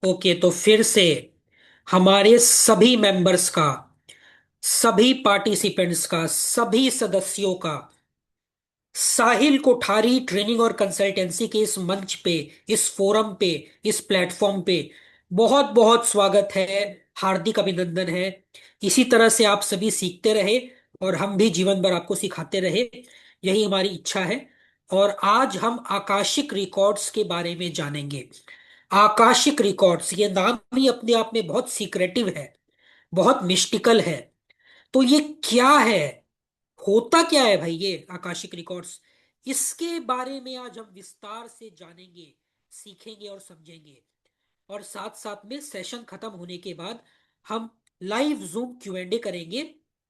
Okay, तो फिर से हमारे सभी मेंबर्स का, सभी पार्टिसिपेंट्स का, सभी सदस्यों का साहिल कोठारी ट्रेनिंग और कंसल्टेंसी के इस मंच पे, इस फोरम पे, इस प्लेटफॉर्म पे बहुत बहुत स्वागत है। हार्दिक अभिनंदन है। इसी तरह से आप सभी सीखते रहे और हम भी जीवन भर आपको सिखाते रहे, यही हमारी इच्छा है। और आज हम आकाशिक रिकॉर्ड्स के बारे में जानेंगे। आकाशिक रिकॉर्ड्स, ये नाम ही अपने आप में बहुत सीक्रेटिव है, बहुत मिस्टिकल है। तो ये क्या है, होता क्या है भाई ये आकाशिक रिकॉर्ड्स? इसके बारे में आज हम विस्तार से जानेंगे, सीखेंगे और समझेंगे। और साथ साथ में सेशन खत्म होने के बाद हम लाइव जूम Q&A करेंगे।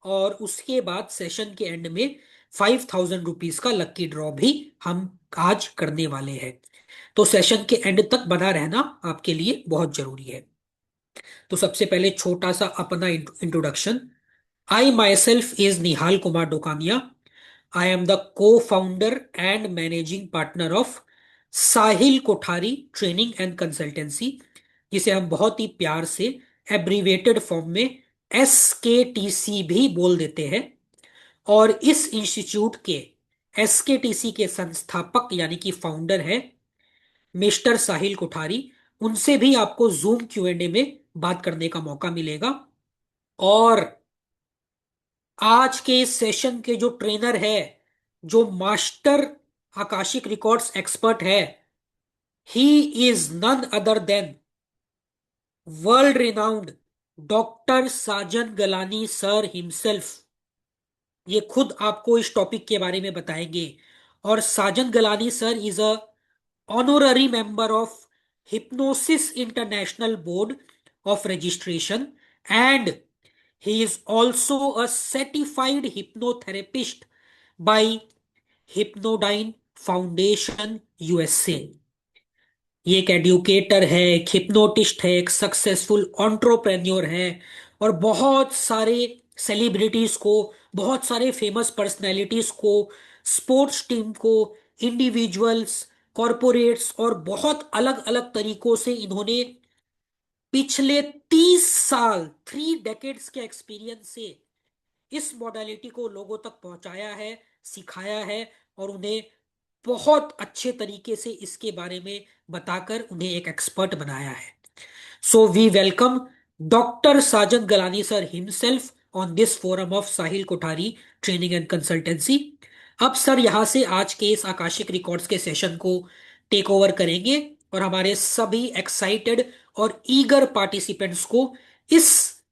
और उसके बाद सेशन के एंड में 5000 रुपीज का लक्की ड्रॉ भी हम आज करने वाले हैं। तो सेशन के एंड तक बना रहना आपके लिए बहुत जरूरी है। तो सबसे पहले छोटा सा अपना introduction. I my self is Nihal Kumar Dokania. I am the co-founder and managing partner of Sahil Kothari training and consultancy, जिसे हम बहुत ही प्यार से एब्रीवेटेड फॉर्म में SKTC भी बोल देते हैं। और इस इंस्टीट्यूट के SKTC के संस्थापक यानी कि फाउंडर है मिस्टर साहिल कोठारी। उनसे भी आपको जूम Q&A में बात करने का मौका मिलेगा। और आज के इस सेशन के जो ट्रेनर है, जो मास्टर आकाशिक रिकॉर्ड्स एक्सपर्ट है, he is none other than world renowned doctor Sajan Galani sir himself. ये खुद आपको इस टॉपिक के बारे में बताएंगे। और Sajan Galani sir is a honorary member of hypnosis international board of registration and he is also a certified hypnotherapist by Hypnodyne Foundation USA। ये एक एडुकेटर है, एक हिप्नोटिस्ट है, एक सक्सेसफुल एंटरप्रेन्योर है। और बहुत सारे सेलिब्रिटीज को, बहुत सारे फेमस पर्सनैलिटीज को, स्पोर्ट्स टीम को, इंडिविजुअल्स, कॉरपोरेट्स और बहुत अलग अलग तरीकों से इन्होंने पिछले 30 साल, 3 डेकेड्स के एक्सपीरियंस से इस मॉडलिटी को लोगों तक पहुंचाया है, सिखाया है। और उन्हें बहुत अच्छे तरीके से इसके बारे में बताकर उन्हें एक एक्सपर्ट बनाया है। So we welcome doctor Sajan Galani sir himself on this forum of Sahil Kothari training and consultancy. अब सर यहां से आज के इस आकाशिक रिकॉर्ड्स के सेशन को टेक ओवर करेंगे और हमारे सभी एक्साइटेड और ईगर पार्टिसिपेंट्स को इस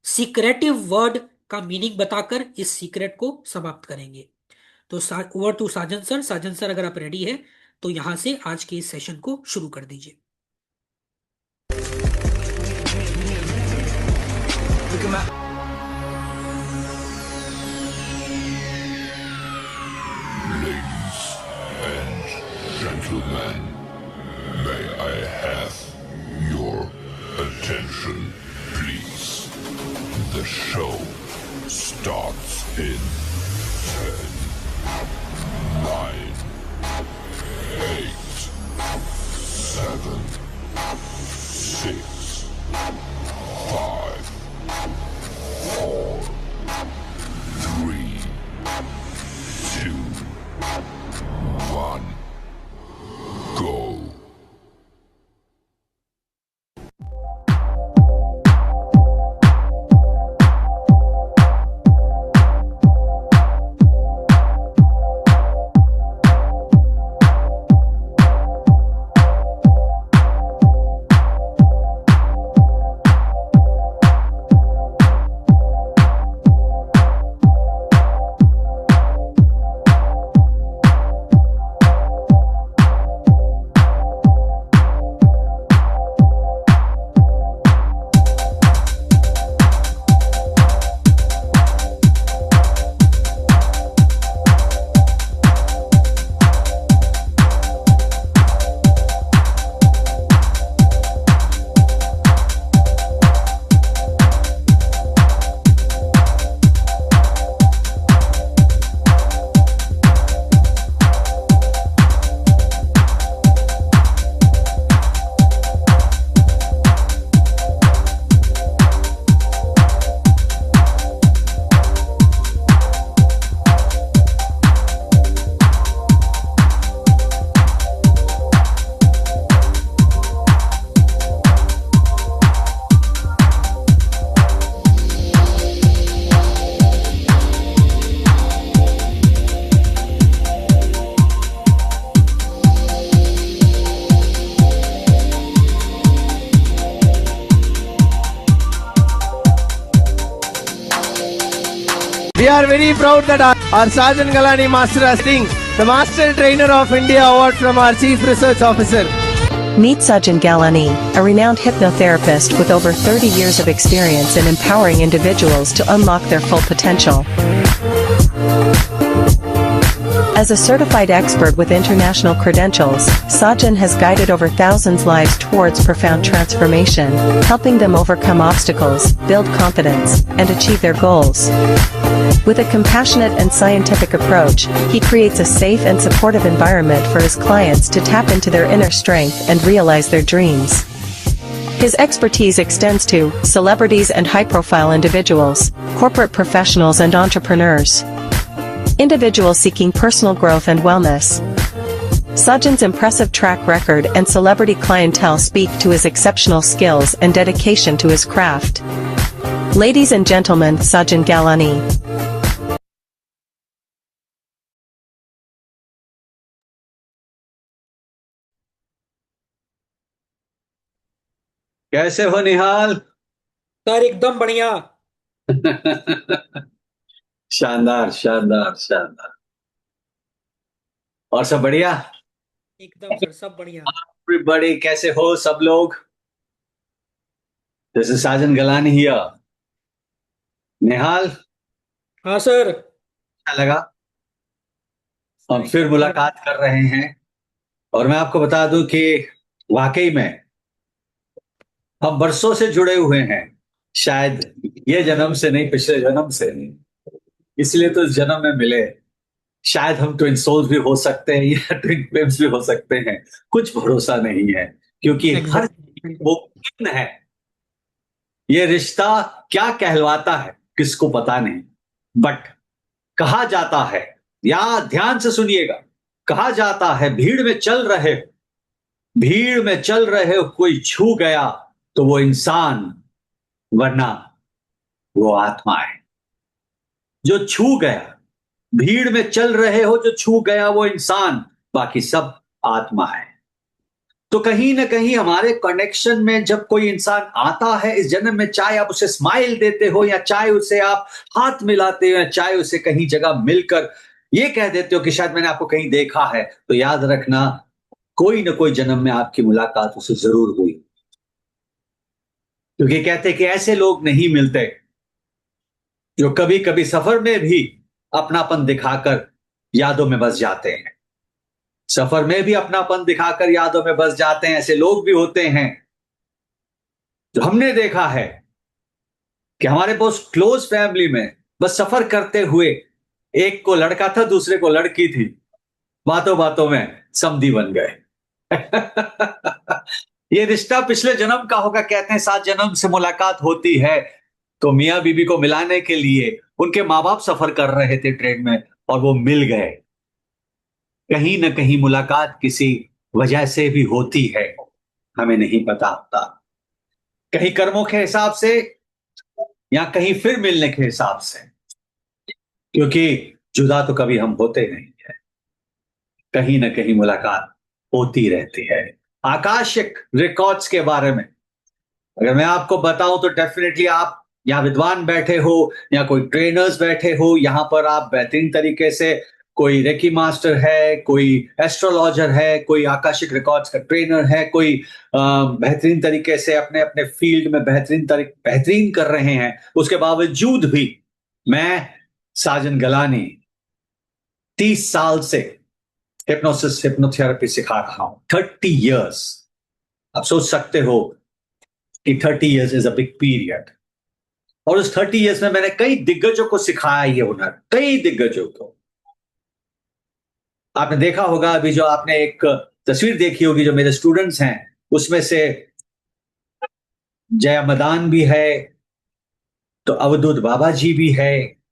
सीक्रेटिव वर्ड का मीनिंग बताकर इस सीक्रेट को समाप्त करेंगे। तो over to Sajan sir. Sajan sir, अगर आप रेडी हैं तो यहां से आज के इस सेशन को शुरू कर दीजिए। Ladies and gentlemen, may I have your attention, please? The show starts in 10, 9, 8, 7, 6, 5, 4, 3, 2, 1, go. We are very proud that our Sergeant Galani Master has sing the Master Trainer of India Award from our Chief Research Officer. Meet Sajjan Galani, a renowned hypnotherapist with over 30 years of experience in empowering individuals to unlock their full potential. As a certified expert with international credentials, Sajjan has guided over thousands' lives towards profound transformation, helping them overcome obstacles, build confidence, and achieve their goals. With a compassionate and scientific approach, he creates a safe and supportive environment for his clients to tap into their inner strength and realize their dreams. His expertise extends to celebrities and high-profile individuals, corporate professionals and entrepreneurs, individuals seeking personal growth and wellness. Sajjan's impressive track record and celebrity clientele speak to his exceptional skills and dedication to his craft. Ladies and gentlemen, Sajjan Galani. कैसे हो निहाल? Sir एकदम बढ़िया। शानदार शानदार शानदार। और सब बढ़िया? एकदम सर, सब बढ़िया। एवरीबॉडी कैसे हो सब लोग? This is Sajan Galani here. Nihal, हाँ सर। अच्छा लगा हम फिर मुलाकात कर रहे हैं। और मैं आपको बता दूं कि वाकई में हम बरसों से जुड़े हुए हैं, शायद ये जन्म से नहीं, पिछले जन्म से नहीं, इसलिए तो इस जन्म में मिले। शायद हम ट्विन सोल्स भी हो सकते हैं या ट्विन फ्लेम्स भी हो सकते हैं, कुछ भरोसा नहीं है, क्योंकि हर मुमकिन है। ये रिश्ता क्या कहलवाता है किसको पता नहीं, बट कहा जाता है, या ध्यान से सुनिएगा, कहा जाता है भीड़ में चल रहे हो, भीड़ में चल रहे हो, कोई छू गया तो वो इंसान, वरना वो आत्मा है। जो छू गया, भीड़ में चल रहे हो, जो छू गया वो इंसान, बाकी सब आत्मा है। तो कहीं ना कहीं हमारे कनेक्शन में जब कोई इंसान आता है इस जन्म में, चाहे आप उसे स्माइल देते हो, या चाहे उसे आप हाथ मिलाते हो, या चाहे उसे कहीं जगह मिलकर ये कह देते हो कि शायद मैंने आपको कहीं देखा है, तो याद रखना कोई ना कोई जन्म में आपकी मुलाकात उससे जरूर हुई। क्योंकि कहते हैं कि ऐसे लोग नहीं मिलते जो कभी कभी सफर में भी अपनापन दिखाकर यादों में बस जाते हैं। सफर में भी अपनापन दिखाकर यादों में बस जाते हैं। ऐसे लोग भी होते हैं जो हमने देखा है कि हमारे बहुत क्लोज फैमिली में बस सफर करते हुए एक को लड़का था, दूसरे को लड़की थी, बातों बातों में समधी बन गए। ये रिश्ता पिछले जन्म का होगा। कहते हैं 7 जन्म से मुलाकात होती है। तो मियां बीबी को मिलाने के लिए उनके माँ बाप सफर कर रहे थे ट्रेन में, और वो मिल गए। कहीं ना कहीं मुलाकात किसी वजह से भी होती है, हमें नहीं पता होता। कहीं कर्मों के हिसाब से, या कहीं फिर मिलने के हिसाब से, क्योंकि जुदा तो कभी हम होते नहीं है। कहीं ना कहीं मुलाकात होती रहती है। आकाशिक रिकॉर्ड्स के बारे में अगर मैं आपको बताऊं तो डेफिनेटली आप यहाँ विद्वान बैठे हो या कोई ट्रेनर्स बैठे हो, यहाँ पर आप बेहतरीन तरीके से, कोई रेकी मास्टर है, कोई एस्ट्रोलॉजर है, कोई आकाशिक रिकॉर्ड्स का ट्रेनर है, कोई बेहतरीन तरीके से अपने अपने फील्ड में बेहतरीन कर रहे हैं। उसके बावजूद भी मैं साजन गलानी 30 साल से हिप्नोसिस हिप्नोथेरेपी सिखा रहा हूं। 30 इयर्स। आप सोच सकते हो कि 30 years is a big period. और उस 30 इयर्स में मैंने कई दिग्गजों को सिखाया ये हुनर, कई दिग्गजों को। आपने देखा होगा, अभी जो आपने एक तस्वीर देखी होगी जो मेरे स्टूडेंट्स हैं, उसमें से जया मदान भी है, तो अवधूत बाबा जी भी है,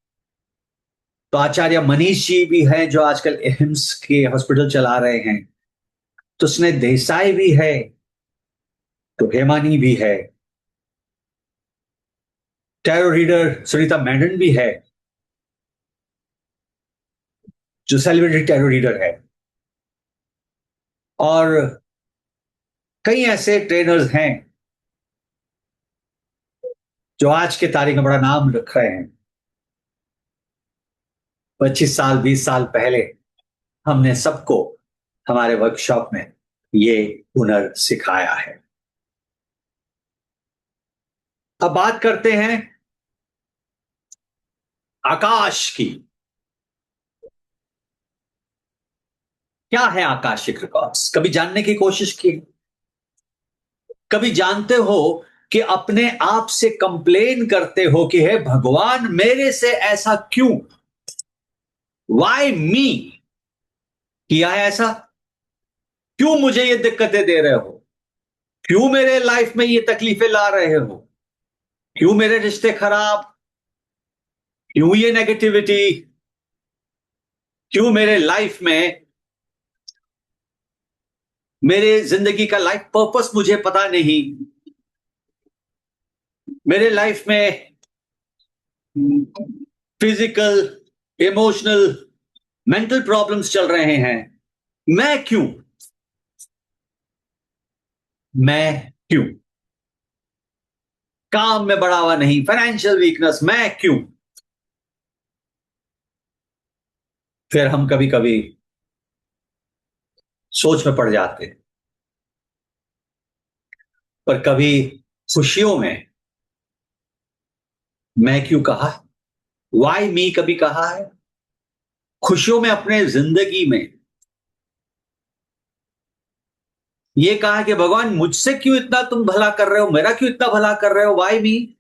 तो आचार्य मनीष जी भी हैं जो आजकल एम्स के हॉस्पिटल चला रहे हैं, तो स्नेह देसाई भी है, तो हेमानी भी है, टैरो रीडर सुनीता मेनन भी है जो सेलिब्रिटी टैरो रीडर है, और कई ऐसे ट्रेनर्स हैं जो आज के तारीख में बड़ा नाम रख रहे हैं। 25 साल 20 साल पहले हमने सबको हमारे वर्कशॉप में ये हुनर सिखाया है। अब बात करते हैं आकाश की। क्या है आकाशिक रिकॉर्ड्स? कभी जानने की कोशिश की? कभी जानते हो कि अपने आप से कंप्लेन करते हो कि हे भगवान मेरे से ऐसा क्यों? Why me? किया है ऐसा? क्यों मुझे ये दिक्कतें दे रहे हो? क्यों मेरे लाइफ में ये तकलीफें ला रहे हो? क्यों मेरे रिश्ते खराब? क्यों ये नेगेटिविटी? क्यों मेरे लाइफ में, मेरे जिंदगी का लाइफ पर्पस मुझे पता नहीं? मेरे लाइफ में फिजिकल, इमोशनल, मेंटल प्रॉब्लम्स चल रहे हैं। मैं क्यों? मैं क्यों? काम में बढ़ावा नहीं, फाइनेंशियल वीकनेस, मैं क्यों? फिर हम कभी कभी सोच में पड़ जाते हैं। पर कभी खुशियों में मैं क्यों कहा? वाई मी कभी कहा है? खुशियों में अपने जिंदगी में ये कहा है कि भगवान मुझसे क्यों इतना तुम भला कर रहे हो, मेरा क्यों इतना भला कर रहे हो? Why me?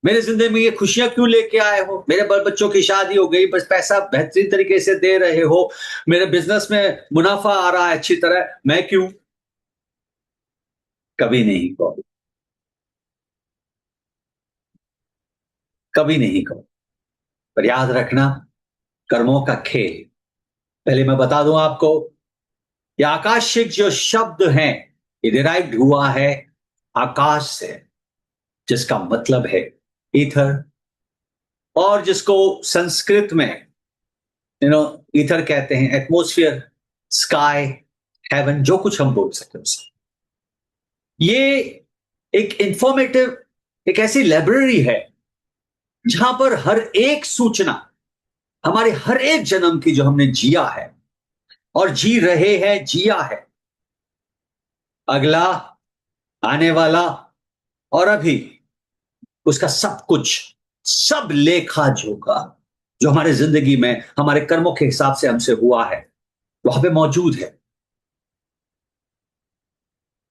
मेरे जिंदगी में ये खुशियां क्यों लेके आए हो? मेरे बच्चों की शादी हो गई, बस पैसा बेहतरीन तरीके से दे रहे हो, मेरे बिजनेस में मुनाफा आ रहा है अच्छी तरह, मैं क्यों? कभी नहीं कहो, कभी नहीं कहो। पर याद रखना, कर्मों का खेल। पहले मैं बता दूं आपको, ये आकाशिक जो शब्द हैं ये डिराइव्ड हुआ है आकाश से, जिसका मतलब है ईथर, और जिसको संस्कृत में ईथर कहते हैं, एटमोस्फियर, स्काई, हेवन, जो कुछ हम बोल सकते हैं उसे। ये एक इंफॉर्मेटिव, एक ऐसी लाइब्रेरी है जहां पर हर एक सूचना, हमारे हर एक जन्म की जो हमने जिया है और जी रहे हैं, जिया है, अगला, आने वाला और अभी, उसका सब कुछ, सब लेखा जोखा जो हमारे जिंदगी में हमारे कर्मों के हिसाब से हमसे हुआ है वहां पे मौजूद है।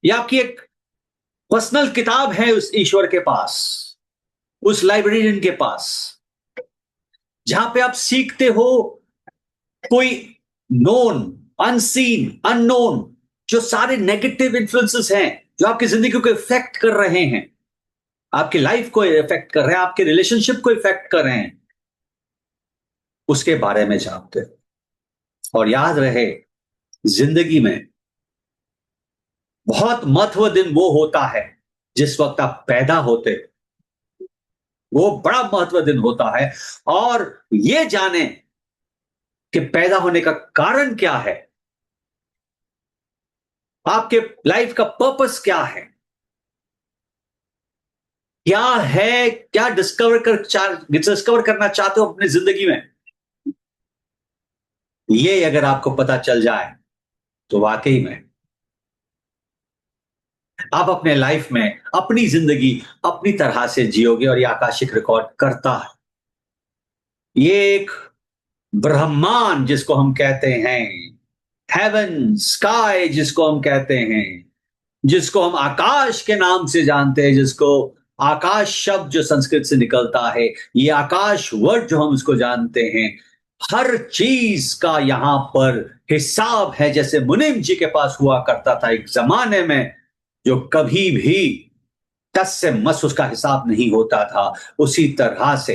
यह आपकी एक पर्सनल किताब है उस ईश्वर के पास, उस लाइब्रेरियन के पास, जहां पे आप सीखते हो कोई नोन, अनसीन, अननोन, जो सारे नेगेटिव इन्फ्लुएंसेस हैं जो आपकी जिंदगी को इफेक्ट कर रहे हैं, आपकी लाइफ को इफेक्ट कर रहे हैं, आपके रिलेशनशिप को इफेक्ट कर रहे हैं, उसके बारे में जानते हो। और याद रहे, जिंदगी में बहुत महत्व दिन वो होता है जिस वक्त आप पैदा होते, वो बड़ा महत्व दिन होता है। और ये जाने कि पैदा होने का कारण क्या है, आपके लाइफ का पर्पस क्या है, क्या है, क्या डिस्कवर करना चाहते हो अपनी जिंदगी में, ये अगर आपको पता चल जाए तो वाकई में आप अपने लाइफ में अपनी जिंदगी अपनी तरह से जियोगे। और ये आकाशिक रिकॉर्ड करता है, ये एक ब्रह्मांड जिसको हम कहते हैं, हेवन, स्काई जिसको हम कहते हैं, जिसको हम आकाश के नाम से जानते हैं, जिसको आकाश शब्द जो संस्कृत से निकलता है, ये आकाश वर्ड जो हम उसको जानते हैं, हर चीज का यहां पर हिसाब है। जैसे मुनीम जी के पास हुआ करता था एक जमाने में, जो कभी भी टस से मस उसका हिसाब नहीं होता था, उसी तरह से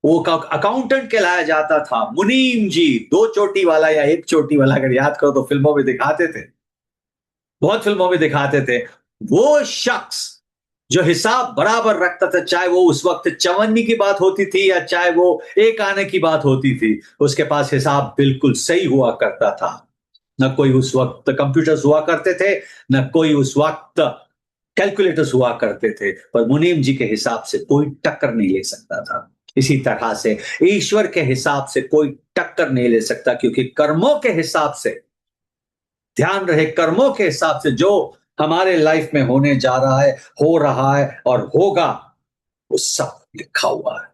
वो अकाउंटेंट कहलाया जाता था। मुनीम जी, 2 चोटी वाला या 1 चोटी वाला, अगर याद करो तो फिल्मों में दिखाते थे, बहुत फिल्मों में दिखाते थे। वो शख्स जो हिसाब बराबर रखता था, चाहे वो उस वक्त चवन्नी की बात होती थी या चाहे वो एक आने की बात होती थी, उसके पास हिसाब बिल्कुल सही हुआ करता था। न कोई उस वक्त कंप्यूटर्स हुआ करते थे, न कोई उस वक्त कैलकुलेटर्स हुआ करते थे, पर मुनीम जी के हिसाब से कोई टक्कर नहीं ले सकता था। इसी तरह से ईश्वर के हिसाब से कोई टक्कर नहीं ले सकता, क्योंकि कर्मों के हिसाब से, ध्यान रहे, कर्मों के हिसाब से जो हमारे लाइफ में होने जा रहा है, हो रहा है और होगा, वो सब लिखा हुआ है,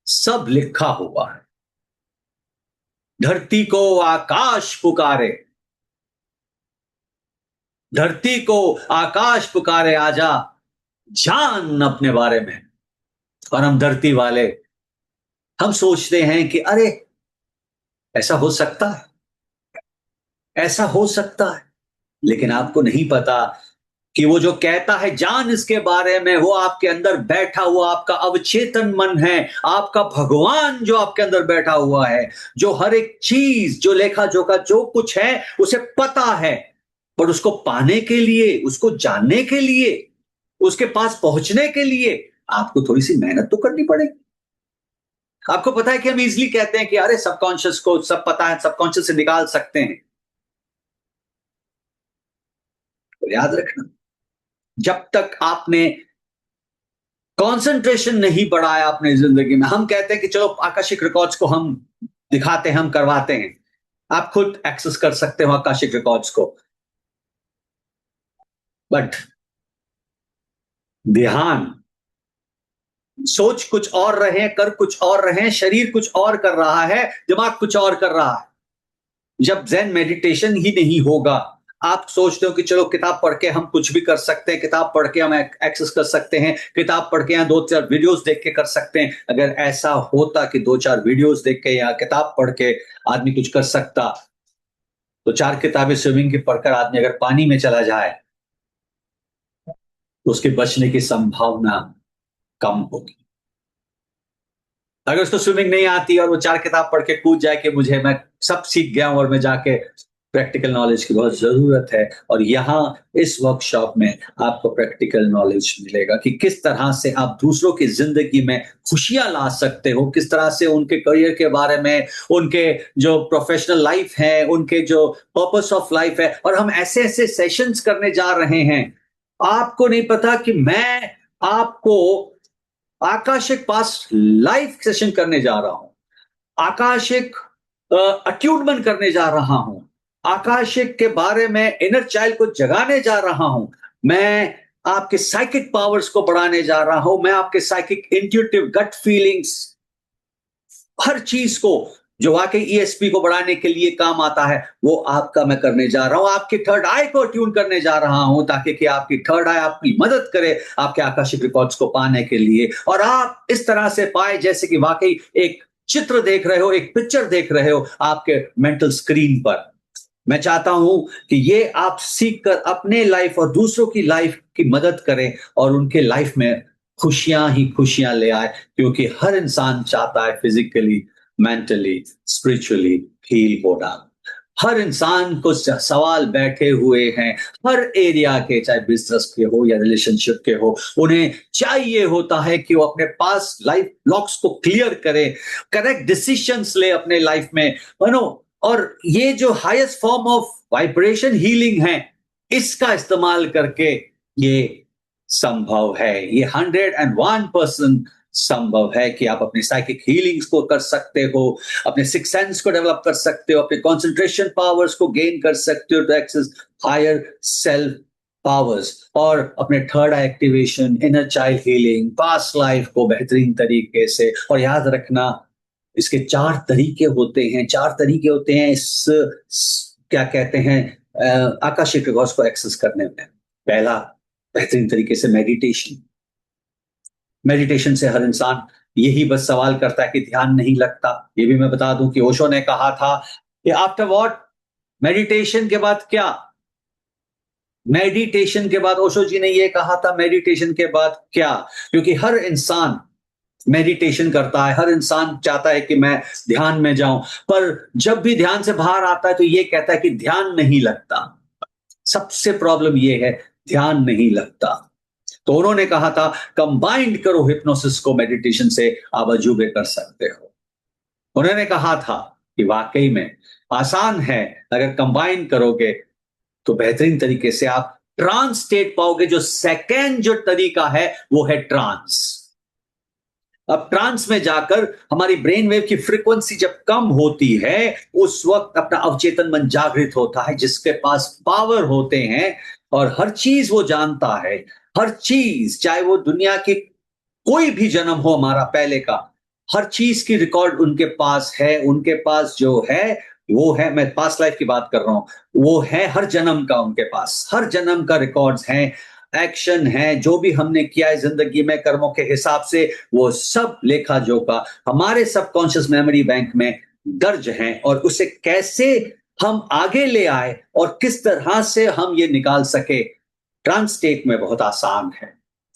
सब लिखा हुआ है। धरती को आकाश पुकारे, धरती को आकाश पुकारे, आजा जान अपने बारे में। और हम धरती वाले, हम सोचते हैं कि अरे ऐसा हो सकता है, ऐसा हो सकता है, लेकिन आपको नहीं पता कि वो जो कहता है जान इसके बारे में, वो आपके अंदर बैठा हुआ आपका अवचेतन मन है, आपका भगवान जो आपके अंदर बैठा हुआ है, जो हर एक चीज, जो लेखा जोखा जो कुछ है उसे पता है, पर उसको पाने के लिए, उसको जानने के लिए, उसके पास पहुंचने के लिए आपको थोड़ी सी मेहनत तो करनी पड़ेगी। आपको पता है कि हम इजीली कहते हैं कि अरे सबकॉन्शियस को सब पता है, सबकॉन्शियस से निकाल सकते हैं। तो याद रखना, जब तक आपने कंसंट्रेशन नहीं बढ़ाया अपनी जिंदगी में, हम कहते हैं कि चलो आकाशिक रिकॉर्ड्स को हम दिखाते हैं, हम करवाते हैं। आप खुद एक्सेस कर सकते हो आकाशिक रिकॉर्ड्स को, बट ध्यान, सोच कुछ और रहे, कर कुछ और रहे, शरीर कुछ और कर रहा है, दिमाग कुछ और कर रहा है। जब ज़ेन मेडिटेशन ही नहीं होगा, आप सोचते हो कि चलो किताब पढ़ के हम कुछ भी कर सकते हैं, किताब पढ़ के हम एक्सेस कर सकते हैं, किताब पढ़ के यहाँ 2-4 वीडियोस देख के कर सकते हैं। अगर ऐसा होता कि 2-4 वीडियोस देख के या किताब पढ़ के आदमी कुछ कर सकता, तो 4 किताबें स्विमिंग की पढ़कर आदमी अगर पानी में चला जाए तो उसके बचने की संभावना कम होगी। अगर उसको स्विमिंग नहीं आती और वो 4 किताब पढ़ के कूद जाए कि मुझे, मैं सब सीख गया हूं और मैं जाके, प्रैक्टिकल नॉलेज की बहुत जरूरत है। और यहां इस वर्कशॉप में आपको प्रैक्टिकल नॉलेज मिलेगा कि किस तरह से आप दूसरों की जिंदगी में खुशियां ला सकते हो, किस तरह से उनके करियर के बारे में, उनके जो प्रोफेशनल लाइफ है, उनके जो पर्पस ऑफ लाइफ है। और हम ऐसे ऐसे सेशंस करने जा रहे हैं, आपको नहीं पता कि मैं आपको आकाशिक पास लाइव सेशन करने जा रहा हूं, आकाशिक अट्यूनमेंट करने जा रहा हूं, आकाशिक के बारे में इनर चाइल्ड को जगाने जा रहा हूं, मैं आपके साइकिक पावर्स को बढ़ाने जा रहा हूं, मैं आपके साइकिक इंट्यूटिव गट फीलिंग्स, हर चीज को जो वाकई ईएसपी को बढ़ाने के लिए काम आता है, वो आपका मैं करने जा रहा हूं। आपकी थर्ड आई को ट्यून करने जा रहा हूं, ताकि कि आपकी थर्ड आई आपकी मदद करे आपके आकाशिक रिकॉर्ड्स को पाने के लिए, और आप इस तरह से पाए जैसे कि वाकई एक चित्र देख रहे हो, एक पिक्चर देख रहे हो आपके मेंटल स्क्रीन पर। मैं चाहता हूं कि ये आप सीखकर अपने लाइफ और दूसरों की लाइफ की मदद करें और उनके लाइफ में खुशियां ही खुशियां ले आए, क्योंकि हर इंसान चाहता है फिजिकली, मेंटली, स्पिरिचुअली हील होना। हर इंसान को सवाल बैठे हुए हैं, हर एरिया के, चाहे बिजनेस के हो या रिलेशनशिप के हो, उन्हें चाहिए होता है कि वो अपने पास लाइफ ब्लॉक्स को क्लियर करे, करेक्ट डिसीजंस ले अपने लाइफ में, और ये जो highest form of vibration healing है, इसका इस्तेमाल करके ये संभव है। ये 101% संभव है कि आप अपने साइकिक हीलिंग्स को कर सकते हो, अपने सिक्स सेंस को डेवलप कर सकते हो, अपने कंसंट्रेशन पावर्स को गेन कर सकते हो to access higher self powers, और अपने third eye activation, inner child healing, past life को बेहतरीन तरीके से। और याद रखना, इसके 4 तरीके होते हैं, 4 तरीके होते हैं इस क्या कहते हैं आकाशिक रिकॉर्ड्स को एक्सेस करने में। पहला, बेहतरीन तरीके से मेडिटेशन। मेडिटेशन से हर इंसान यही बस सवाल करता है कि ध्यान नहीं लगता। ये भी मैं बता दूं कि ओशो ने कहा था कि आफ्टर व्हाट, मेडिटेशन के बाद क्या, मेडिटेशन के बाद ओशो जी ने ये कहा था, मेडिटेशन के बाद क्या, क्योंकि हर इंसान मेडिटेशन करता है, हर इंसान चाहता है कि मैं ध्यान में जाऊं, पर जब भी ध्यान से बाहर आता है तो ये कहता है कि ध्यान नहीं लगता। सबसे प्रॉब्लम ये है, ध्यान नहीं लगता। तो उन्होंने कहा था कंबाइंड करो हिप्नोसिस को मेडिटेशन से, आप अजूबे कर सकते हो। उन्होंने कहा था कि वाकई में आसान है, अगर कंबाइन करोगे तो बेहतरीन तरीके से आप ट्रांस स्टेट पाओगे। जो सेकेंड जो तरीका है वो है ट्रांस। अब ट्रांस में जाकर हमारी ब्रेन वेव की फ्रीक्वेंसी जब कम होती है, उस वक्त अपना अवचेतन मन जागृत होता है, जिसके पास पावर होते हैं और हर चीज वो जानता है। हर चीज, चाहे वो दुनिया की कोई भी जन्म हो हमारा पहले का, हर चीज की रिकॉर्ड उनके पास है। उनके पास जो है वो है, मैं पास्ट लाइफ की बात कर रहा हूं, वो है हर जन्म का, उनके पास हर जन्म का रिकॉर्ड्स हैं, एक्शन है, जो भी हमने किया है जिंदगी में कर्मों के हिसाब से, वो सब लेखा जोखा हमारे सबकॉन्शियस मेमोरी बैंक में दर्ज हैं। और उसे कैसे हम आगे ले आए और किस तरह से हम ये निकाल सके, ट्रांस स्टेट में बहुत आसान है।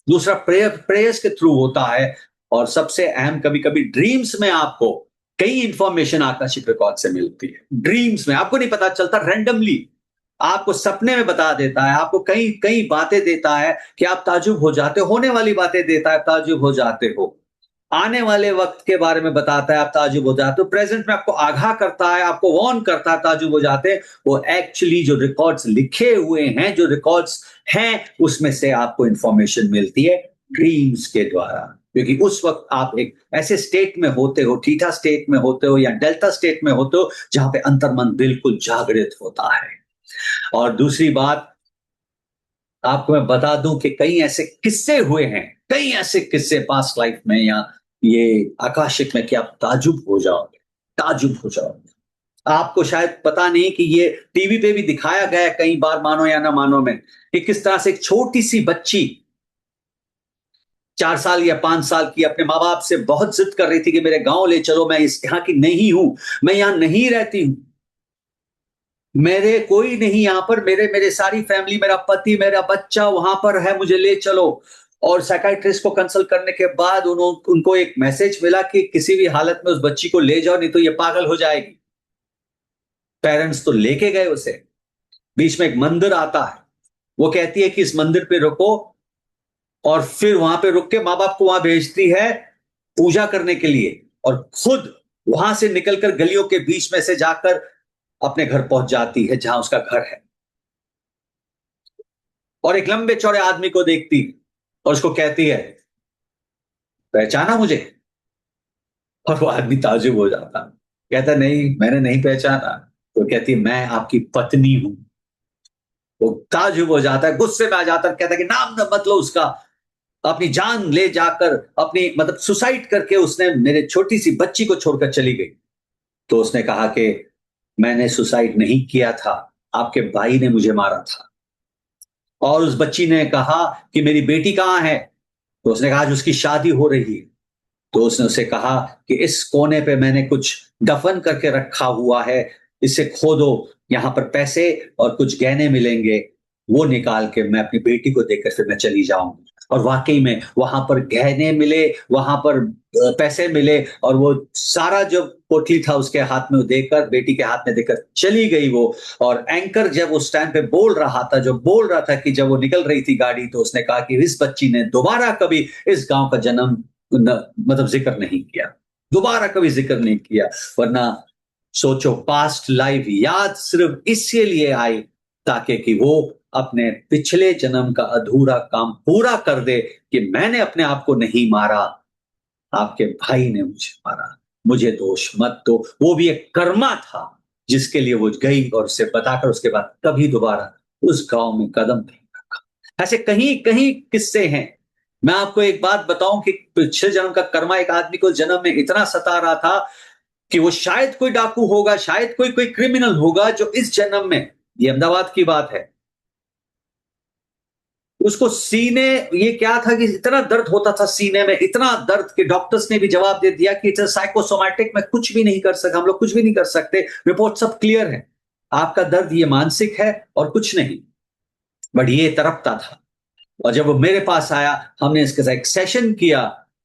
दूसरा प्रेयर्स के थ्रू होता है। और सबसे अहम, कभी कभी ड्रीम्स में आपको कई इंफॉर्मेशन आकाशिक रिकॉर्ड से मिलती है। ड्रीम्स में आपको नहीं पता चलता, रैंडमली आपको सपने में बता देता है, आपको कई कई बातें देता है कि आप ताजुब हो जाते हो, होने वाली बातें देता है, ताजुब हो जाते हो, आने वाले वक्त के बारे में बताता है, आप ताजुब हो जाते हो, प्रेजेंट में आपको आगाह करता है, आपको वार्न करता है, ताजुब हो जाते हैं। वो एक्चुअली जो रिकॉर्ड्स लिखे हुए हैं, जो रिकॉर्ड्स हैं, उसमें से आपको इंफॉर्मेशन मिलती है ड्रीम्स के द्वारा। क्योंकि उस वक्त आप एक ऐसे स्टेट में होते हो, थीटा स्टेट में होते हो या डेल्टा स्टेट में होते हो, जहां पे अंतर्मन बिल्कुल जागृत होता है। और दूसरी बात आपको मैं बता दूं कि कई ऐसे किस्से हुए हैं, कई ऐसे किस्से पास्ट लाइफ में या ये आकाशिक में, कि आप ताजुब हो जाओगे, ताजुब हो जाओगे। आपको शायद पता नहीं कि ये टीवी पे भी दिखाया गया है कई बार, मानो या ना मानो में, कि किस तरह से एक छोटी सी बच्ची 4 साल या 5 साल की अपने माँ बाप से बहुत जिद कर रही थी कि मेरे गांव ले चलो, मैं इस यहाँ की नहीं हूं, मैं यहां नहीं रहती हूं, मेरे कोई नहीं यहां पर, मेरे मेरे सारी फैमिली, मेरा पति, मेरा बच्चा वहां पर है, मुझे ले चलो। और साइकाइट्रिस्ट को कंसल्ट करने के बाद उनको एक मैसेज मिला कि किसी भी हालत में उस बच्ची को ले जाओ, नहीं तो ये पागल हो जाएगी। पेरेंट्स तो लेके गए उसे। बीच में एक मंदिर आता है, वो कहती है कि इस मंदिर पे रुको, और फिर वहां पे रुक के माँ बाप को वहां भेजती है पूजा करने के लिए, और खुद वहां से निकलकर गलियों के बीच में से जाकर अपने घर पहुंच जाती है जहां उसका घर है। और एक लंबे चौड़े आदमी को देखती और उसको कहती है, पहचाना मुझे? और वो आदमी ताजुब हो जाता, कहता नहीं, मैंने नहीं पहचाना। तो कहती है, मैं आपकी पत्नी हूं। वो ताजुब हो जाता है, गुस्से में आ जाता है, कहता है कि नाम न मत लो उसका। अपनी जान ले जाकर, अपनी मतलब सुसाइड करके उसने मेरे छोटी सी बच्ची को छोड़कर चली गई। तो उसने कहा कि मैंने सुसाइड नहीं किया था, आपके भाई ने मुझे मारा था। और उस बच्ची ने कहा कि मेरी बेटी कहाँ है? तो उसने कहा आज उसकी शादी हो रही है। तो उसने उसे कहा कि इस कोने पे मैंने कुछ दफन करके रखा हुआ है, इसे खोदो, यहां पर पैसे और कुछ गहने मिलेंगे, वो निकाल के मैं अपनी बेटी को देकर फिर मैं चली जाऊंगी। और वाकई में वहां पर गहने मिले, वहां पर पैसे मिले, और वो सारा जो पोटली था उसके हाथ में देकर, बेटी के हाथ में देकर चली गई वो। और एंकर जब उस टाइम पे बोल रहा था, जो बोल रहा था कि जब वो निकल रही थी गाड़ी, तो उसने कहा कि इस बच्ची ने दोबारा कभी इस गांव का जन्म मतलब जिक्र नहीं किया, दोबारा कभी जिक्र नहीं किया। वरना सोचो, पास्ट लाइफ याद सिर्फ इसीलिए आई ताकि कि वो अपने पिछले जन्म का अधूरा काम पूरा कर दे, कि मैंने अपने आप को नहीं मारा, आपके भाई ने मुझे मारा, मुझे दोष मत दो। वो भी एक कर्मा था जिसके लिए वो गई, और उसे बताकर उसके बाद कभी दोबारा उस गांव में कदम नहीं रखा। ऐसे कहीं कहीं किस्से हैं। मैं आपको एक बात बताऊं कि पिछले जन्म का कर्मा एक आदमी को जन्म में इतना सता रहा था कि वो शायद कोई डाकू होगा, शायद कोई कोई क्रिमिनल होगा, जो इस जन्म में, ये अहमदाबाद की बात है, उसको सीने, ये क्या था कि इतना दर्द होता था सीने में, इतना दर्द कि डॉक्टर्स ने भी जवाब दे दिया कि इट्स साइकोसोमैटिक, में कुछ भी नहीं कर सकता, हम लोग कुछ भी नहीं कर सकते, रिपोर्ट सब क्लियर है, आपका दर्द ये मानसिक है और कुछ नहीं। बट ये तड़पता था। और जब वो मेरे पास आया, हमने इसके साथ एक सेशन किया।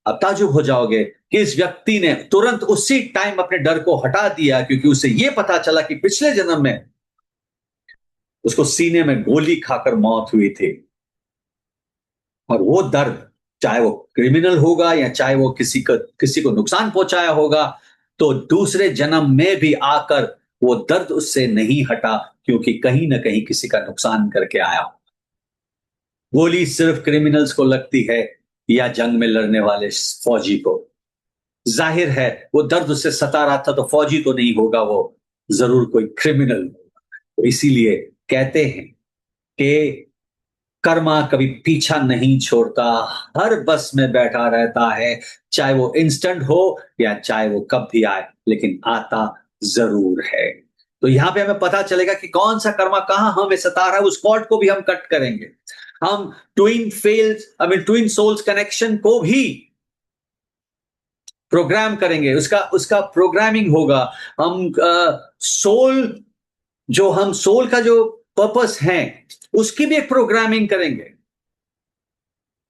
अब ताजुब हो जाओगे कि इस व्यक्ति ने तुरंत उसी टाइम अपने डर को हटा दिया, क्योंकि उसे यह पता चला कि पिछले जन्म में उसको सीने में गोली खाकर मौत हुई थी। और वो दर्द, चाहे वो क्रिमिनल होगा या चाहे वो किसी को नुकसान पहुंचाया होगा, तो दूसरे जन्म में भी आकर वो दर्द उससे नहीं हटा, क्योंकि कहीं ना कहीं किसी का नुकसान करके आया। गोली सिर्फ क्रिमिनल्स को लगती है या जंग में लड़ने वाले फौजी को, जाहिर है वो दर्द उससे सता रहा था, तो फौजी तो नहीं होगा, वो जरूर कोई क्रिमिनल होगा। तो इसीलिए कहते हैं कि कर्मा कभी पीछा नहीं छोड़ता, हर बस में बैठा रहता है, चाहे वो इंस्टेंट हो या चाहे वो कब भी आए, लेकिन आता जरूर है। तो यहां पे हमें पता चलेगा कि कौन सा कर्मा कहां हमें सता रहा है, उस कॉर्ड को भी हम कट करेंगे। हम ट्विन सोल्स कनेक्शन को भी प्रोग्राम करेंगे, उसका उसका प्रोग्रामिंग होगा। हम सोल हम सोल का जो पर्पस है उसकी भी एक प्रोग्रामिंग करेंगे,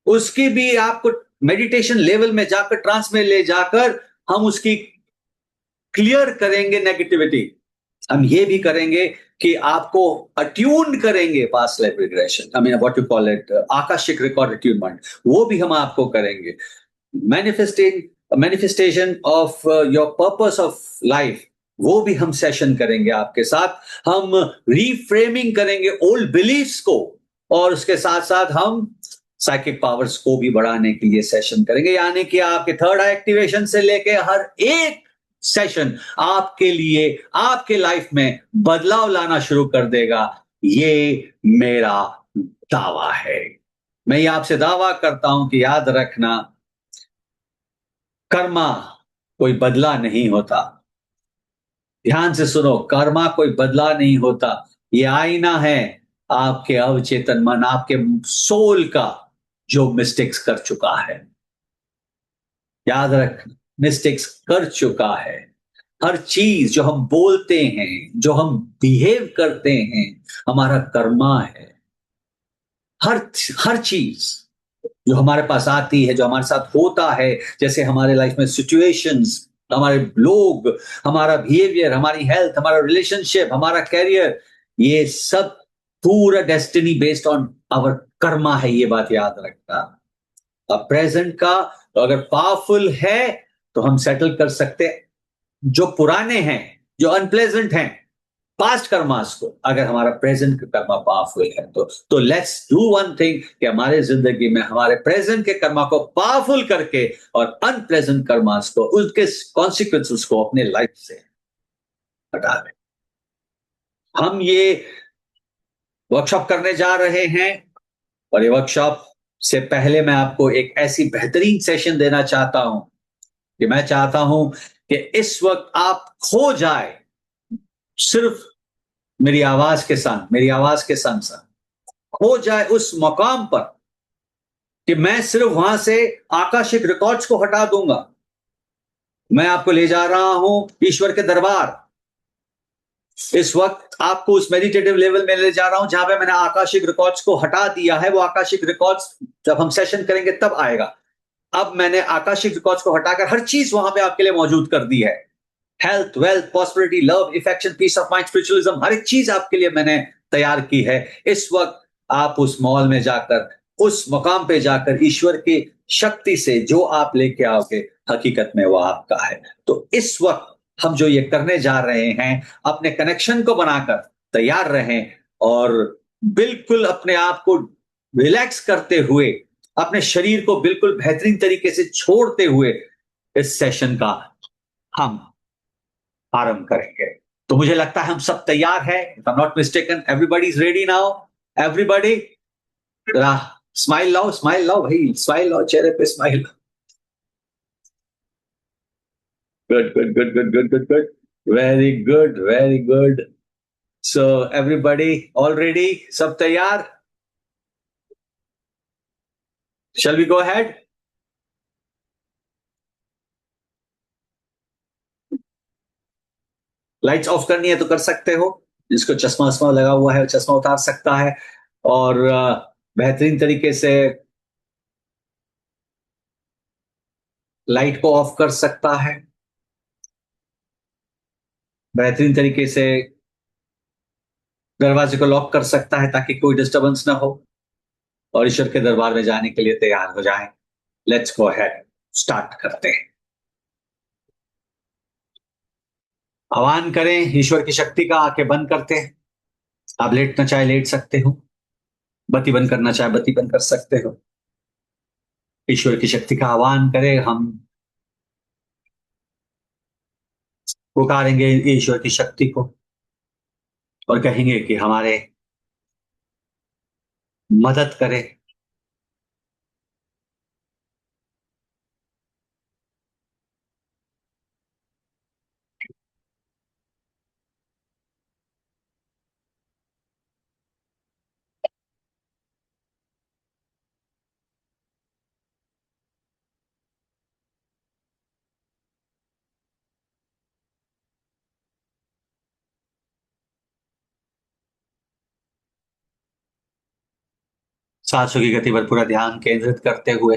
उसकी भी आपको मेडिटेशन लेवल में जाकर, ट्रांस में ले जाकर हम उसकी क्लियर करेंगे नेगेटिविटी। हम ये भी करेंगे कि आपको अट्यून करेंगे past life regression, I mean what you call it, Akashic record attunement, वो भी हम आपको करेंगे। Manifestation of your purpose of life, वो भी हम सेशन करेंगे आपके साथ। हम रीफ्रेमिंग करेंगे ओल्ड बिलीफ्स को, और उसके साथ साथ हम साइकिक पावर्स को भी बढ़ाने के लिए सेशन करेंगे। यानी कि आपके थर्ड आई एक्टिवेशन से लेके हर एक सेशन आपके लिए, आपके लाइफ में बदलाव लाना शुरू कर देगा। ये मेरा दावा है। मैं ये आपसे दावा करता हूं कि याद रखना, कर्मा कोई बदला नहीं होता। ध्यान से सुनो, कर्मा कोई बदला नहीं होता। ये आईना है आपके अवचेतन मन, आपके सोल का, जो मिस्टेक्स कर चुका है। याद रख, मिस्टेक्स कर चुका है। हर चीज जो हम बोलते हैं, जो हम बिहेव करते हैं, हमारा कर्मा है। हर हर चीज जो हमारे पास आती है, जो हमारे साथ होता है, जैसे हमारे लाइफ में सिचुएशंस, हमारे लोग, हमारा बिहेवियर, हमारी हेल्थ, हमारा रिलेशनशिप, हमारा कैरियर, ये सब पूरा destiny based on our karma है। ये बात याद रखना। अब प्रेजेंट का अगर पावरफुल है तो हम सेटल कर सकते हैं जो पुराने हैं, जो अनप्लेजेंट हैं, पास्ट कर्मास को। अगर हमारा प्रेजेंट का कर्मा पावरफुल है तो लेट्स डू वन थिंग, कि हमारे जिंदगी में हमारे प्रेजेंट के कर्मा को पावरफुल करके और अनप्लेजेंट कर्मास को, उसके कॉन्सिक्वेंसेस को अपने लाइफ से हटा दें। हम ये वर्कशॉप करने जा रहे हैं, और ये वर्कशॉप से पहले मैं आपको एक ऐसी बेहतरीन सेशन देना चाहता हूं कि मैं चाहता हूं कि इस वक्त आप खो जाए सिर्फ मेरी आवाज के संग, मेरी आवाज के संग संग खो जाए उस मकाम पर कि मैं सिर्फ वहां से आकाशिक रिकॉर्ड्स को हटा दूंगा। मैं आपको ले जा रहा हूं ईश्वर के दरबार। इस वक्त आपको उस मेडिटेटिव लेवल में ले जा रहा हूं जहां पे मैंने आकाशिक रिकॉर्ड्स को हटा दिया है। वो आकाशिक रिकॉर्ड्स जब हम सेशन करेंगे तब आएगा। अब मैंने आकाशिक रिकॉर्ड्स को हटाकर हर चीज वहां पे आपके लिए मौजूद कर दी है। Health, wealth, prosperity, love, affection, peace of mind, spiritualism, हर एक चीज आपके लिए मैंने तैयार की है। इस वक्त आप उस मॉल में जाकर, उस मकाम पे जाकर ईश्वर की शक्ति से जो आप लेके आओगे, हकीकत में वो आपका है। तो इस वक्त हम जो ये करने जा रहे हैं, अपने कनेक्शन को बनाकर तैयार रहें, और बिल्कुल अपने आप को रिलैक्स करते हुए, अपने शरीर को बिल्कुल बेहतरीन तरीके से छोड़ते हुए इस सेशन का हम आरंभ करेंगे। तो मुझे लगता है हम सब तैयार हैं। If I am not mistaken, everybody is ready now. Everybody smile लाओ, स्माइल लाओ भाई, स्माइल लाओ, चेहरे पे smile. Good good good good good good good, very good very good. So everybody all ready, सब तैयार? Shall we go ahead? Lights off करनी है तो कर सकते हो, जिसको चश्मा वश्मा लगा हुआ है चश्मा उतार सकता है, और बेहतरीन तरीके से लाइट को ऑफ कर सकता है, बेहतरीन तरीके से दरवाजे को लॉक कर सकता है ताकि कोई डिस्टरबेंस ना हो, और ईश्वर के दरबार में जाने के लिए तैयार हो जाएं। लेट्स गो अहेड, स्टार्ट करते हैं। आह्वान करें ईश्वर की शक्ति का, आंखें बंद करते हैं। आप लेटना चाहे लेट सकते हो, बत्ती बंद करना चाहे बत्ती बंद कर सकते हो। ईश्वर की शक्ति का आह्वान करें। हम पुकारेंगे ईश्वर की शक्ति को और कहेंगे कि हमारे मदद करे। सांसों की गति पर पूरा ध्यान केंद्रित करते हुए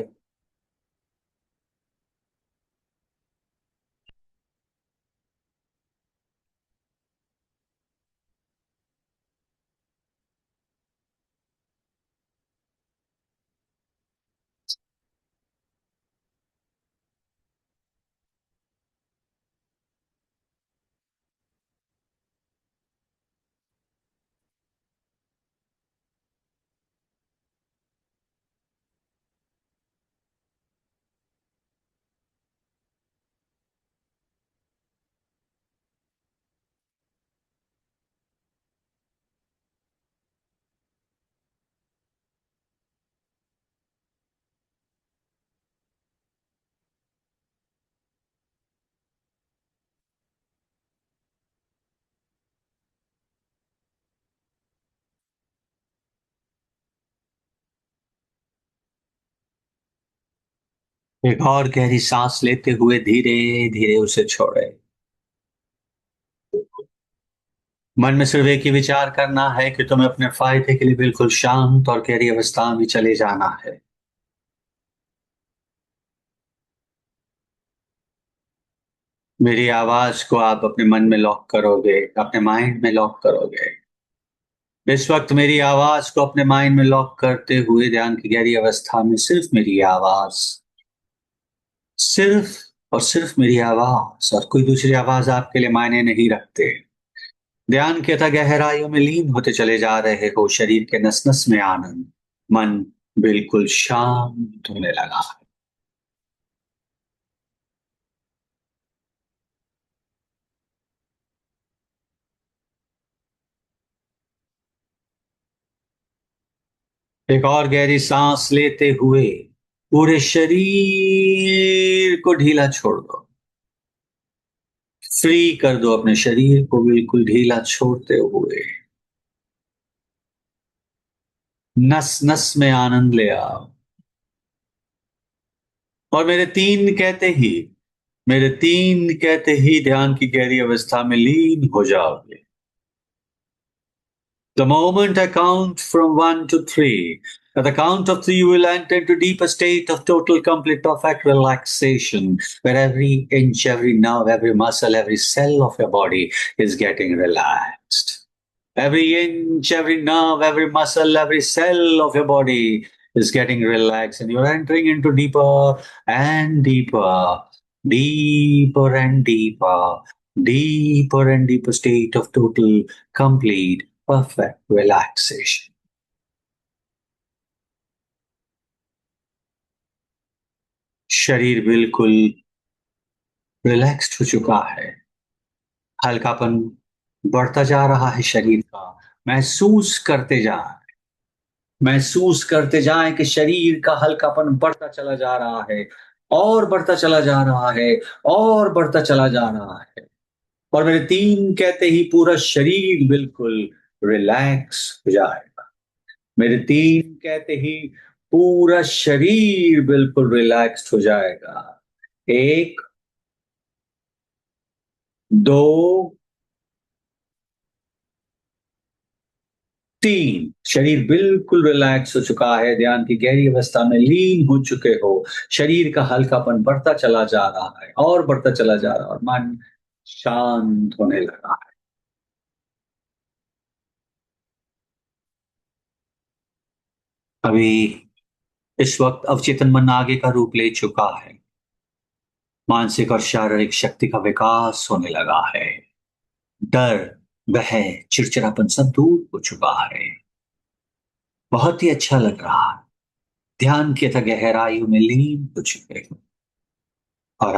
एक और गहरी सांस लेते हुए धीरे धीरे उसे छोड़े। मन में सिर्फ एक ही विचार करना है कि तुम्हें अपने फायदे के लिए बिल्कुल शांत और गहरी अवस्था में चले जाना है। मेरी आवाज को आप अपने मन में लॉक करोगे, अपने माइंड में लॉक करोगे। इस वक्त मेरी आवाज को अपने माइंड में लॉक करते हुए ध्यान की गहरी अवस्था में सिर्फ मेरी आवाज, सिर्फ और सिर्फ मेरी आवाज और कोई दूसरी आवाज आपके लिए मायने नहीं रखते। ध्यान के अथाह गहराइयों में लीन होते चले जा रहे हो। शरीर के नस नस में आनंद, मन बिल्कुल शांत होने लगा है। एक और गहरी सांस लेते हुए पूरे शरीर को ढीला छोड़ दो। फ्री कर दो अपने शरीर को, बिल्कुल ढीला छोड़ते हुए नस नस में आनंद ले आओ। और मेरे तीन कहते ही ध्यान की गहरी अवस्था में लीन हो जाओगे। The moment I count from 1 to 3, at the count of 3, you will enter into deeper state of total, complete, perfect relaxation, where every inch, every nerve, every muscle, every cell of your body is getting relaxed. Every inch, every nerve, every muscle, every cell of your body is getting relaxed, and you're entering into deeper and deeper, deeper and deeper, deeper and deeper state of total, complete, perfect relaxation. शरीर बिल्कुल relaxed हो चुका है। हल्कापन बढ़ता जा रहा है शरीर का। महसूस करते जाएं, महसूस करते जाएं कि शरीर का हल्कापन बढ़ता चला जा रहा है और बढ़ता चला जा रहा है और बढ़ता चला जा रहा है। और मेरे 3 कहते ही पूरा शरीर बिल्कुल रिलैक्स हो जाएगा। मेरे 3 कहते ही पूरा शरीर बिल्कुल रिलैक्स्ड हो जाएगा। 1, 2, 3। शरीर बिल्कुल रिलैक्स हो चुका है। ध्यान की गहरी अवस्था में लीन हो चुके हो। शरीर का हल्कापन बढ़ता चला जा रहा है और बढ़ता चला जा रहा है और मन शांत होने लगा है। अभी इस वक्त अवचेतन मन आगे का रूप ले चुका है। मानसिक और शारीरिक शक्ति का विकास होने लगा है। डर, भय, चिड़चिड़ापन सब दूर हो चुका है। बहुत ही अच्छा लग रहा है। ध्यान के अथाह गहराइयों में लीन हो चुके हो और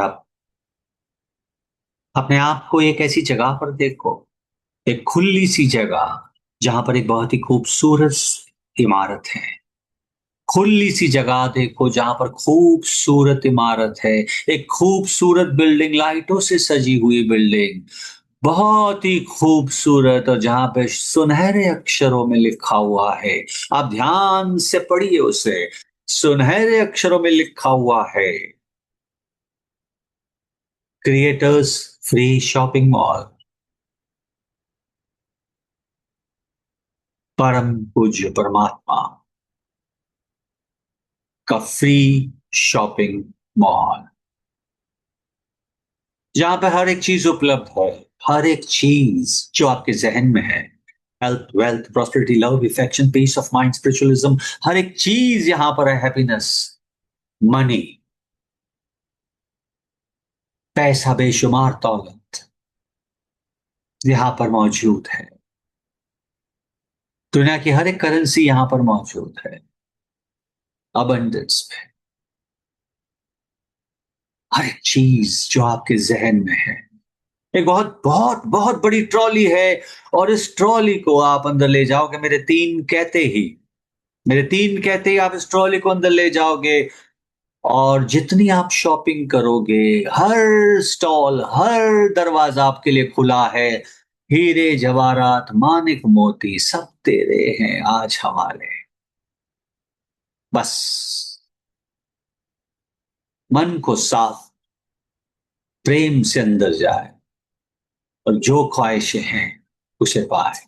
अपने आप को एक ऐसी जगह पर देखो, एक खुली सी जगह जहां पर एक बहुत ही खूबसूरत इमारत है। खुली सी जगह देखो जहां पर खूबसूरत इमारत है, एक खूबसूरत बिल्डिंग, लाइटों से सजी हुई बिल्डिंग, बहुत ही खूबसूरत, और जहां पे सुनहरे अक्षरों में लिखा हुआ है, आप ध्यान से पढ़िए उसे। सुनहरे अक्षरों में लिखा हुआ है, क्रिएटर्स फ्री शॉपिंग मॉल, परम पूज्य परमात्मा का फ्री शॉपिंग मॉल, जहां पे हर एक चीज उपलब्ध है, हर एक चीज जो आपके जहन में है। Health, wealth, prosperity, love, affection, peace of mind, spiritualism, हर एक चीज यहां पर है। हैप्पीनेस, मनी, पैसा, बेशुमार दौलत यहां पर मौजूद है। दुनिया की हर एक करेंसी यहां पर मौजूद है, अबंडेंस में। हर एक चीज जो आपके जहन में है। एक बहुत बहुत बहुत बड़ी ट्रॉली है, और इस ट्रॉली को आप अंदर ले जाओगे मेरे तीन कहते ही आप इस ट्रॉली को अंदर ले जाओगे। और जितनी आप शॉपिंग करोगे, हर स्टॉल, हर दरवाजा आपके लिए खुला है। हीरे जवाहरात, मानिक मोती सब तेरे हैं आज हमारे। बस मन को साफ प्रेम से अंदर जाए, और जो ख्वाहिशें हैं उसे पाए।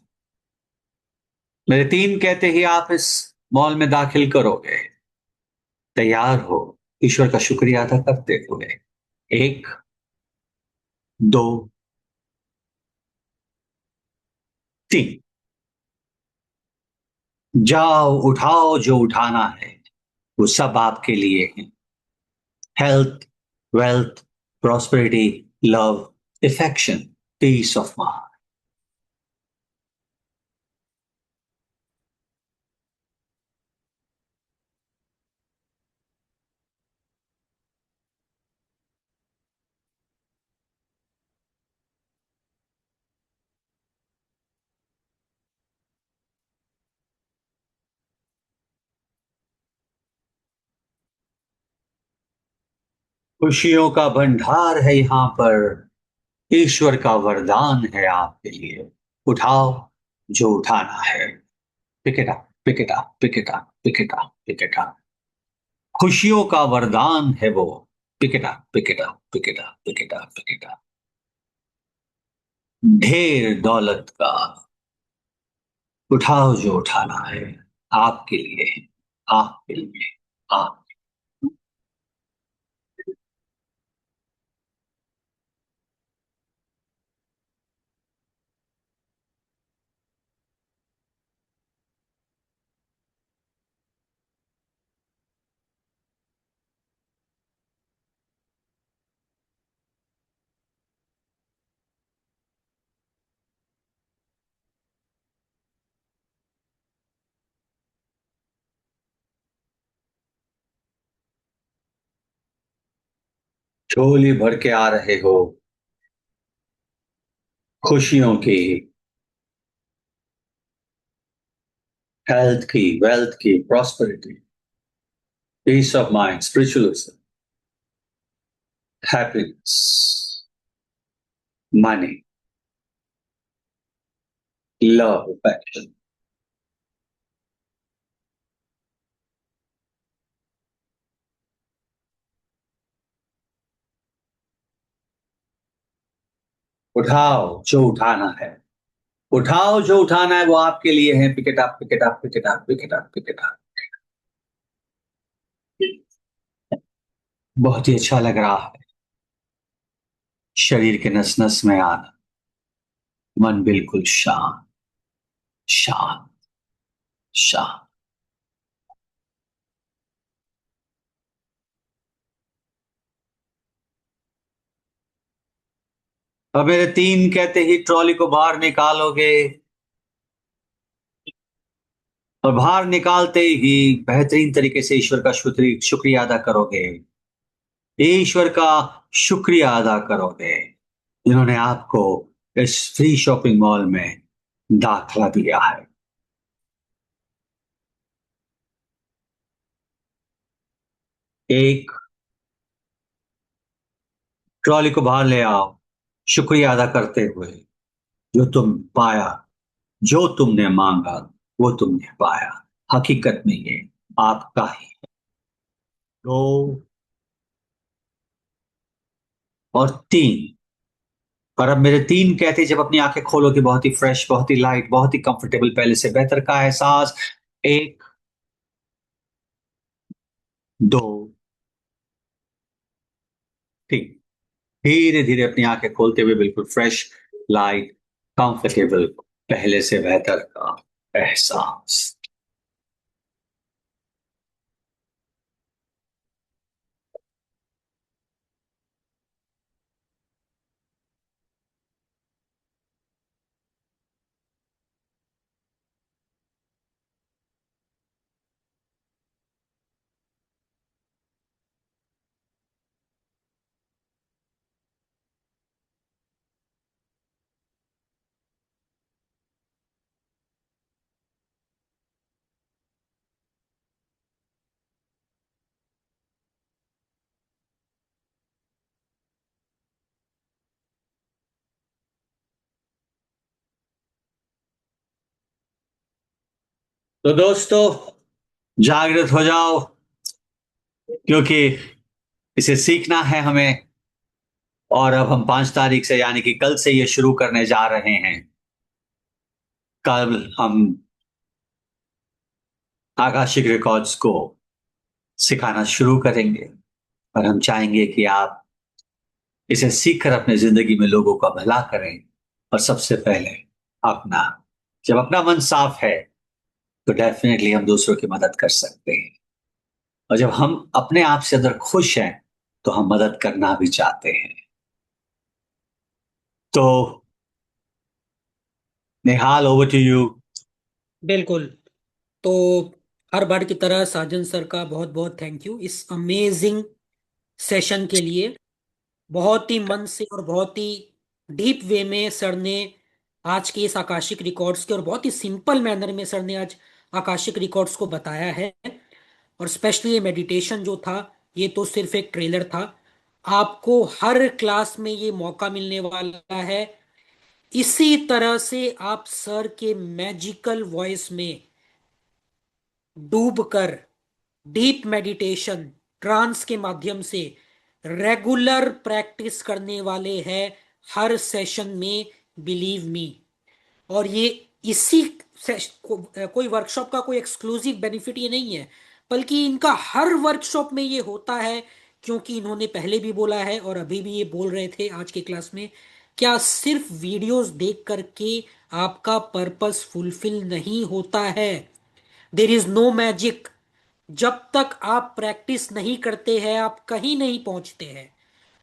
मेरे तीन कहते ही आप इस मॉल में दाखिल करोगे, तैयार हो ईश्वर का शुक्रिया अदा करते हुए। एक, दो, तीन। जाओ, उठाओ जो उठाना है, वो सब आपके लिए है। Health, wealth, prosperity, love, affection, peace of mind. खुशियों का भंडार है यहां पर, ईश्वर का वरदान है आपके लिए। उठाओ जो उठाना है। Pick it up, pick it up, pick it up, pick it up, pick it up. खुशियों का वरदान है वो। Pick it up, pick it up, pick it up, pick it up, pick it up. ढेर दौलत का, उठाओ जो उठाना है, आपके लिए है, आपके लिए, आप। झोली भर के आ रहे हो खुशियों की, हेल्थ की, वेल्थ की, prosperity, peace of mind, spiritualism, happiness, money, love, affection. उठाओ जो उठाना है, उठाओ जो उठाना है, वो आपके लिए है। Pick it up, pick it up, pick it up, pick it up, pick it up. बहुत ही अच्छा लग रहा है, शरीर के नस नस में आना, मन बिल्कुल शांत, शांत, शांत। अब मेरे तीन कहते ही ट्रॉली को बाहर निकालोगे, और बाहर निकालते ही बेहतरीन तरीके से ईश्वर का शुक्रिया अदा करोगे। ईश्वर का शुक्रिया अदा करोगे। जिन्होंने आपको इस फ्री शॉपिंग मॉल में दाखला दिया है। एक ट्रॉली को बाहर ले आओ, शुक्रिया अदा करते हुए। जो तुम पाया, जो तुमने मांगा, वो तुमने पाया। हकीकत में ये आपका ही। दो और तीन। और अब मेरे तीन कहते, जब अपनी आंखें खोलोगे, बहुत ही फ्रेश, बहुत ही लाइट, बहुत ही कंफर्टेबल, पहले से बेहतर का एहसास। एक, दो, तीन। धीरे धीरे अपनी आंखें खोलते हुए बिल्कुल फ्रेश, लाइट, कंफर्टेबल, पहले से बेहतर का एहसास। तो दोस्तों, जागृत हो जाओ, क्योंकि इसे सीखना है हमें। और अब हम 5 तारीख से, यानी कि कल से ये शुरू करने जा रहे हैं। कल हम आकाशिक रिकॉर्ड्स को सिखाना शुरू करेंगे, और हम चाहेंगे कि आप इसे सीखकर अपने जिंदगी में लोगों का भला करें। और सबसे पहले अपना, जब अपना मन साफ है, तो डेफिनेटली हम दूसरों की मदद कर सकते हैं। और जब हम अपने आप से अंदर खुश हैं, तो हम मदद करना भी चाहते हैं। तो निहाल, ओवर टू यू। बिल्कुल। तो हर बार की तरह साजन सर का बहुत बहुत थैंक यू इस अमेजिंग सेशन के लिए। बहुत ही मन से और बहुत ही डीप वे में सर ने आज के इस आकाशिक रिकॉर्ड्स के, और बहुत ही सिंपल मैनर में सर ने आज आकाशिक रिकॉर्ड्स को बताया है। और स्पेशली ये मेडिटेशन जो था, ये तो सिर्फ एक ट्रेलर था। आपको हर क्लास में ये मौका मिलने वाला है। इसी तरह से आप सर के मैजिकल वॉइस में डूबकर डीप मेडिटेशन, ट्रांस के माध्यम से रेगुलर प्रैक्टिस करने वाले हैं हर सेशन में। Believe me. और ये इसी कोई वर्कशॉप का कोई एक्सक्लूसिव बेनिफिट ये नहीं है, बल्कि इनका हर वर्कशॉप में ये होता है। क्योंकि इन्होंने पहले भी बोला है और अभी भी ये बोल रहे थे आज की क्लास में, क्या सिर्फ वीडियोस देख करके आपका पर्पस फुलफिल नहीं होता है। There is no magic. जब तक आप प्रैक्टिस नहीं करते हैं, आप कहीं नहीं पहुंचते हैं।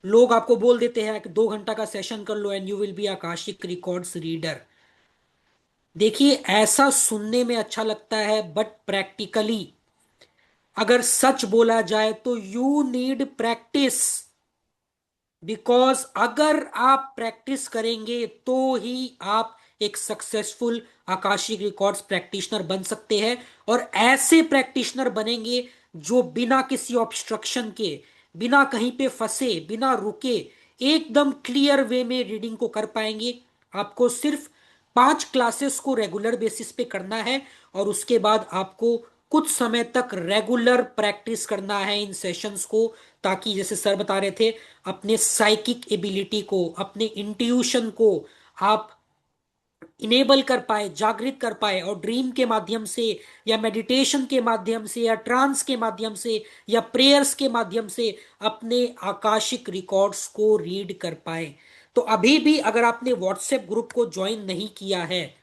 लोग आपको बोल देते हैं कि 2 घंटा का सेशन कर लो and you will be Akashic records reader. देखिए, ऐसा सुनने में अच्छा लगता है, बट प्रैक्टिकली अगर सच बोला जाए तो यू नीड प्रैक्टिस। बिकॉज अगर आप प्रैक्टिस करेंगे तो ही आप एक सक्सेसफुल आकाशिक रिकॉर्ड्स प्रैक्टिशनर बन सकते हैं। और ऐसे प्रैक्टिशनर बनेंगे जो बिना किसी ऑब्स्ट्रक्शन के, बिना कहीं पे फंसे, बिना रुके, एकदम क्लियर वे में रीडिंग को कर पाएंगे। आपको सिर्फ 5 क्लासेस को रेगुलर बेसिस पे करना है, और उसके बाद आपको कुछ समय तक रेगुलर प्रैक्टिस करना है इन सेशंस को, ताकि जैसे सर बता रहे थे, अपने साइकिक एबिलिटी को, अपने इंट्यूशन को आप इनेबल कर पाए, जागृत कर पाए, और ड्रीम के माध्यम से, या मेडिटेशन के माध्यम से, या ट्रांस के माध्यम से, या प्रेयर्स के माध्यम से अपने आकाशिक रिकॉर्ड्स को रीड कर पाए। तो अभी भी अगर आपने व्हाट्सएप ग्रुप को ज्वाइन नहीं किया है,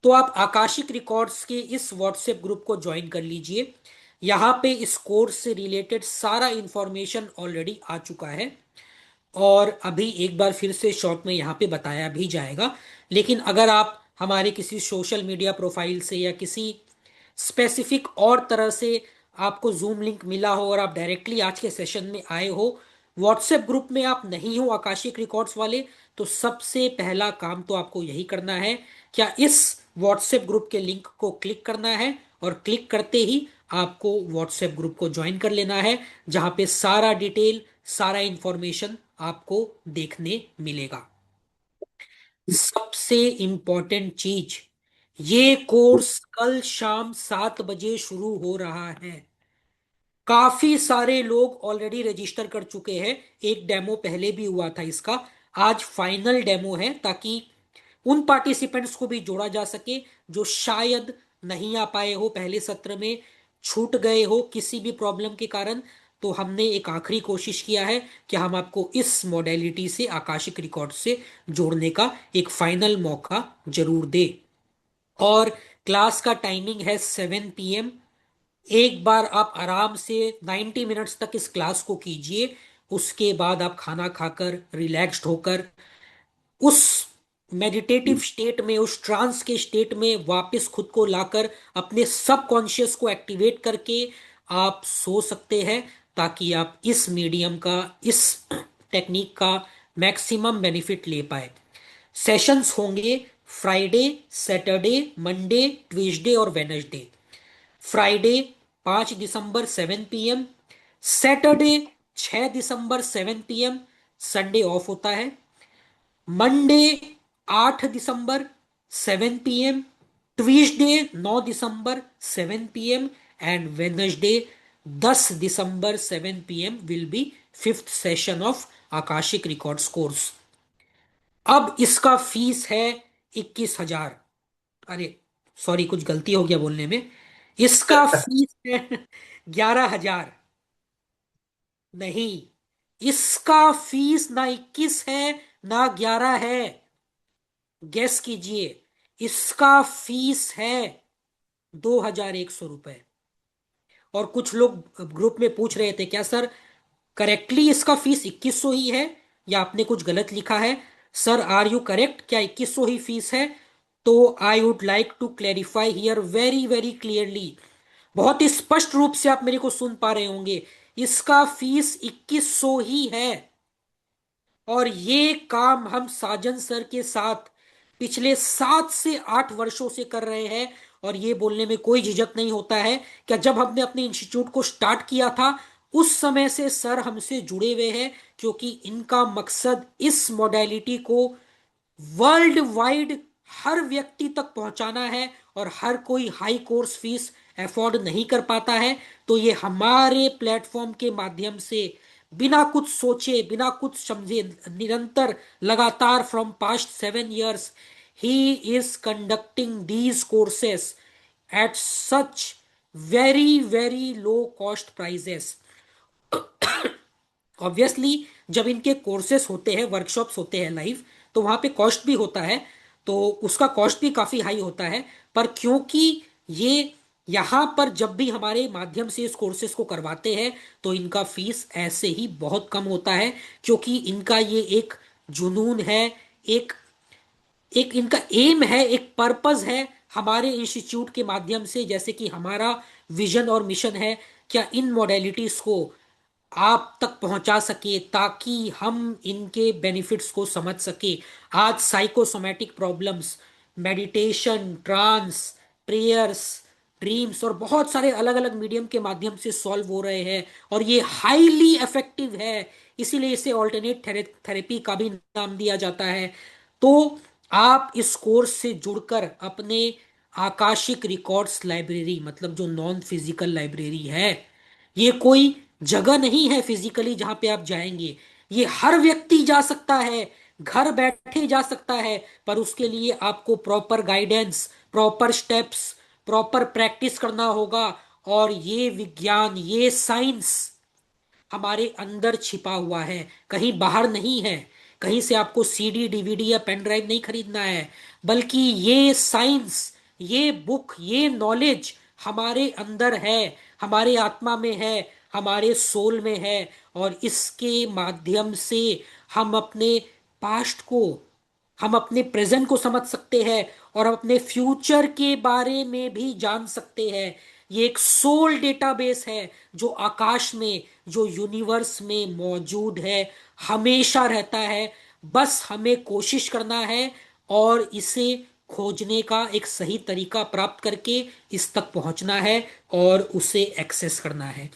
तो आप आकाशिक रिकॉर्ड्स के इस व्हाट्सएप ग्रुप को ज्वाइन कर लीजिए। यहाँ पे इस कोर्स से रिलेटेड सारा इंफॉर्मेशन ऑलरेडी आ चुका है, और अभी एक बार फिर से शॉर्ट में यहाँ पे बताया भी जाएगा। लेकिन अगर आप हमारे किसी सोशल मीडिया प्रोफाइल से, या किसी स्पेसिफिक और तरह से आपको जूम लिंक मिला हो और आप डायरेक्टली आज के सेशन में आए हो, व्हाट्सएप ग्रुप में आप नहीं हो आकाशिक रिकॉर्ड्स वाले, तो सबसे पहला काम तो आपको यही करना है, क्या इस व्हाट्सएप ग्रुप के लिंक को क्लिक करना है, और क्लिक करते ही आपको व्हाट्सएप ग्रुप को ज्वाइन कर लेना है, जहां पे सारा डिटेल, सारा इंफॉर्मेशन आपको देखने मिलेगा। सबसे इंपॉर्टेंट चीज, ये कोर्स कल शाम 7 बजे शुरू हो रहा है। काफी सारे लोग ऑलरेडी रजिस्टर कर चुके हैं, एक डेमो पहले भी हुआ था इसका। आज फाइनल डेमो है, ताकि उन पार्टिसिपेंट्स को भी जोड़ा जा सके जो शायद नहीं आ पाए हो पहले सत्र में, छूट गए हो किसी भी प्रॉब्लम के कारण। तो हमने एक आखिरी कोशिश किया है कि हम आपको इस मॉडलिटी से, आकाशिक रिकॉर्ड से जोड़ने का एक फाइनल मौका जरूर दे। और क्लास का टाइमिंग है 7 PM। एक बार आप आराम से 90 मिनट्स तक इस क्लास को कीजिए, उसके बाद आप खाना खाकर रिलैक्स्ड होकर उस मेडिटेटिव स्टेट में, उस ट्रांस के स्टेट में वापस खुद को लाकर अपने सबकॉन्शियस को एक्टिवेट करके आप सो सकते हैं, ताकि आप इस मीडियम का, इस टेक्निक का मैक्सिमम बेनिफिट ले पाए। सेशंस होंगे फ्राइडे, सैटरडे, मंडे, ट्यूसडे और वेनसडे। फ्राइडे 5 दिसंबर 7 PM, सैटरडे 6 दिसंबर 7 PM, संडे ऑफ होता है। Monday 8 December 7 PM, Tuesday 9 December 7 PM, and Wednesday 10 December 7 PM will be fifth session of Akashic records course. अब इसका fees है 21,000। अरे sorry, कुछ गलती हो गया बोलने में। इसका फीस है 11,000। नहीं, इसका फीस ना 21 है ना 11 है। गेस कीजिए, इसका फीस है 2,100 रुपए। और कुछ लोग ग्रुप में पूछ रहे थे, क्या सर करेक्टली इसका फीस 2100 ही है, या आपने कुछ गलत लिखा है? सर आर यू करेक्ट, क्या 2100 ही फीस है? तो I would like to clarify here very very clearly, बहुत ही स्पष्ट रूप से आप मेरे को सुन पा रहे होंगे, इसका फीस 2100 ही है। और ये काम हम साजन सर के साथ पिछले 7 से 8 वर्षों से कर रहे हैं। और ये बोलने में कोई झिझक नहीं होता है कि जब हमने अपने इंस्टीट्यूट को स्टार्ट किया था, उस समय से सर हमसे जुड़े हुए हैं, क्योंकि इनका मकसद इस मॉडलिटी को वर्ल्ड वाइड हर व्यक्ति तक पहुंचाना है। और हर कोई हाई कोर्स फीस अफोर्ड नहीं कर पाता है, तो ये हमारे प्लेटफॉर्म के माध्यम से बिना कुछ सोचे, बिना कुछ समझे, निरंतर लगातार from past 7 years he is conducting these courses at such very very low cost prices. Obviously जब इनके कोर्सेस होते हैं, वर्कशॉप्स होते हैं लाइव, तो वहां पे कॉस्ट भी होता है, तो उसका कॉस्ट भी काफी हाई होता है। पर क्योंकि ये यहाँ पर जब भी हमारे माध्यम से इस कोर्सेज को करवाते हैं, तो इनका फीस ऐसे ही बहुत कम होता है, क्योंकि इनका ये एक जुनून है, एक एक इनका एम है, एक पर्पस है हमारे इंस्टीट्यूट के माध्यम से। जैसे कि हमारा विजन और मिशन है, क्या इन मॉडलिटीज को आप तक पहुंचा सके, ताकि हम इनके बेनिफिट्स को समझ सके। आज psychosomatic problems, meditation, trance, prayers, dreams और बहुत सारे अलग अलग मीडियम के माध्यम से सॉल्व हो रहे हैं, और ये हाईली इफेक्टिव है। इसीलिए इसे ऑल्टरनेट थेरेपी का भी नाम दिया जाता है। तो आप इस कोर्स से जुड़कर अपने आकाशिक रिकॉर्ड्स लाइब्रेरी, मतलब जो नॉन फिजिकल लाइब्रेरी है, ये कोई जगह नहीं है फिजिकली जहां पे आप जाएंगे, ये हर व्यक्ति जा सकता है, घर बैठे जा सकता है। पर उसके लिए आपको proper guidance, proper steps, proper practice करना होगा। और ये विज्ञान, ये साइंस हमारे अंदर छिपा हुआ है, कहीं बाहर नहीं है। कहीं से आपको सीडी, डीवीडी या पेन ड्राइव नहीं खरीदना है, बल्कि ये साइंस, ये बुक, ये नॉलेज हमारे अंदर है, हमारे आत्मा में है, हमारे सोल में है। और इसके माध्यम से हम अपने पास्ट को, हम अपने प्रेजेंट को समझ सकते हैं, और हम अपने फ्यूचर के बारे में भी जान सकते हैं। ये एक सोल डेटाबेस है जो आकाश में, जो यूनिवर्स में मौजूद है, हमेशा रहता है। बस हमें कोशिश करना है और इसे खोजने का एक सही तरीका प्राप्त करके इस तक पहुंचना है और उसे एक्सेस करना है।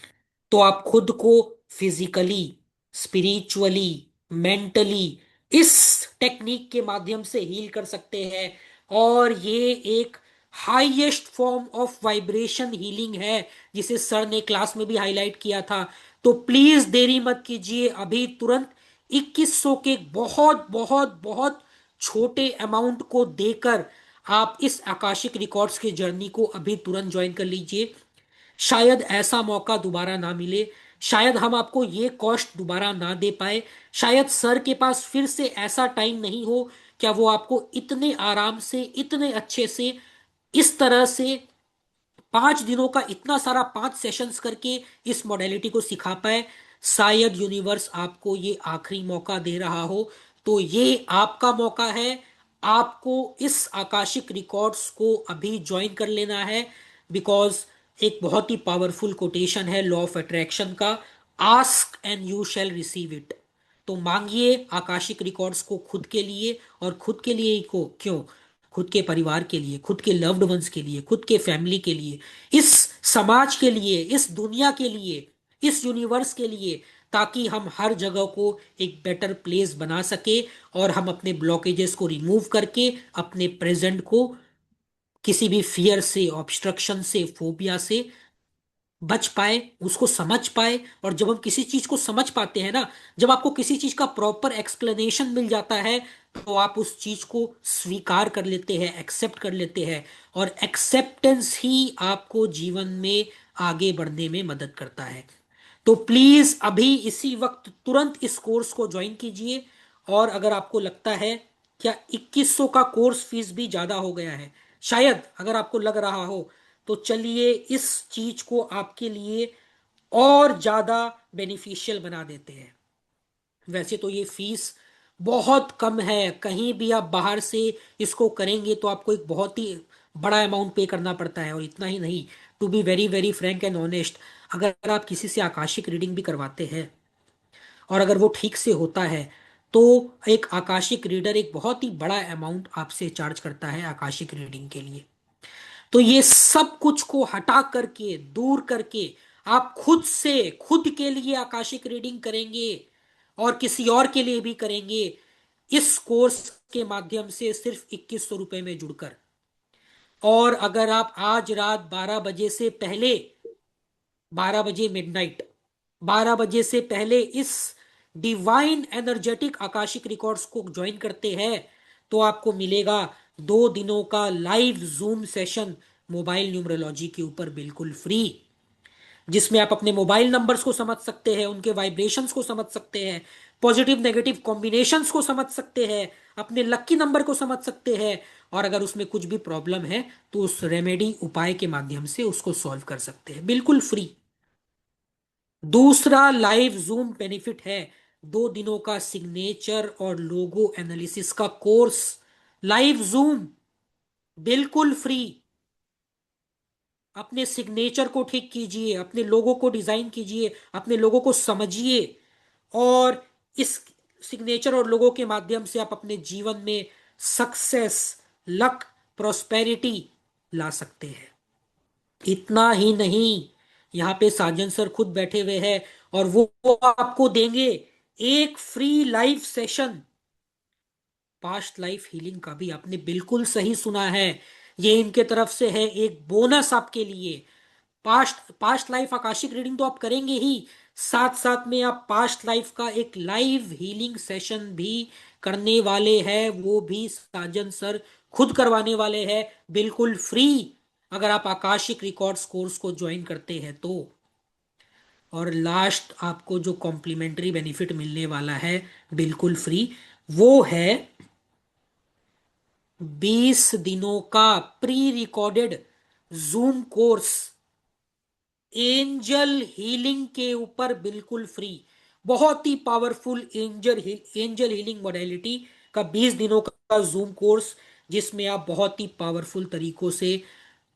तो आप खुद को फिजिकली, स्पिरिचुअली, मेंटली इस टेक्निक के माध्यम से हील कर सकते हैं। और ये एक highest form of vibration healing है, जिसे सर ने क्लास में भी हाईलाइट किया था। तो प्लीज देरी मत कीजिए, अभी तुरंत 2100 के बहुत बहुत बहुत छोटे अमाउंट को देकर आप इस आकाशिक रिकॉर्ड्स की जर्नी को अभी तुरंत ज्वाइन कर लीजिए। शायद ऐसा मौका दोबारा ना मिले, शायद हम आपको ये कॉस्ट दोबारा ना दे पाए, शायद सर के पास फिर से ऐसा टाइम नहीं हो, क्या वो आपको इतने आराम से, इतने अच्छे से, इस तरह से 5 दिनों का इतना सारा 5 सेशंस करके इस मॉडलिटी को सिखा पाए। शायद यूनिवर्स आपको ये आखिरी मौका दे रहा हो। तो ये आपका मौका है, आपको इस आकाशिक रिकॉर्ड्स को अभी ज्वाइन कर लेना है। बिकॉज एक बहुत ही पावरफुल कोटेशन है लॉ ऑफ अट्रैक्शन का, ask and you shall receive it. तो मांगिए आकाशिक रिकॉर्ड्स को खुद के लिए, और खुद के लिए ही को क्यों, खुद के परिवार के लिए, खुद के लव्ड वंस के लिए, खुद के फैमिली के लिए, इस समाज के लिए, इस दुनिया के लिए, इस यूनिवर्स के लिए, ताकि हम हर जगह को एक बेटर प्लेस बना सके और हम अपने ब्लॉकेजेस को रिमूव करके अपने प्रेजेंट को किसी भी फियर से, ऑब्स्ट्रक्शन से, फोबिया से बच पाए, उसको समझ पाए। और जब हम किसी चीज को समझ पाते हैं ना, जब आपको किसी चीज का प्रॉपर एक्सप्लेनेशन मिल जाता है, तो आप उस चीज को स्वीकार कर लेते हैं, एक्सेप्ट कर लेते हैं। और एक्सेप्टेंस ही आपको जीवन में आगे बढ़ने में मदद करता है। तो प्लीज अभी इसी वक्त तुरंत इस कोर्स को ज्वाइन कीजिए। और अगर आपको लगता है क्या 2100 का कोर्स फीस भी ज्यादा हो गया है, शायद अगर आपको लग रहा हो, तो चलिए इस चीज को आपके लिए और ज्यादा बेनिफिशियल बना देते हैं। वैसे तो ये फीस बहुत कम है, कहीं भी आप बाहर से इसको करेंगे तो आपको एक बहुत ही बड़ा अमाउंट पे करना पड़ता है। और इतना ही नहीं, to be very very frank and honest, अगर आप किसी से आकाशिक रीडिंग भी करवाते हैं और अगर वो ठीक से होता है, तो एक आकाशिक रीडर एक बहुत ही बड़ा अमाउंट आपसे चार्ज करता है आकाशिक रीडिंग के लिए। तो ये सब कुछ को हटा करके, दूर करके, आप खुद से, खुद के लिए आकाशिक रीडिंग करेंगे और किसी और के लिए भी करेंगे इस कोर्स के माध्यम से, सिर्फ 2100 रुपए में जुड़कर। और अगर आप आज रात 12 बजे से पहले, 12 बजे मिडनाइट, 12 बजे से पहले इस डिवाइन एनर्जेटिक आकाशिक रिकॉर्ड्स को ज्वाइन करते हैं, तो आपको मिलेगा 2 दिनों का live zoom session mobile numerology के ऊपर बिल्कुल फ्री, जिसमें आप अपने मोबाइल नंबर्स को समझ सकते हैं, उनके वाइब्रेशंस को समझ सकते हैं, पॉजिटिव नेगेटिव कॉम्बिनेशंस को समझ सकते हैं, अपने लकी नंबर को समझ सकते हैं। और अगर उसमें कुछ भी प्रॉब्लम है तो उस रेमेडी उपाय के माध्यम से उसको सॉल्व कर सकते हैं बिल्कुल फ्री। दूसरा लाइव जूम बेनिफिट है 2 दिनों का सिग्नेचर और लोगो एनालिसिस का कोर्स, लाइव जूम, बिल्कुल फ्री। अपने सिग्नेचर को ठीक कीजिए, अपने लोगों को डिजाइन कीजिए, अपने लोगों को समझिए, और इस सिग्नेचर और लोगों के माध्यम से आप अपने जीवन में सक्सेस, लक, प्रोस्पेरिटी ला सकते हैं। इतना ही नहीं, यहाँ पे साजन सर खुद बैठे हुए हैं और वो आपको देंगे एक free live session past life healing का भी। आपने बिल्कुल सही सुना है, ये इनके तरफ से है एक बोनस आपके लिए। Past past life Akashic reading तो आप करेंगे ही, साथ साथ में आप पास्ट लाइफ का एक लाइव हीलिंग सेशन भी करने वाले हैं, वो भी साजन सर खुद करवाने वाले हैं बिल्कुल फ्री, अगर आप आकाशिक रिकॉर्ड्स कोर्स को ज्वाइन करते हैं तो। और लास्ट आपको जो कॉम्प्लीमेंट्री बेनिफिट मिलने वाला है बिल्कुल फ्री, वो है 20 दिनों का pre recorded zoom course angel healing के ऊपर बिल्कुल फ्री। बहुत ही पावरफुल एंजल हीलिंग मॉडलिटी का 20 दिनों का जूम कोर्स, जिसमें आप बहुत ही पावरफुल तरीकों से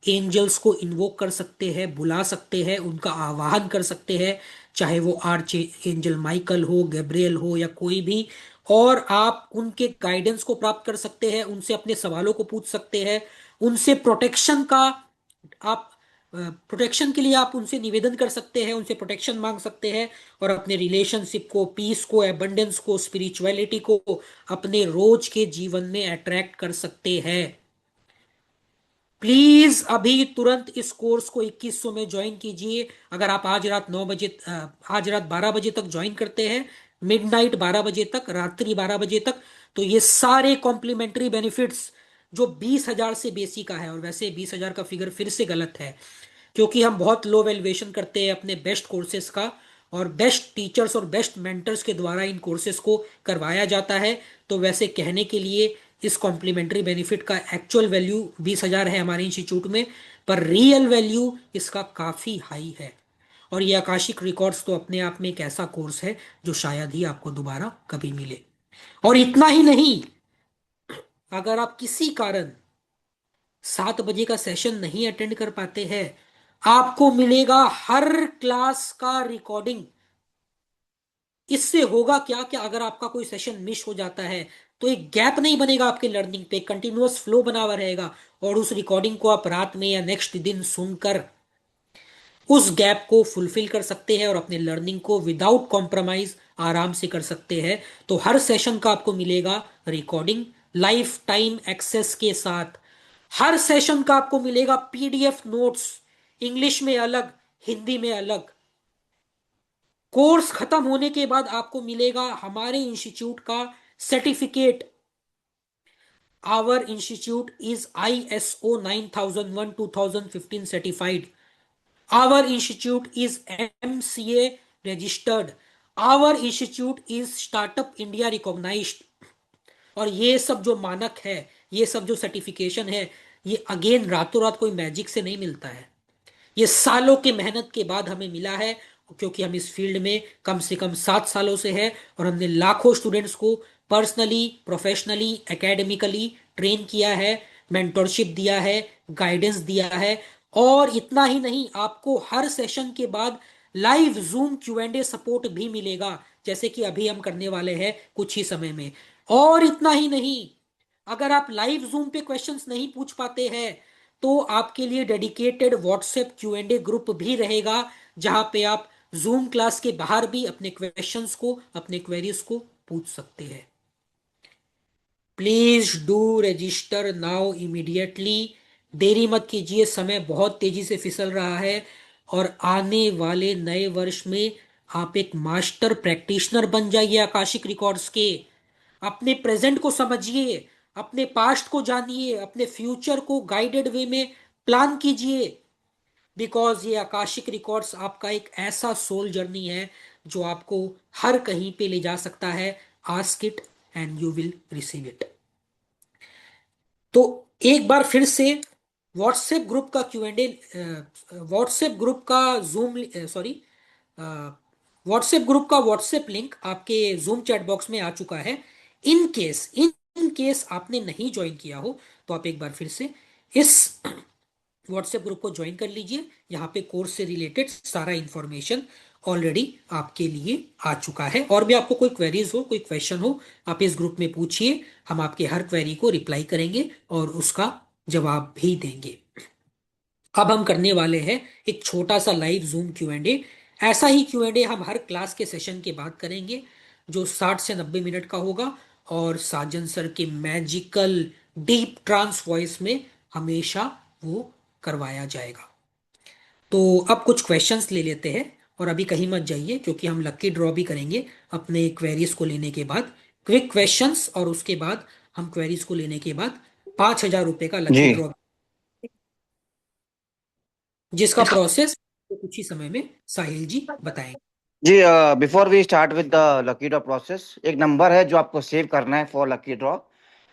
एंजल्स को इन्वोक कर सकते हैं, बुला सकते हैं, उनका आवाहन कर सकते हैं, चाहे वो आर्च एंजल माइकल हो, गैब्रियल हो या कोई भी। और आप उनके गाइडेंस को प्राप्त कर सकते हैं, उनसे अपने सवालों को पूछ सकते हैं, उनसे प्रोटेक्शन का आप प्रोटेक्शन के लिए आप उनसे निवेदन कर सकते हैं, उनसे प्रोटेक्शन मांग सकते हैं, और अपने रिलेशनशिप को, पीस को, एबंडेंस को, स्पिरिचुअलिटी को अपने रोज के जीवन में अट्रैक्ट कर सकते हैं। प्लीज अभी तुरंत इस कोर्स को 2100 में ज्वाइन कीजिए। अगर आप आज रात 12 बजे तक ज्वाइन करते हैं, मिडनाइट 12 बजे तक, रात्रि 12 बजे तक, तो ये सारे कॉम्प्लीमेंट्री बेनिफिट्स जो 20,000 से बेसी का है, और वैसे 20,000 का फिगर फिर से गलत है, क्योंकि हम बहुत लो वैल्यूएशन करते हैं अपने बेस्ट कोर्सेज का, और बेस्ट टीचर्स और बेस्ट मेंटर्स के द्वारा इन कोर्सेज को करवाया जाता है। तो वैसे कहने के लिए इस कॉम्प्लीमेंट्री बेनिफिट का एक्चुअल वैल्यू 20,000 है हमारे इंस्टीट्यूट में, पर रियल वैल्यू इसका काफ़ी हाई है। और ये आकाशिक रिकॉर्ड्स तो अपने आप में एक ऐसा कोर्स है जो शायद ही आपको दोबारा कभी मिले। और इतना ही नहीं, अगर आप किसी कारण 7 बजे का सेशन नहीं अटेंड कर पाते हैं, आपको मिलेगा हर क्लास का रिकॉर्डिंग। इससे होगा क्या, क्या अगर आपका कोई सेशन मिस हो जाता है तो एक गैप नहीं बनेगा आपके लर्निंग पे, कंटिन्यूअस फ्लो बना हुआ रहेगा, और उस रिकॉर्डिंग को आप रात में या नेक्स्ट दिन सुनकर उस गैप को फुलफिल कर सकते हैं और अपने लर्निंग को विदाउट कॉम्प्रोमाइज आराम से कर सकते हैं। तो हर सेशन का आपको मिलेगा रिकॉर्डिंग लाइफ टाइम एक्सेस के साथ। हर सेशन का आपको मिलेगा पीडीएफ नोट्स, इंग्लिश में अलग, हिंदी में अलग। कोर्स खत्म होने के बाद आपको मिलेगा हमारे इंस्टीट्यूट का certificate. Our institute is ISO 9001 2015 certified. Our institute is MCA registered. Our institute is Startup India recognized. और ये सब जो मानक है, ये सब जो सर्टिफिकेशन है, ये अगेन रातों रात कोई मैजिक से नहीं मिलता है। ये सालों के मेहनत के बाद हमें मिला है, क्योंकि हम इस फील्ड में कम से कम 7 सालों से हैं, और हमने लाखों स्टूडेंट्स को पर्सनली, प्रोफेशनली, एकेडमिकली ट्रेन किया है, मेंटरशिप दिया है, गाइडेंस दिया है। और इतना ही नहीं, आपको हर सेशन के बाद लाइव जूम Q&A सपोर्ट भी मिलेगा, जैसे कि अभी हम करने वाले हैं कुछ ही समय में। और इतना ही नहीं, अगर आप लाइव जूम पे क्वेश्चंस नहीं पूछ पाते हैं, तो आपके लिए डेडिकेटेड व्हाट्सएप Q&A ग्रुप भी रहेगा, जहां पे आप जूम क्लास के बाहर भी अपने क्वेश्चंस को, अपने क्वेरीज को पूछ सकते हैं। Please do register now immediately. देरी मत कीजिए, समय बहुत तेजी से फिसल रहा है, और आने वाले नए वर्ष में आप एक मास्टर प्रैक्टिशनर बन जाइए आकाशिक रिकॉर्ड्स के। अपने प्रेजेंट को समझिए, अपने पास्ट को जानिए, अपने फ्यूचर को गाइडेड वे में प्लान कीजिए। बिकॉज ये आकाशिक रिकॉर्ड्स आपका एक ऐसा सोल जर्नी है जो आपको हर कहीं पे ले जा सकता है। Ask it and you will receive it. तो एक बार फिर से व्हाट्सएप ग्रुप का Q&A, व्हाट्सएप ग्रुप का जूम, सॉरी, व्हाट्सएप ग्रुप का व्हाट्सएप लिंक आपके जूम चैट बॉक्स में आ चुका है। इन केस आपने नहीं ज्वाइन किया हो, तो आप एक बार फिर से इस व्हाट्सएप ग्रुप को ज्वाइन कर लीजिए। यहाँ पे कोर्स से रिलेटेड सारा इंफॉर्मेशन ऑलरेडी आपके लिए आ चुका है। और भी आपको कोई क्वेरीज हो, कोई क्वेश्चन हो, आप इस ग्रुप में पूछिए, हम आपके हर क्वेरी को रिप्लाई करेंगे और उसका जवाब भी देंगे। अब हम करने वाले हैं एक छोटा सा लाइव जूम Q&A। ऐसा ही Q&A हम हर क्लास के सेशन के बाद करेंगे, जो 60 से 90 मिनट का होगा, और साजन सर के मैजिकल डीप ट्रांस वॉइस में हमेशा वो करवाया जाएगा। तो अब कुछ क्वेश्चंस ले लेते हैं, और अभी कहीं मत जाइए, क्योंकि हम लकी ड्रॉ भी करेंगे अपने क्वेरीज को लेने के बाद। क्विक क्वेश्चंस, और उसके बाद हम क्वेरीज को लेने के बाद 5,000 रुपए का लकी जी ड्रॉ, जिसका प्रोसेस कुछ ही समय में साहिल जी बताएंगे। जी, before we start with the lucky draw process, एक नंबर है जो आपको सेव करना है फॉर लकी ड्रॉ,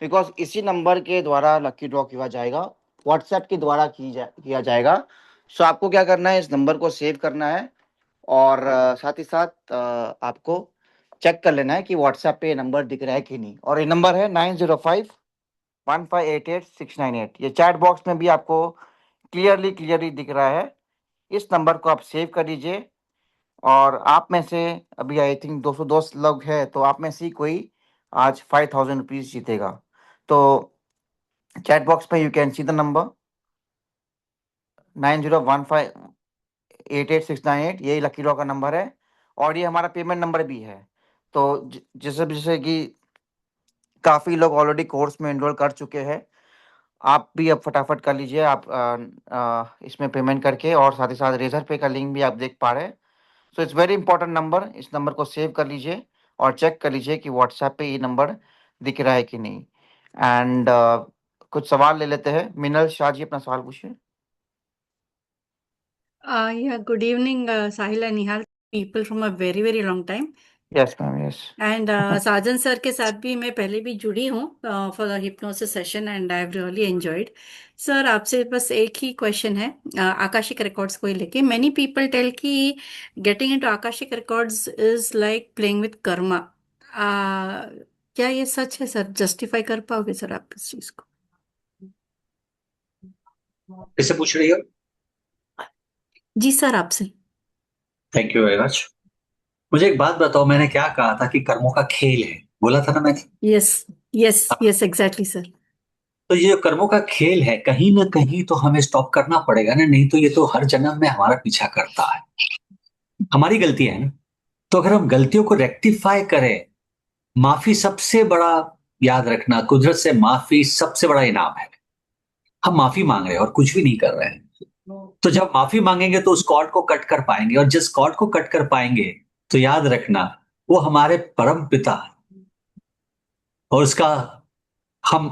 बिकॉज इसी नंबर के द्वारा लकी ड्रॉ किया जाएगा, व्हाट्सएप के द्वारा किया जाएगा। सो आपको क्या करना है, इस नंबर को सेव करना है, और साथ ही साथ आपको चेक कर लेना है कि व्हाट्सएप पे ये नंबर दिख रहा है कि नहीं। और ये नंबर है 9051588698। ये चैट बॉक्स में भी आपको क्लियरली दिख रहा है। इस नंबर को आप सेव कर लीजिए। और आप में से अभी आई थिंक 202 लोग हैं, तो आप में से ही कोई आज 5000 रुपीज जीतेगा। तो चैट बॉक्स पे you can see the number 9015888698, यही लकी ड्रॉ का नंबर है और ये हमारा पेमेंट नंबर भी है। तो जैसे जैसे कि काफ़ी लोग ऑलरेडी कोर्स में एनरोल कर चुके हैं, आप भी अब फटाफट कर लीजिए। आप इसमें पेमेंट करके, और साथ ही साथ रेजर पे का लिंक भी आप देख पा रहे हैं। सो इट्स वेरी इंपॉर्टेंट नंबर। इस नंबर को सेव कर लीजिए और चेक कर लीजिए कि व्हाट्सएप पे ये नंबर दिख रहा है कि नहीं। एंड कुछ सवाल ले लेते हैं। मिनल शाह जी, अपना सवाल पूछिए। Yeah, good evening, Sahil and Nihal, people from a very, very long time. Yes ma'am, yes. And Sajan sir के साथ भी मैं पहले भी जुड़ी हूँ for the hypnosis session and I have really enjoyed. Sir, आपसे बस एक ही क्वेश्चन है आकाशिक रिकॉर्ड्स को ही लेके। मेनी पीपल टेल कि getting into Akashic records is like playing with karma. क्या ये सच है सर? जस्टिफाई कर पाओगे सर आप इस चीज को? किससे पूछ रही हो? जी सर, आपसे। Thank you very much. मुझे एक बात बताओ, मैंने क्या कहा था कि कर्मों का खेल है, बोला था ना मैंने? Yes yes yes, exactly sir. तो ये कर्मों का खेल है, कहीं ना कहीं तो हमें स्टॉप करना पड़ेगा ना, नहीं तो ये तो हर जन्म में हमारा पीछा करता है। हमारी गलती है ना, तो अगर हम गलतियों को रेक्टिफाई करें, माफी सबसे बड़ा, याद रखना, कुदरत से माफी सबसे बड़ा इनाम है। हम माफी मांग रहे हैं और कुछ भी नहीं कर रहे हैं, तो जब माफी मांगेंगे तो उस कॉर्ड को कट कर पाएंगे, और जिस कॉर्ड को कट कर पाएंगे तो याद रखना वो हमारे परम पिता है, और उसका हम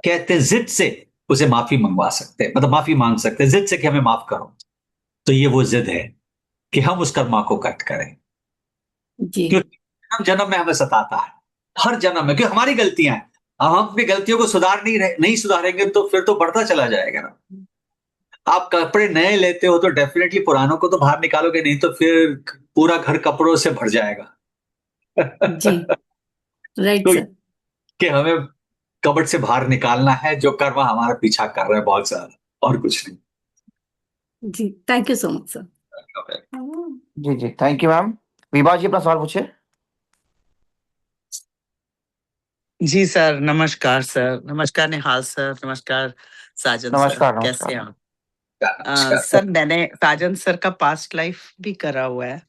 कहते हैं जिद से उसे माफी मंगवा सकते हैं, मतलब माफी मांग सकते हैं जिद से कि हमें माफ करो। तो ये वो जिद है कि हम उस कर्मा को कट करें, जी क्योंकि हम जन्म में हमें सताता है, हर जन्म में, क्योंकि हमारी गलतियां हैं। अब हम अपनी गलतियों को नहीं सुधारेंगे तो फिर तो बढ़ता चला जाएगा ना। आप कपड़े नए लेते हो तो डेफिनेटली पुरानों को तो बाहर निकालोगे, नहीं तो फिर पूरा घर कपड़ों से भर जाएगा। जी, राइट तो सर। कि हमें कबट से बाहर निकालना है जो कर्मा हमारा पीछा कर रहा है बहुत ज्यादा, और कुछ नहीं। जी, thank you so much sir. जी जी, thank you ma'am. Vibha ji, अपना सवाल पूछिए। जी सर, नमस्कार सर। नमस्कार निहाल सर, नमस्कार साजन सर, नमस्कार कैसे हैं नमस्कार। आप? सर, मैंने साजन सर का पास्ट लाइफ भी करा हुआ है,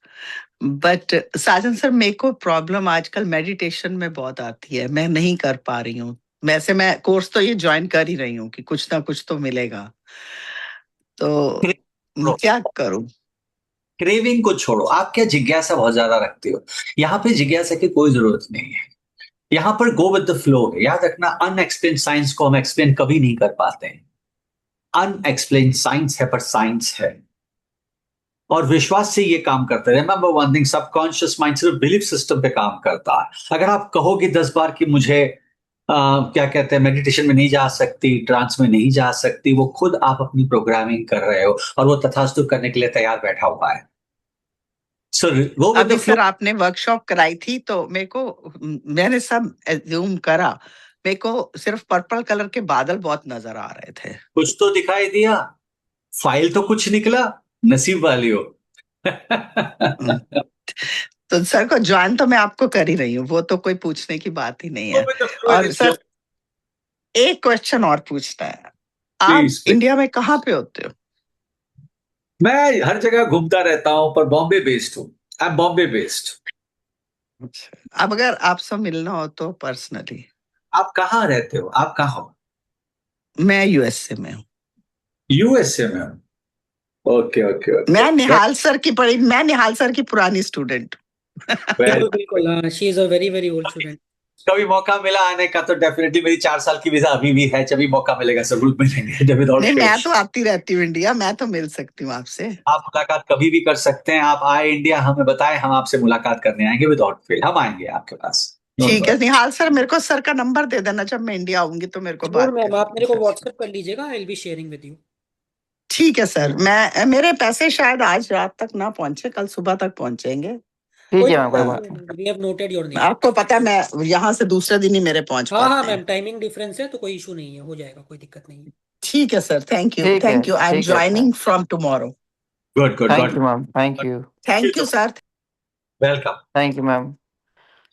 बट साजन सर मेरे को प्रॉब्लम आजकल मेडिटेशन में बहुत आती है, मैं नहीं कर पा रही हूँ। वैसे मैं कोर्स तो ये ज्वाइन कर ही रही हूँ कि कुछ ना कुछ तो मिलेगा, तो क्या करूँ? क्रेविंग को छोड़ो। आप क्या जिज्ञासा बहुत ज्यादा रखते हो? यहाँ पे जिज्ञासा की कोई जरूरत नहीं है, यहाँ पर गो विद द फ्लो है। याद रखना, अनएक्सप्लेन साइंस को हम एक्सप्लेन कभी नहीं कर पाते हैं। अनएक्सप्लेन साइंस है पर साइंस है, और विश्वास से ये काम करता है। Remember one thing, subconscious mind सिर्फ बिलीफ सिस्टम पे काम करता है। अगर आप कहोगे 10 बार कि मुझे क्या कहते हैं, मेडिटेशन में नहीं जा सकती, ट्रांस में नहीं जा सकती, वो खुद आप अपनी प्रोग्रामिंग कर रहे हो, और वो तथास्तु करने के लिए तैयार बैठा हुआ है। सो वो अभी सर आपने वर्कशॉप कराई थी तो मेरे को, मैंने सब एज्यूम करा, मेरे को सिर्फ पर्पल कलर के बादल बहुत नजर आ रहे थे। कुछ तो दिखाई दिया, फाइल तो कुछ निकला, नसीब वाली हो। तो सर को ज्वाइन तो मैं आपको कर ही रही हूँ, वो तो कोई पूछने की बात ही नहीं है। और सर एक क्वेश्चन और पूछना है, आप इंडिया में कहाँ पे होते हो? मैं हर जगह घूमता रहता हूँ, पर बॉम्बे बेस्ड हूँ। I am Bombay based. अब अगर आपसे मिलना हो तो पर्सनली। आप कहाँ रहते हो? आप कहाँ हो? मैं यूएसए में हूँ। यूएसए में हूँ? Okay okay okay. मैं निहाल सर की पुरानी स्टूडेंट। बिल्कुल, she is a very very old student. कभी मौका मिला आने का तो डेफिनेटली, मेरी 4 साल की वीजा अभी भी है, जब भी मौका मिलेगा जरूर मिलेंगे। नहीं, मैं तो आती रहती हूँ इंडिया, मैं तो मिल सकती हूँ आपसे। आप मुलाकात कभी भी कर सकते हैं। आप आए इंडिया, हमें बताएं, हम आपसे मुलाकात करने आएंगे विदाउट फेल। हम आएंगे आपके पास। ठीक है निहाल सर, मेरे को सर का नंबर दे देना, जब मैं इंडिया आऊंगी तो मेरे को बात मैम, आप मेरे को व्हाट्सएप कर लीजिएगा, I will be sharing with you. ठीक है सर, मेरे पैसे शायद आज रात तक ना पहुंचे, कल सुबह तक पहुंचेंगे। ठीक है मैम, कोई बात नहीं। We have noted your name. आपको पता है मैं यहाँ से दूसरे दिन ही मेरे पहुंच हाँ पाते हैं। मैम, टाइमिंग डिफरेंस है तो कोई इशू नहीं है, हो जाएगा, कोई दिक्कत नहीं है। ठीक है सर, थैंक यू, ठीक है, थैंक यू। आई एम ठीक है, joining from tomorrow. Good good thank good. You ma'am, thank you, thank you sir. Welcome. Thank you ma'am.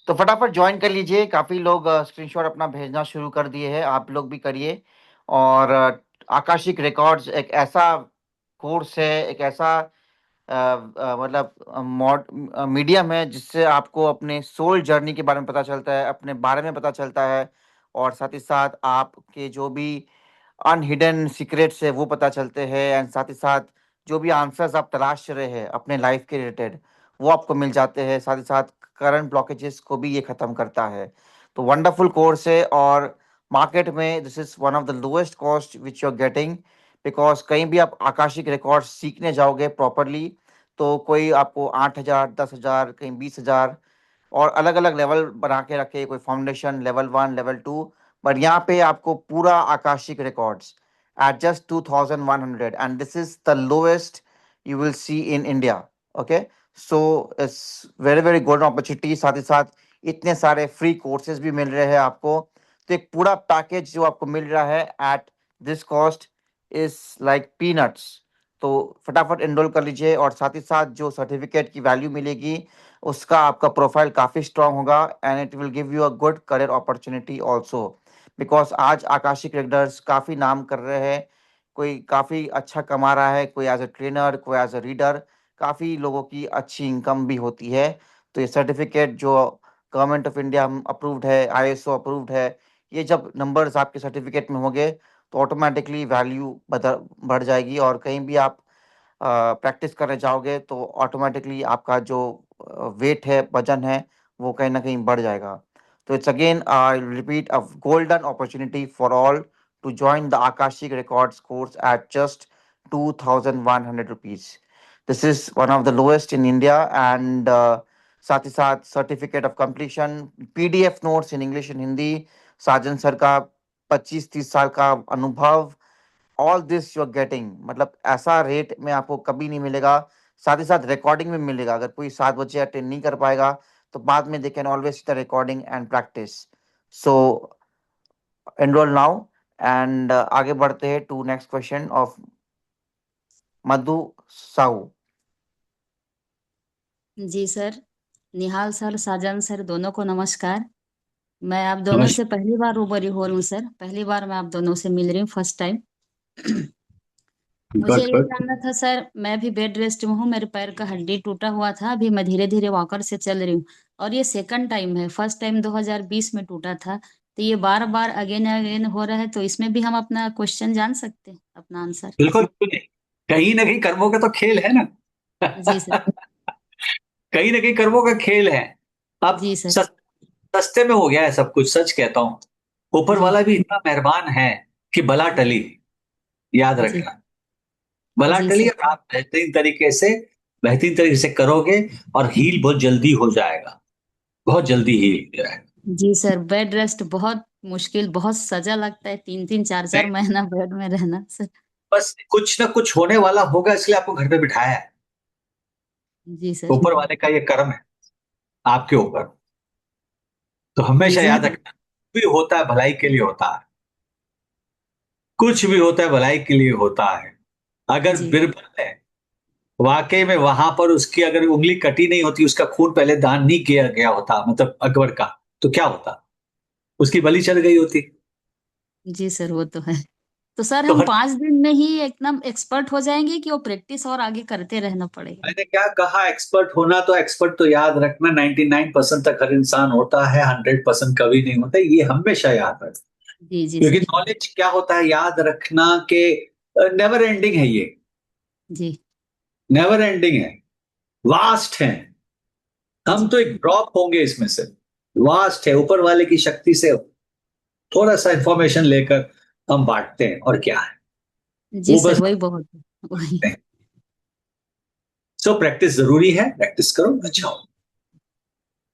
तो फटाफट ज्वाइन कर लीजिए, काफी लोग स्क्रीनशॉट अपना भेजना शुरू कर दिए हैं, आप लोग भी करिए। और आकाशिक रिकॉर्ड्स एक ऐसा कोर्स है, एक ऐसा मतलब मीडियम है जिससे आपको अपने सोल जर्नी के बारे में पता चलता है, अपने बारे में पता चलता है, और साथ ही साथ आपके जो भी अनहिडन सीक्रेट्स है वो पता चलते हैं, एंड साथ ही साथ जो भी आंसर्स आप तलाश रहे हैं अपने लाइफ के रिलेटेड वो आपको मिल जाते हैं। साथ ही साथ करंट ब्लॉकेजेस को भी ये खत्म करता है। तो वंडरफुल कोर्स है, और मार्केट में this is one of the lowest cost which you are getting, because कहीं भी आप आकाशिक रिकॉर्ड सीखने जाओगे प्रॉपरली तो कोई आपको 8,000, 10,000, कहीं 20,000, और अलग अलग लेवल बना के रखे, कोई फाउंडेशन लेवल 1, लेवल 2, बट यहाँ पे आपको पूरा Akashic records at just 2,100, and this is the lowest you will see in India. Okay, so it's very very good opportunity. साथ ही साथ इतने सारे फ्री कोर्सेज भी मिल रहे हैं आपको, तो एक पूरा पैकेज जो आपको मिल रहा है at this cost is like peanuts. तो फटाफट एनरोल कर लीजिए, और साथ ही साथ जो सर्टिफिकेट की वैल्यू मिलेगी उसका आपका प्रोफाइल काफ़ी स्ट्रांग होगा, and it will give you a good career opportunity also, because आज आकाशिक रीडर्स काफ़ी नाम कर रहे हैं, कोई काफ़ी अच्छा कमा रहा है, कोई एज अ ट्रेनर, कोई एज अ रीडर, काफ़ी लोगों की अच्छी इनकम भी होती है। तो ये सर्टिफिकेट जो गवर्नमेंट ऑफ इंडिया अप्रूव्ड है, ISO अप्रूव्ड है, ये जब नंबर्स आपके सर्टिफिकेट में होंगे तो ऑटोमेटिकली वैल्यू बढ़ जाएगी, और कहीं भी आप प्रैक्टिस करने जाओगे तो ऑटोमेटिकली आपका जो वेट है, वजन है, वो कहीं ना कहीं बढ़ जाएगा। तो it's again I repeat a golden opportunity for all to join the Akashic records course at just 2,100 rupees. This is one of the lowest in India, and साथ ही साथ certificate of completion, PDF notes in English and Hindi, Sajan sir का 25-30 साल का अनुभव, all this you are getting, मतलब ऐसा rate में आपको कभी नहीं मिलेगा। साथ ही साथ रिकॉर्डिंग में मिलेगा, अगर कोई 7 बजे अटेंड नहीं कर पाएगा तो बाद में they can always the recording and practice. So enrol now, and आगे बढ़ते हैं to next question of Madhu Sahu. जी sir, Nihal sir, Sajan sir, दोनों को नमस्कार। मैं आप दोनों नमस्कार। से पहली बार रूबरू हो रही हूँ सर, पहली बार मैं आप दोनों से मिल रही हूँ, फर्स्ट टाइम। मुझे गुड ये गुड। जानना था सर, मैं भी बेड रेस्ट में हूँ, मेरे पैर का हड्डी टूटा हुआ था, अभी मैं धीरे धीरे वॉकर से चल रही हूँ, और ये सेकंड टाइम है, फर्स्ट टाइम 2020 में टूटा था, तो ये बार बार अगेन अगेन हो रहा है, तो इसमें भी हम अपना क्वेश्चन जान सकते हैं, अपना आंसर? बिल्कुल बिल्कुल नहीं। कहीं ना कहीं कर्मों का तो खेल है ना। जी सर। कहीं ना कहीं कर्मों का खेल है। अब जी सर। सस्ते में हो गया है सब कुछ, सच कहता हूं। ऊपर जी वाला भी इतना मेहरबान है कि बला टली, याद जी रखना। बला जी टली, सर। और आप बेहतरीन तरीके से करोगे और हील बहुत जल्दी हो जाएगा, बहुत जल्दी हील हो जाएगा। जी सर, बेड रेस्ट बहुत मुश्किल, बहुत सजा लगता है, 3-3 4-4 नहीं, महीना बेड में रहना सर। बस कुछ ना कुछ होने वाला होगा, इसलिए आपको घर पे बिठाया है। जी सर। ऊपर वाले का ये कर्म है आपके ऊपर। तो हमेशा रीजन। याद रखना, कुछ भी होता है भलाई के लिए होता है, कुछ भी होता है भलाई के लिए होता है। अगर जी बिरबल है, वाकई में वहां पर उसकी अगर उंगली कटी नहीं होती, उसका खून पहले दान नहीं किया गया होता, मतलब अकबर का, तो क्या होता? उसकी बलि चढ़ गई होती। जी सर, वो तो है। तो सर तो हम हर 5 दिन में ही एकदम एक्सपर्ट हो जाएंगे कि वो प्रैक्टिस और आगे करते रहना पड़ेगा? मैंने क्या कहा, एक्सपर्ट होना, तो एक्सपर्ट तो याद रखना 99% तक हर इंसान होता है, 100% कभी नहीं होता, ये हमेशा याद रखना। जी जी क्योंकि सर। नॉलेज क्या होता है, याद रखना के नेवर एंडिंग है ये, जी नेवर एंडिंग है, वास्ट है। हम जी तो एक ड्रॉप होंगे इसमें से, वास्ट है, ऊपर वाले की शक्ति से थोड़ा सा इंफॉर्मेशन लेकर हम बांटते हैं, और क्या है जी वो सर, बस वही बहुत है, वही। बांटते हैं। सो प्रैक्टिस जरूरी है, प्रैक्टिस करो, जी अच्छा हो।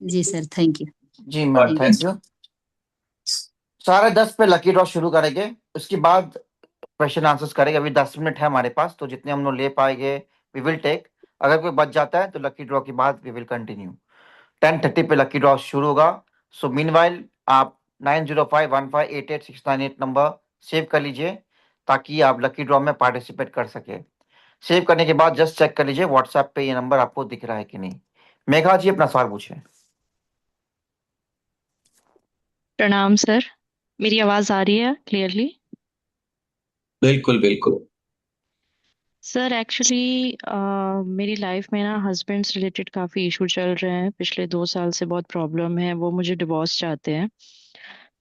जी सर, थैंक यू। जी ma'am, thank you. Thank you. 10:30 पे लकी ड्रॉ शुरू करेंगे, उसके बाद क्वेश्चन आंसर्स करेंगे। अभी 10 मिनट है हमारे पास, तो जितने हम लोग ले पाएंगे वी विल टेक। अगर कोई बच जाता है तो लकी ड्रॉ के बाद वी विल कंटिन्यू। 10:30 पे लकी ड्रॉ शुरू होगा। सो मीनवाइल आप 9051588698 नंबर सेव कर लीजिए, ताकि आप लकी ड्रॉ में पार्टिसिपेट कर सके। सेव करने के बाद जस्ट चेक कर लीजिए व्हाट्सएप पे ये नंबर आपको दिख रहा है कि नहीं। मेघा जी अपना सवाल पूछे। प्रणाम सर, मेरी आवाज आ रही है क्लियरली? बिल्कुल बिल्कुल। सर एक्चुअली मेरी लाइफ में ना हस्बैंड से रिलेटेड काफ़ी इशू चल रहे हैं। पिछले 2 साल से बहुत प्रॉब्लम है, वो मुझे डिवोर्स चाहते हैं।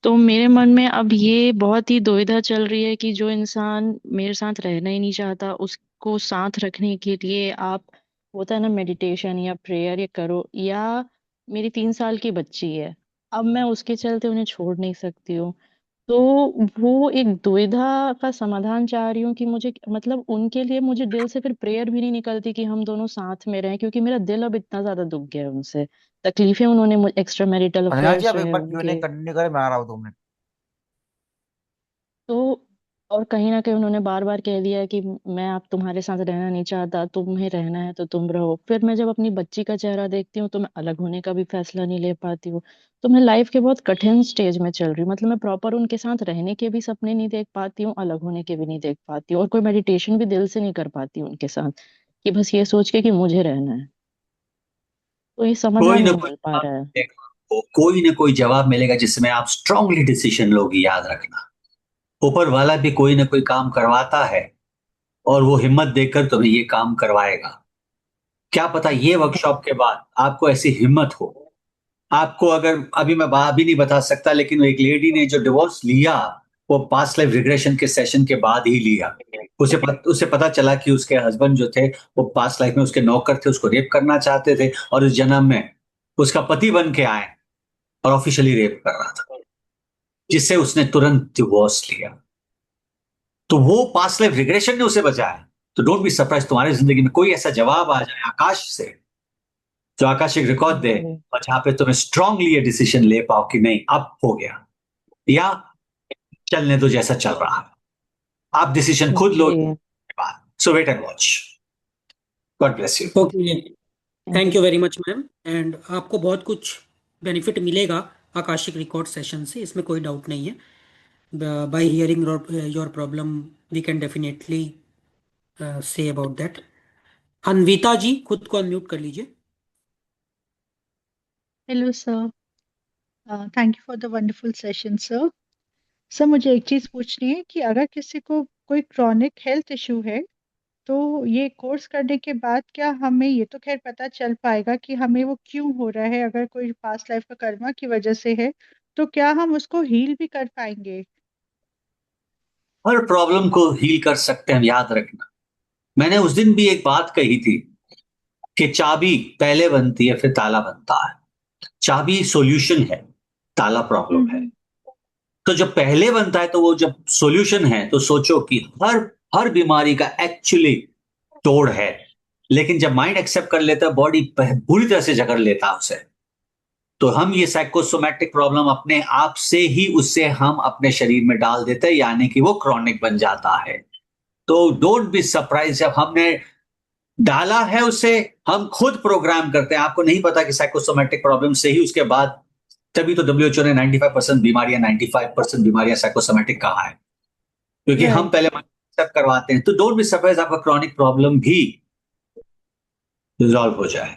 तो मेरे मन में अब ये बहुत ही दुविधा चल रही है कि जो इंसान मेरे साथ रहना ही नहीं चाहता उसको साथ रखने के लिए आप, होता है ना, मेडिटेशन या प्रेयर या करो, या मेरी 3 साल की बच्ची है, अब मैं उसके चलते उन्हें छोड़ नहीं सकती हूँ। तो वो एक दुविधा का समाधान चाह रही हूँ कि मुझे, मतलब उनके लिए मुझे दिल से फिर प्रेयर भी नहीं निकलती कि हम दोनों साथ में रहें, क्योंकि मेरा दिल अब इतना ज्यादा दुख गया है उनसे। तकलीफें उन्होंने, extra marital Anil ji affairs आप एक रहे बार Q&A उनके। कंटिन्यू करें, मैं आ रहा हूँ 2 मिनट। तो और कहीं ना कहीं उन्होंने बार बार कह दिया है कि मैं अब तुम्हारे साथ रहना नहीं चाहता, तुम्हें रहना है तो तुम रहो। फिर मैं जब अपनी बच्ची का चेहरा देखती हूँ तो मैं अलग होने का भी फैसला नहीं ले पाती हूँ। तो मैं लाइफ के बहुत कठिन स्टेज में चल रही हूँ, मतलब मैं प्रॉपर उनके साथ रहने के भी सपने नहीं देख पाती हूँ, अलग होने के भी नहीं देख पाती हूँ, और कोई मेडिटेशन भी दिल से नहीं कर पाती हूँ उनके साथ, कि बस ये सोच के कि मुझे रहना है। तो ये कोई समाधान ना नहीं कोई मिल पा जवाब रहा है। मिलेगा आपको, कोई ना कोई जवाब मिलेगा जिसमें आप स्ट्रांगली डिसीजन लोगे, याद रखना। ऊपर वाला भी कोई ना कोई काम करवाता है, और वो हिम्मत देकर तुम्हें ये काम करवाएगा। क्या पता ये वर्कशॉप के बाद आपको ऐसी हिम्मत हो। आपको अगर अभी मैं अभी नहीं बता सकता, लेकिन वो एक लेडी ने जो डिवोर्स लिया, वो पास्ट लाइफ रिग्रेशन के सेशन के बाद ही लिया। उसे पता चला कि उसके हस्बैंड जो थे, वो पास्ट लाइफ में उसके नौकर थे, उसको रेप करना चाहते थे, और इस जन्म में उसका पति बन के आए और ऑफिशियली रेप कर रहा था, जिससे उसने तुरंत डिवोर्स लिया। तो वो पास्ट लाइफ रिग्रेशन ने उसे बचाया। तो डोंट बी सरप्राइज तुम्हारी जिंदगी में कोई ऐसा जवाब आ जाए आकाश से, जो आकाश एक रिकॉर्ड दे, जी। और जहां पे तुम्हें स्ट्रांगली ये डिसीजन ले पाओ कि नहीं अब हो गया, या चलने दो जैसा चल रहा है। आप डिसीजन खुद लो जी। बाद। So wait and watch. God bless you. Okay, thank you very much ma'am. And आपको बहुत कुछ बेनिफिट मिलेगा आकाशिक रिकॉर्ड सेशन से, इसमें कोई डाउट नहीं है। By hearing your problem we can definitely say about that. Anvita ji खुद को अनम्यूट कर लीजिए। Hello sir, thank you for the wonderful session sir. Sir मुझे एक चीज़ पूछनी है कि अगर किसी को कोई क्रॉनिक हेल्थ इशू है तो ये कोर्स करने के बाद क्या हमें ये तो खैर पता चल पाएगा कि हमें वो क्यों हो रहा है, अगर कोई पास्ट लाइफ का कर्मा की वजह से है तो क्या हम उसको हील भी कर पाएंगे? हर प्रॉब्लम को हील कर सकते हैं, याद रखना। मैंने उस दिन भी एक बात कही थी कि चाबी पहले बनती है फिर ताला बनता है। चाबी सॉल्यूशन है, ताला प्रॉब्लम है। हम्म। तो जब पहले बनता है, तो वो जब सॉल्यूशन है, तो सोचो कि हर हर बीमारी का एक्चुअली तोड़ है। लेकिन जब माइंड एक्सेप्ट कर लेता है, बॉडी बुरी तरह से जकड़ लेता है उसे। तो हम ये साइकोसोमैटिक प्रॉब्लम अपने आप से ही उससे हम अपने शरीर में डाल देते हैं, यानी कि वो क्रॉनिक बन जाता है। तो डोंट बी सरप्राइज, जब हमने डाला है उसे, हम खुद प्रोग्राम करते हैं। आपको नहीं पता कि साइकोसोमैटिक प्रॉब्लम से ही उसके बाद, तभी तो डब्ल्यूएचओ ने 95% बीमारियां, 95% बीमारियां साइकोसोमैटिक कहा है, क्योंकि हम राइट। पहले एक्सेप्ट करवाते हैं। तो डोंट बी सरप्राइज आपका क्रॉनिक प्रॉब्लम भी रिजॉल्व हो जाए।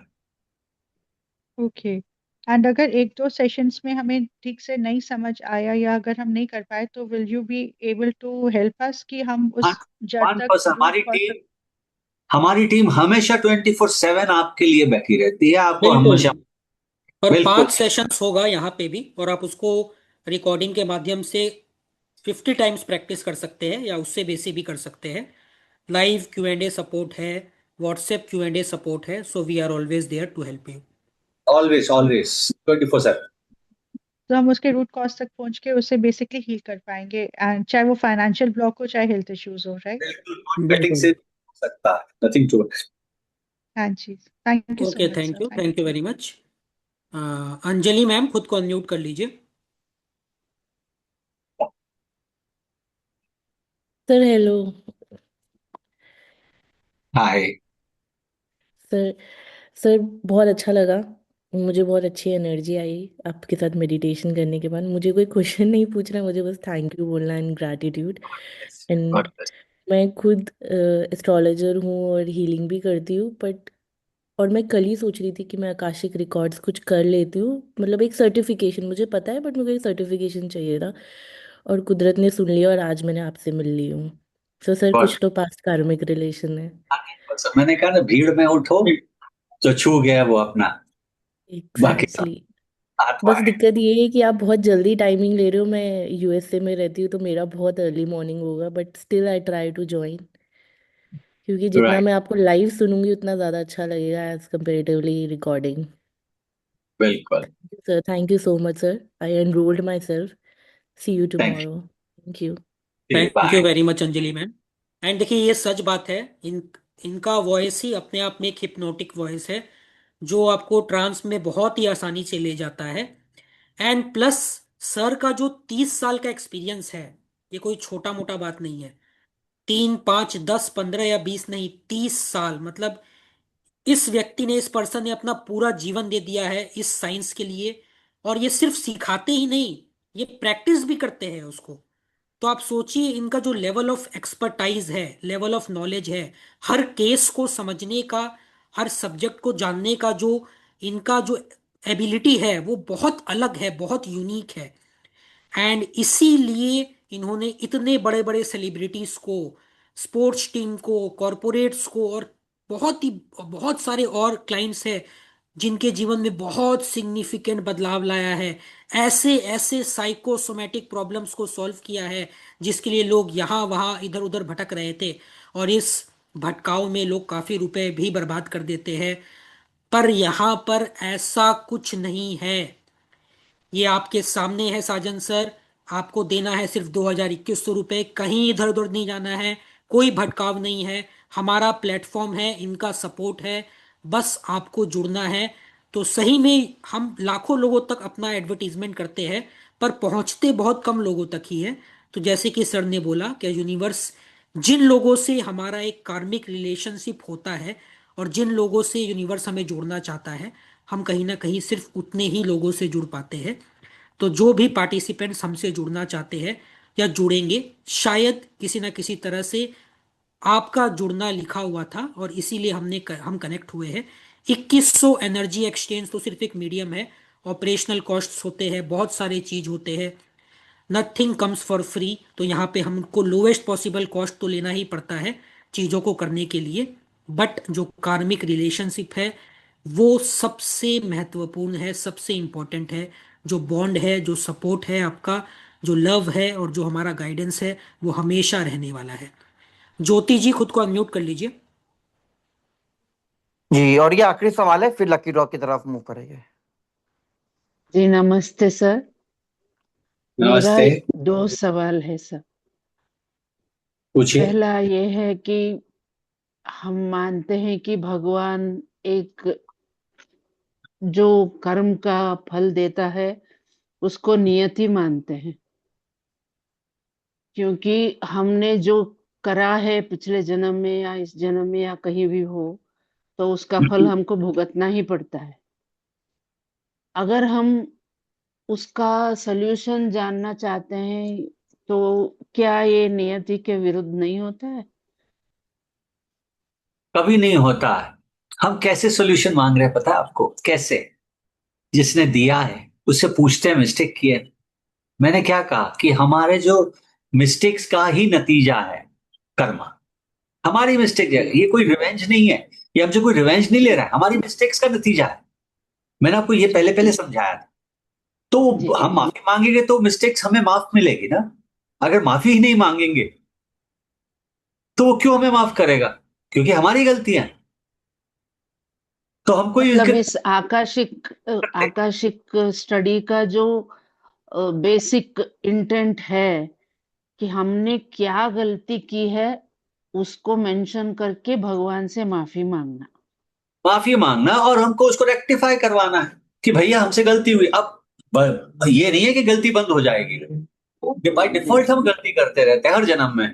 ओके। एंड अगर एक दो सेशंस में हमें ठीक से नहीं समझ आया या अगर हम नहीं कर पाए तो will you be able to help us कि हम वन उस जड़ वन तक पर्सन रूट कॉज तक? हमारी टीम हमेशा 24/7 आपके लिए बैठी रहती है, आपको बिल्कुल। हमेशा। और बिल्कुल। 5 सेशंस होगा यहाँ पे भी, और आप उसको रिकॉर्डिंग के माध्यम से 50 टाइम्स प्रैक्टिस कर सकते हैं या उससे बेसी भी कर सकते हैं। लाइव Q&A सपोर्ट है, व्हाट्सएप Q&A सपोर्ट है, so we are always there to help you. Always always 24/7। तो हम उसके रूट कॉज तक पहुंच के उसे बेसिकली हील कर पाएंगे, एंड चाहे वो फाइनेंशियल ब्लॉक हो चाहे हेल्थ इश्यूज हो, राइट? बिल्कुल, नॉन बैटिंग बिल्कुल। से हो सकता है, नथिंग टू। हाँ जी, thank you so okay, much sir, thank thank you very much. Anjali ma'am खुद को अनम्यूट कर लीजिए। Sir hello. Hi. Sir sir बहुत अच्छा लगा मुझे बहुत अच्छी एनर्जी आई आपके साथ मेडिटेशन करने के बाद। मुझे कोई क्वेश्चन नहीं पूछना, मुझे बस थैंक यू बोलना and gratitude. God and bless. मैं खुद एस्ट्रोलॉजर हूँ और हीलिंग भी करती हूँ, बट और मैं कल ही सोच रही थी कि मैं आकाशिक रिकॉर्ड्स कुछ कर लेती हूँ, मतलब एक सर्टिफिकेशन मुझे पता है बट मुझे एक सर्टिफिकेशन चाहिए था, और कुदरत ने सुन लिया और आज मैंने आपसे मिल ली हूँ। सो सर गॉड कुछ तो पास्ट कार्मिक रिलेशन है। ब्लेस। मैंने कहा ना, भीड़ में उठो तो छू गया वो अपना, बाकी सब एग्जैक्टली आत्मा बस है। दिक्कत ये है कि आप बहुत जल्दी टाइमिंग ले रहे हो। मैं यूएसए में रहती हूँ तो मेरा बहुत अर्ली मॉर्निंग होगा, but still I try to join, क्योंकि जितना राइट, मैं आपको लाइव सुनूंगी उतना ज़्यादा अच्छा लगेगा एज कंपेरेटिवली रिकॉर्डिंग। बिल्कुल। Sir thank you so much sir, I enrolled myself. See you thank tomorrow. Thank you. You, thank you bye. Very much Anjali ma'am. And देखिए, ये सच बात है। इनका वॉइस ही अपने आप में एक हिप्नोटिक वॉइस है, जो आपको ट्रांस में बहुत ही आसानी से ले जाता है। एंड प्लस, सर का जो 30 साल का एक्सपीरियंस है, ये कोई छोटा मोटा बात नहीं है। 3 5 10 15 या 20 नहीं, 30 साल, मतलब इस व्यक्ति ने, इस पर्सन ने अपना पूरा जीवन दे दिया है इस साइंस के लिए। और ये सिर्फ सिखाते ही नहीं, ये प्रैक्टिस भी करते हैं उसको। तो आप सोचिए, इनका जो लेवल ऑफ एक्सपर्टाइज है, लेवल ऑफ नॉलेज है, हर केस को समझने का, हर सब्जेक्ट को जानने का जो इनका जो एबिलिटी है, वो बहुत अलग है, बहुत यूनिक है। एंड इसीलिए इन्होंने इतने बड़े बड़े सेलिब्रिटीज को, स्पोर्ट्स टीम को, कॉरपोरेट्स को, और बहुत सारे और क्लाइंट्स हैं जिनके जीवन में बहुत सिग्निफिकेंट बदलाव लाया है। ऐसे ऐसे साइकोसोमेटिक प्रॉब्लम्स को सॉल्व किया है जिसके लिए लोग यहाँ वहाँ इधर उधर भटक रहे थे, और इस भटकाव में लोग काफी रुपए भी बर्बाद कर देते हैं। पर यहाँ पर ऐसा कुछ नहीं है। ये आपके सामने है साजन सर। आपको देना है सिर्फ 2,2100 रुपये, कहीं इधर उधर नहीं जाना है, कोई भटकाव नहीं है। हमारा प्लेटफॉर्म है, इनका सपोर्ट है, बस आपको जुड़ना है। तो सही में हम लाखों लोगों तक अपना एडवर्टीजमेंट करते हैं, पर पहुंचते बहुत कम लोगों तक ही है। तो जैसे कि सर ने बोला कि यूनिवर्स, जिन लोगों से हमारा एक कार्मिक रिलेशनशिप होता है और जिन लोगों से यूनिवर्स हमें जोड़ना चाहता है, हम कहीं ना कहीं सिर्फ उतने ही लोगों से जुड़ पाते हैं। तो जो भी पार्टिसिपेंट्स हमसे जुड़ना चाहते हैं या जुड़ेंगे, शायद किसी ना किसी तरह से आपका जुड़ना लिखा हुआ था और इसीलिए हम कनेक्ट हुए हैं। 2100 एनर्जी एक्सचेंज तो सिर्फ एक मीडियम है। ऑपरेशनल कॉस्ट्स होते हैं, बहुत सारे चीज होते हैं, नथिंग कम्स फॉर फ्री। तो यहाँ पे हमको लोवेस्ट पॉसिबल कॉस्ट तो लेना ही पड़ता है चीज़ों को करने के लिए। बट जो कार्मिक रिलेशनशिप है, वो सबसे महत्वपूर्ण है, सबसे इम्पोर्टेंट है। जो बॉन्ड है, जो सपोर्ट है आपका, जो लव है और जो हमारा गाइडेंस है, वो हमेशा रहने वाला है। ज्योति जी, खुद को अनम्यूट कर लीजिए। जी, और ये आखिरी सवाल है, फिर लकी ड्रॉ की तरफ मूव करेंगे। जी नमस्ते सर। मेरा नमस्ते। दो सवाल है सर। पूछिए। पहला ये है कि हम मानते हैं कि भगवान एक जो कर्म का फल देता है उसको नियति मानते हैं, क्योंकि हमने जो करा है पिछले जन्म में या इस जन्म में या कहीं भी हो, तो उसका फल हमको भुगतना ही पड़ता है। अगर हम उसका सल्यूशन जानना चाहते हैं तो क्या ये नियति के विरुद्ध नहीं होता है? कभी नहीं होता है। हम कैसे सोल्यूशन मांग रहे हैं पता है आपको? कैसे? जिसने दिया है उससे पूछते हैं मिस्टेक किए। मैंने क्या कहा कि हमारे जो मिस्टेक्स का ही नतीजा है कर्म। हमारी मिस्टेक है, ये कोई रिवेंज नहीं है। ये हमसे कोई रिवेंज नहीं ले रहा है, हमारी मिस्टेक्स का नतीजा है। मैंने आपको ये पहले पहले समझाया था। जी तो हम माफी मांगेंगे तो मिस्टेक्स हमें माफ मिलेगी ना। अगर माफी ही नहीं मांगेंगे तो वो क्यों हमें माफ करेगा? क्योंकि हमारी गलतियां हैं। तो हम कोई मतलब इसके इस आकाशिक स्टडी का जो बेसिक इंटेंट है कि हमने क्या गलती की है उसको मेंशन करके भगवान से माफी मांगना। माफी मांगना और हमको उसको रेक्टिफाई करवाना है कि भैया हमसे गलती हुई। अब ये नहीं है कि गलती बंद हो जाएगी। बाय डिफॉल्ट हम गलती करते रहते हैं हर जन्म में।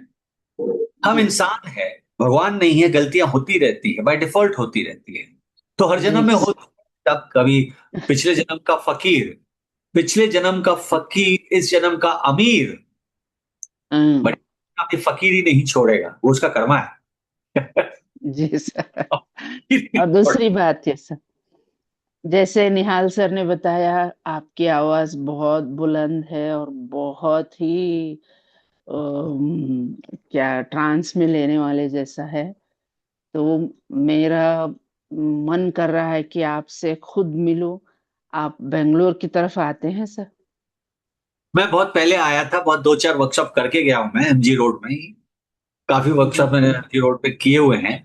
हम जी इंसान है, भगवान नहीं है। गलतियां होती रहती है, बाय डिफॉल्ट होती रहती है। तो हर जी जन्म में हो, तब कभी पिछले जन्म का फकीर, पिछले जन्म का फकीर इस जन्म का अमीर, बट कभी फकीर ही नहीं छोड़ेगा, वो उसका कर्मा है। जी सर। और दूसरी बात है सर, जैसे निहाल सर ने बताया, आपकी आवाज बहुत बुलंद है और बहुत ही क्या ट्रांस में लेने वाले जैसा है। तो मेरा मन कर रहा है कि आपसे खुद मिलूं। आप बेंगलोर की तरफ आते हैं सर? मैं बहुत पहले आया था, बहुत 2-4 वर्कशॉप करके गया हूं मैं एमजी रोड में ही। काफी जी वर्कशॉप मैंने एमजी रोड पे किए हुए हैं।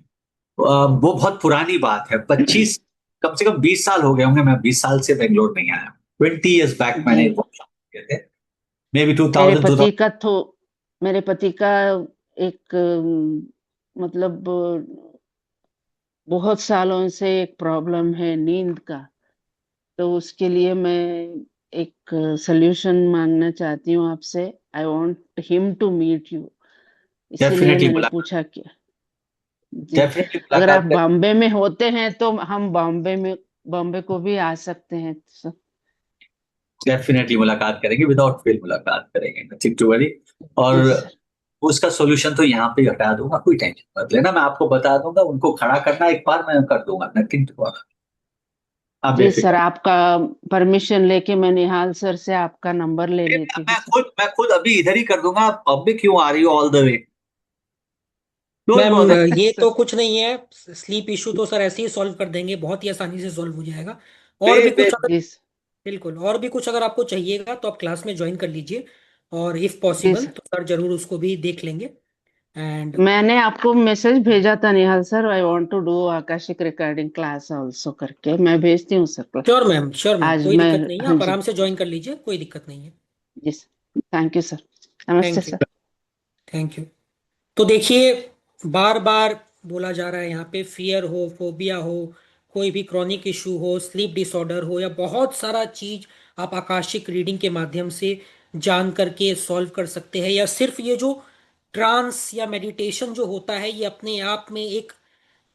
वो बहुत पुरानी बात है, 25 कम से कम 20 साल हो गए होंगे, मैं 20 साल से बेंगलोर नहीं आया। 20 years बैक जी। मैंने वर्कशॉप किए थे, मे बी मेरे 2000 पति 2000। का तो मेरे पति का एक मतलब बहुत सालों से एक प्रॉब्लम है नींद का। तो उसके लिए मैं एक सोल्यूशन मांगना चाहती हूँ आपसे। I want him to meet you, इसीलिए डेफिनेटली मैंने मुलाकात, पूछा कि जी, डेफिनेटली अगर आप मुलाकात करें। बॉम्बे में होते हैं तो हम बॉम्बे को भी आ सकते हैं सर। डेफिनेटली मुलाकात करेंगे, विदाउट फेल मुलाकात करेंगे, नथिंग टू वरी। और जी सर। उसका सोल्यूशन तो यहाँ पे ही हटा दूंगा, कोई टेंशन मत लेना, मैं आपको बता दूंगा, उनको खड़ा करना एक बार मैं कर दूंगा, नथिंग टू वरी, आप जी सर, बेफिक्र। आपका परमिशन लेके मैं निहाल सर से आपका नंबर ले लेती हूँ सर। मैं खुद अभी इधर ही कर दूंगा, आप अभी क्यों आ रही हो all the way? Don't ma'am bother. ये तो कुछ नहीं है, स्लीप इशू तो सर ऐसे ही सॉल्व कर देंगे, बहुत ही आसानी से सॉल्व हो जाएगा। और भी कुछ अगर, जी बिल्कुल, और भी कुछ अगर आपको चाहिएगा तो आप क्लास में ज्वाइन कर लीजिए, और इफ जी पॉसिबल सर। तो सर जरूर उसको भी देख लेंगे। एंड मैंने आपको मैसेज भेजा था Nihal sir, I want to do Akashic recording class also करके, मैं भेजती हूँ सर। श्योर मैम, आज कोई मैं, दिक्कत नहीं है, हाँ आप जी। आराम से ज्वाइन कर लीजिए, कोई दिक्कत नहीं है। जी सर, थैंक यू सर। नमस्ते thank you. Sir. Thank you. तो देखिए, बार बार बोला जा रहा है यहाँ पे, फियर हो, फोबिया हो, कोई भी क्रॉनिक इशू हो, स्लीप डिसऑर्डर हो, या बहुत सारा चीज आप आकाशिक रीडिंग के माध्यम से जान करके सॉल्व कर सकते हैं, या सिर्फ ये जो ट्रांस या मेडिटेशन जो होता है ये अपने आप में एक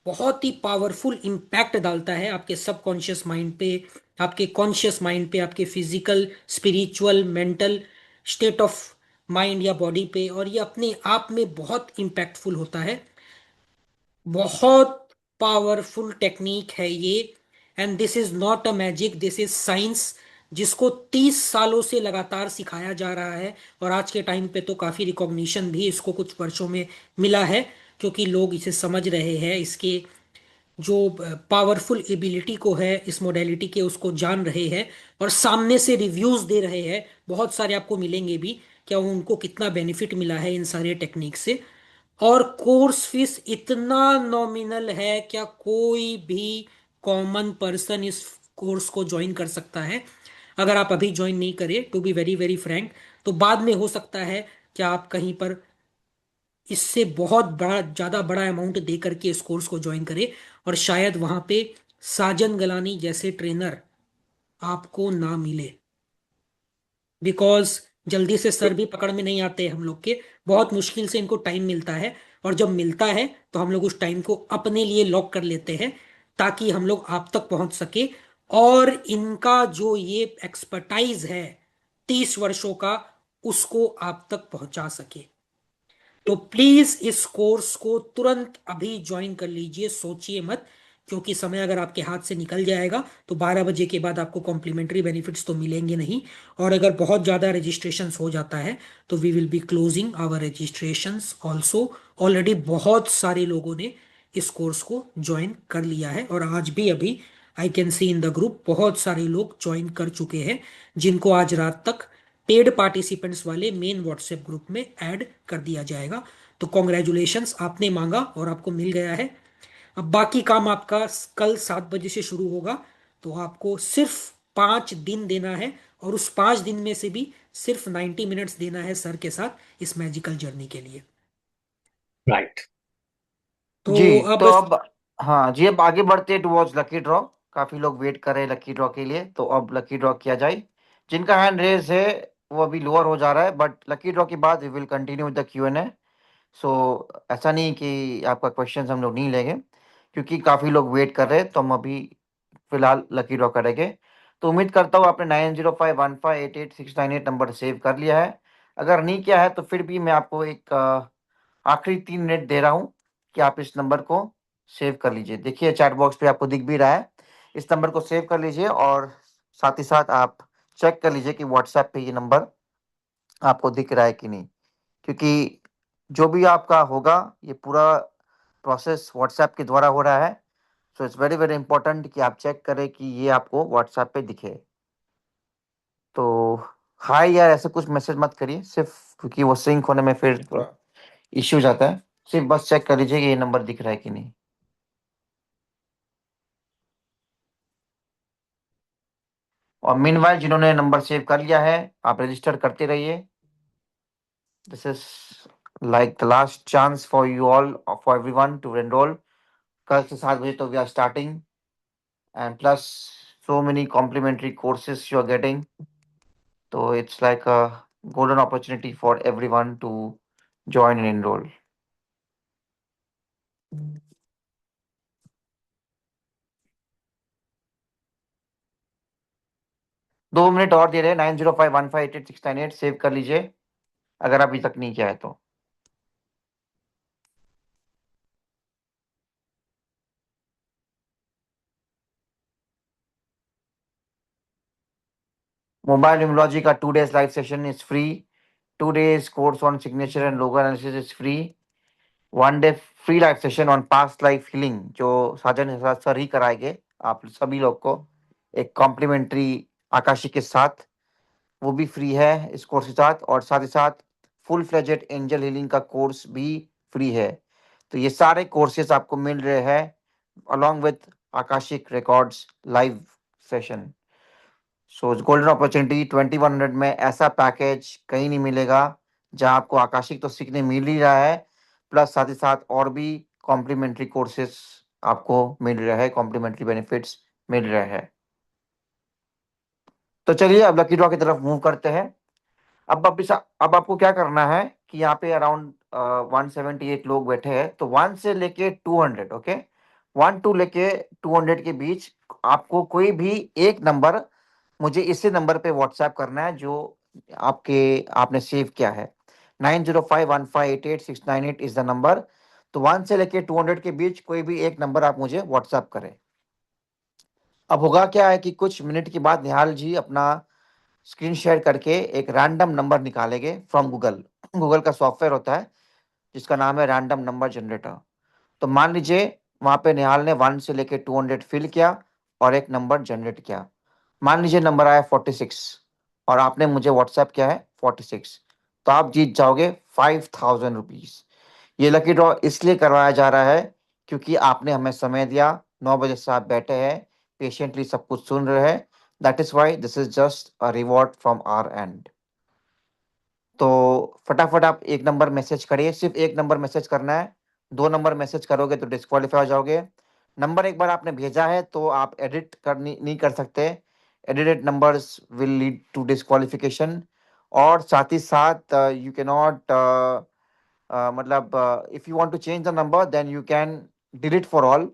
बहुत ही पावरफुल इम्पैक्ट डालता है आपके सबकॉन्शियस माइंड पे, आपके कॉन्शियस माइंड पे, आपके physical, spiritual, mental state of mind या बॉडी पे, और ये अपने आप में बहुत इम्पैक्टफुल होता है। बहुत पावरफुल टेक्निक है ये, and this is not a magic, this is science, जिसको 30 सालों से लगातार सिखाया जा रहा है। और आज के टाइम पे तो काफी रिकॉग्निशन भी इसको कुछ वर्षों में मिला है, क्योंकि लोग इसे समझ रहे हैं, इसके जो पावरफुल एबिलिटी को है इस मोडेलिटी के, उसको जान रहे हैं, और सामने से रिव्यूज दे रहे हैं। बहुत सारे आपको मिलेंगे भी, क्या उनको कितना बेनिफिट मिला है इन सारे टेक्निक से। और कोर्स फीस इतना नॉमिनल है, क्या कोई भी कॉमन पर्सन इस कोर्स को ज्वाइन कर सकता है। अगर आप अभी ज्वाइन नहीं करें, to be very very frank, तो बाद में हो सकता है कि आप कहीं पर इससे बहुत बड़ा, ज्यादा बड़ा अमाउंट दे करके इस कोर्स को ज्वाइन करें, और शायद वहां पे साजन गलानी जैसे ट्रेनर आपको ना मिले, बिकॉज जल्दी से सर भी पकड़ में नहीं आते हम लोग के, बहुत मुश्किल से इनको टाइम मिलता है। और जब मिलता है तो हम लोग उस टाइम को अपने लिए लॉक कर लेते हैं, ताकि हम लोग आप तक पहुंच सके, और इनका जो ये एक्सपर्टाइज है 30 वर्षों का, उसको आप तक पहुंचा सके। तो प्लीज इस कोर्स को तुरंत अभी ज्वाइन कर लीजिए, सोचिए मत, क्योंकि समय अगर आपके हाथ से निकल जाएगा तो 12 बजे के बाद आपको कॉम्प्लीमेंट्री बेनिफिट्स तो मिलेंगे नहीं। और अगर बहुत ज़्यादा रजिस्ट्रेशंस हो जाता है तो we will be closing our registrations also. Already बहुत सारे लोगों ने इस कोर्स को ज्वाइन कर लिया है, और आज भी अभी I can see in the group बहुत सारे लोग ज्वाइन कर चुके हैं, जिनको आज रात तक पेड पार्टिसिपेंट्स वाले मेन व्हाट्सएप ग्रुप में ऐड कर दिया जाएगा। तो कॉन्ग्रेचुलेशंस, आपने मांगा और आपको मिल गया है। अब बाकी काम आपका कल 7 बजे से शुरू होगा, तो आपको सिर्फ 5 दिन देना है, और उस 5 दिन में से भी सिर्फ 90 मिनट्स देना है सर के साथ इस मैजिकल जर्नी के लिए। राइट। तो जी। तो अब अब, हाँ जी, अब आगे बढ़ते हैं टुवर्ड्स लकी ड्रॉ। काफी लोग वेट कर रहे हैं लकी ड्रॉ के लिए, तो अब लकी ड्रॉ किया जाए। जिनका हैंड रेज है वो अभी लोअर हो जा रहा है, बट लकी ड्रॉ के बाद we will continue with the Q&A। So ऐसा नहीं कि आपका क्वेश्चन हम लोग नहीं लेंगे, क्योंकि काफी लोग वेट कर रहे हैं, तो हम अभी फिलहाल लकी ड्रॉ करेंगे। तो उम्मीद करता हूँ आपने 9051588698 नंबर सेव कर लिया है। अगर नहीं किया है तो फिर भी मैं आपको एक आखिरी 3 मिनट दे रहा हूँ कि आप इस नंबर को सेव कर लीजिए। देखिए चैट बॉक्स पे आपको दिख भी रहा है, इस नंबर को सेव कर लीजिए और साथ ही साथ आप चेक कर लीजिए कि व्हाट्सएप पे ये नंबर आपको दिख रहा है कि नहीं, क्योंकि जो भी आपका होगा ये पूरा प्रोसेस व्हाट्सएप के द्वारा हो रहा है। सो इट्स वेरी वेरी इंपॉर्टेंट कि आप चेक करें कि ये आपको व्हाट्सएप पे दिखे। तो हाय यार ऐसे कुछ मैसेज मत करिए सिर्फ, क्योंकि वो सिंक होने में फिर थोड़ा इश्यू जाता है। सिर्फ बस चेक कर लीजिए कि ये नंबर दिख रहा है कि नहीं। और मीनवाइल जिन्होंने नंबर सेव कर लिया है आप रजिस्टर करते रहिए। This is like the last chance for you all, for everyone to enrol. कल से 7 बजे तो we are starting, and plus so many complimentary courses you are getting. So it's like a golden opportunity for everyone to join and enroll. 2 minute और दे रहे हैं। 9051588698 save कर लीजिए अगर अभी तक नहीं किया है तो। मोबाइल न्यूमरोलॉजी का 2 days live session is free. 2 days course on signature and logo analysis is free. 1 day free live session on past life healing जो साजन सर ही कराएंगे आप सभी लोग को एक कॉम्प्लीमेंट्री आकाशी के साथ, वो भी फ्री है इस कोर्स के साथ। और साथ ही साथ फुल फ्लेजेड एंजल हीलिंग का कोर्स भी फ्री है। तो ये सारे कोर्सेज आपको मिल रहे हैं along with Akashic records live session. So golden opportunity 2100 में ऐसा पैकेज कहीं नहीं मिलेगा जहां आपको आकाशिक तो सीखने मिल ही रहा है, प्लस साथ ही साथ और भी कॉम्प्लीमेंट्री कोर्सेज आपको मिल रहे हैं, कॉम्प्लीमेंट्री बेनिफिट्स मिल रहे हैं। तो चलिए अब लकी ड्रॉ की तरफ मूव करते हैं। अब आपको क्या करना है कि यहाँ पे अराउंड 178 लोग बैठे हैं, तो 1 से लेके 200, ओके, 1 लेके 200 के बीच आपको कोई भी एक नंबर मुझे इसी नंबर पे व्हाट्सएप करना है जो आपने सेव किया है। 9051588698 इज द नंबर। तो 1 से लेके 200 के बीच कोई भी एक नंबर आप मुझे व्हाट्सएप करें। अब होगा क्या है कि कुछ मिनट के बाद निहाल जी अपना स्क्रीन शेयर करके एक रैंडम नंबर निकालेंगे फ्रॉम गूगल। गूगल का सॉफ्टवेयर होता है जिसका नाम है रैंडम नंबर जनरेटर। तो मान लीजिए वहां पे निहाल ने 1 से लेके 200 फिल किया और एक नंबर जनरेट किया। मान लीजिए नंबर आया 46 और आपने मुझे व्हाट्सएप किया है 46, तो आप जीत जाओगे 5000 रुपीज। ये लकी ड्रॉ इसलिए करवाया जा रहा है क्योंकि आपने हमें समय दिया, 9 बजे से आप बैठे हैं, पेशेंटली सब कुछ सुन रहे हैं। That is why this is just a reward from our and. तो फटाफट आप एक नंबर मैसेज करिए, सिर्फ एक नंबर मैसेज करना है। 2 नंबर मैसेज करोगे तो डिस्क्वालीफाई हो जाओगे। नंबर एक बार आपने भेजा है तो आप एडिट करनी नहीं कर सकते। Edited numbers will lead to disqualification. और साथ ही साथ यू कैन नॉट मतलब if you want to change the number then you can delete for all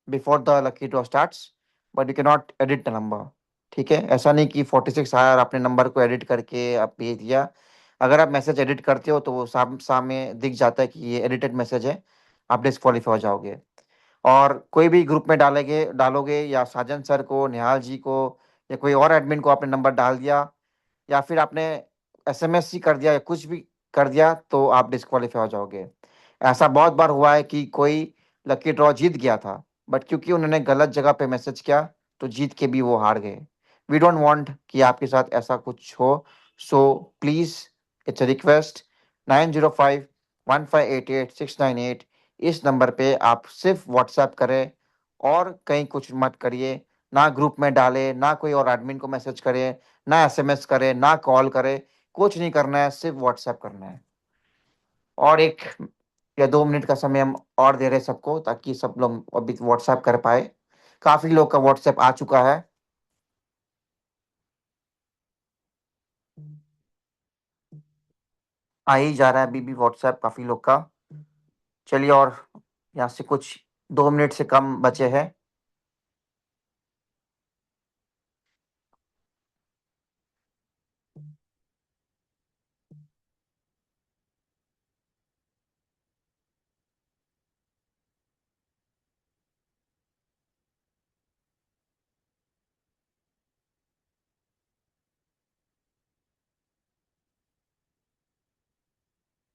before the lucky draw starts, but you can not edit the number. ठीक है, ऐसा नहीं कि 46 आया और आपने नंबर को एडिट करके आप भेज दिया। अगर आप मैसेज एडिट करते हो तो वो सामने दिख जाता है कि ये एडिटेड मैसेज है, आप डिस्क्वालीफाई हो जाओगे। और कोई भी ग्रुप में डालोगे या साजन सर को, निहाल जी को या कोई और एडमिन को आपने नंबर डाल दिया या फिर आपने एसएमएस ही कर दिया या कुछ भी कर दिया तो आप डिस्क्वालीफाई हो जाओगे। ऐसा बहुत बार हुआ है कि कोई लकी ड्रॉ जीत गया था बट क्योंकि उन्होंने गलत जगह पे मैसेज किया तो जीत के भी वो हार गए। वी डोंट वांट कि आपके साथ ऐसा कुछ हो। So please it's a request, 9051588698 इस नंबर पे आप सिर्फ व्हाट्सएप करें और कहीं कुछ मत करिए। ना ग्रुप में डाले, ना कोई और एडमिन को मैसेज करे, ना एसएमएस करे, ना कॉल करे, कुछ नहीं करना है, सिर्फ व्हाट्सएप करना है। और 1 या 2 मिनट का समय हम और दे रहे हैं सबको ताकि सब लोग अभी व्हाट्सएप कर पाए। काफी लोग का व्हाट्सएप आ चुका है। आ ही जा रहा है अभी भी व्हाट्सएप काफी लोग का। चलिए, और यहाँ से कुछ 2 मिनट से कम बचे हैं।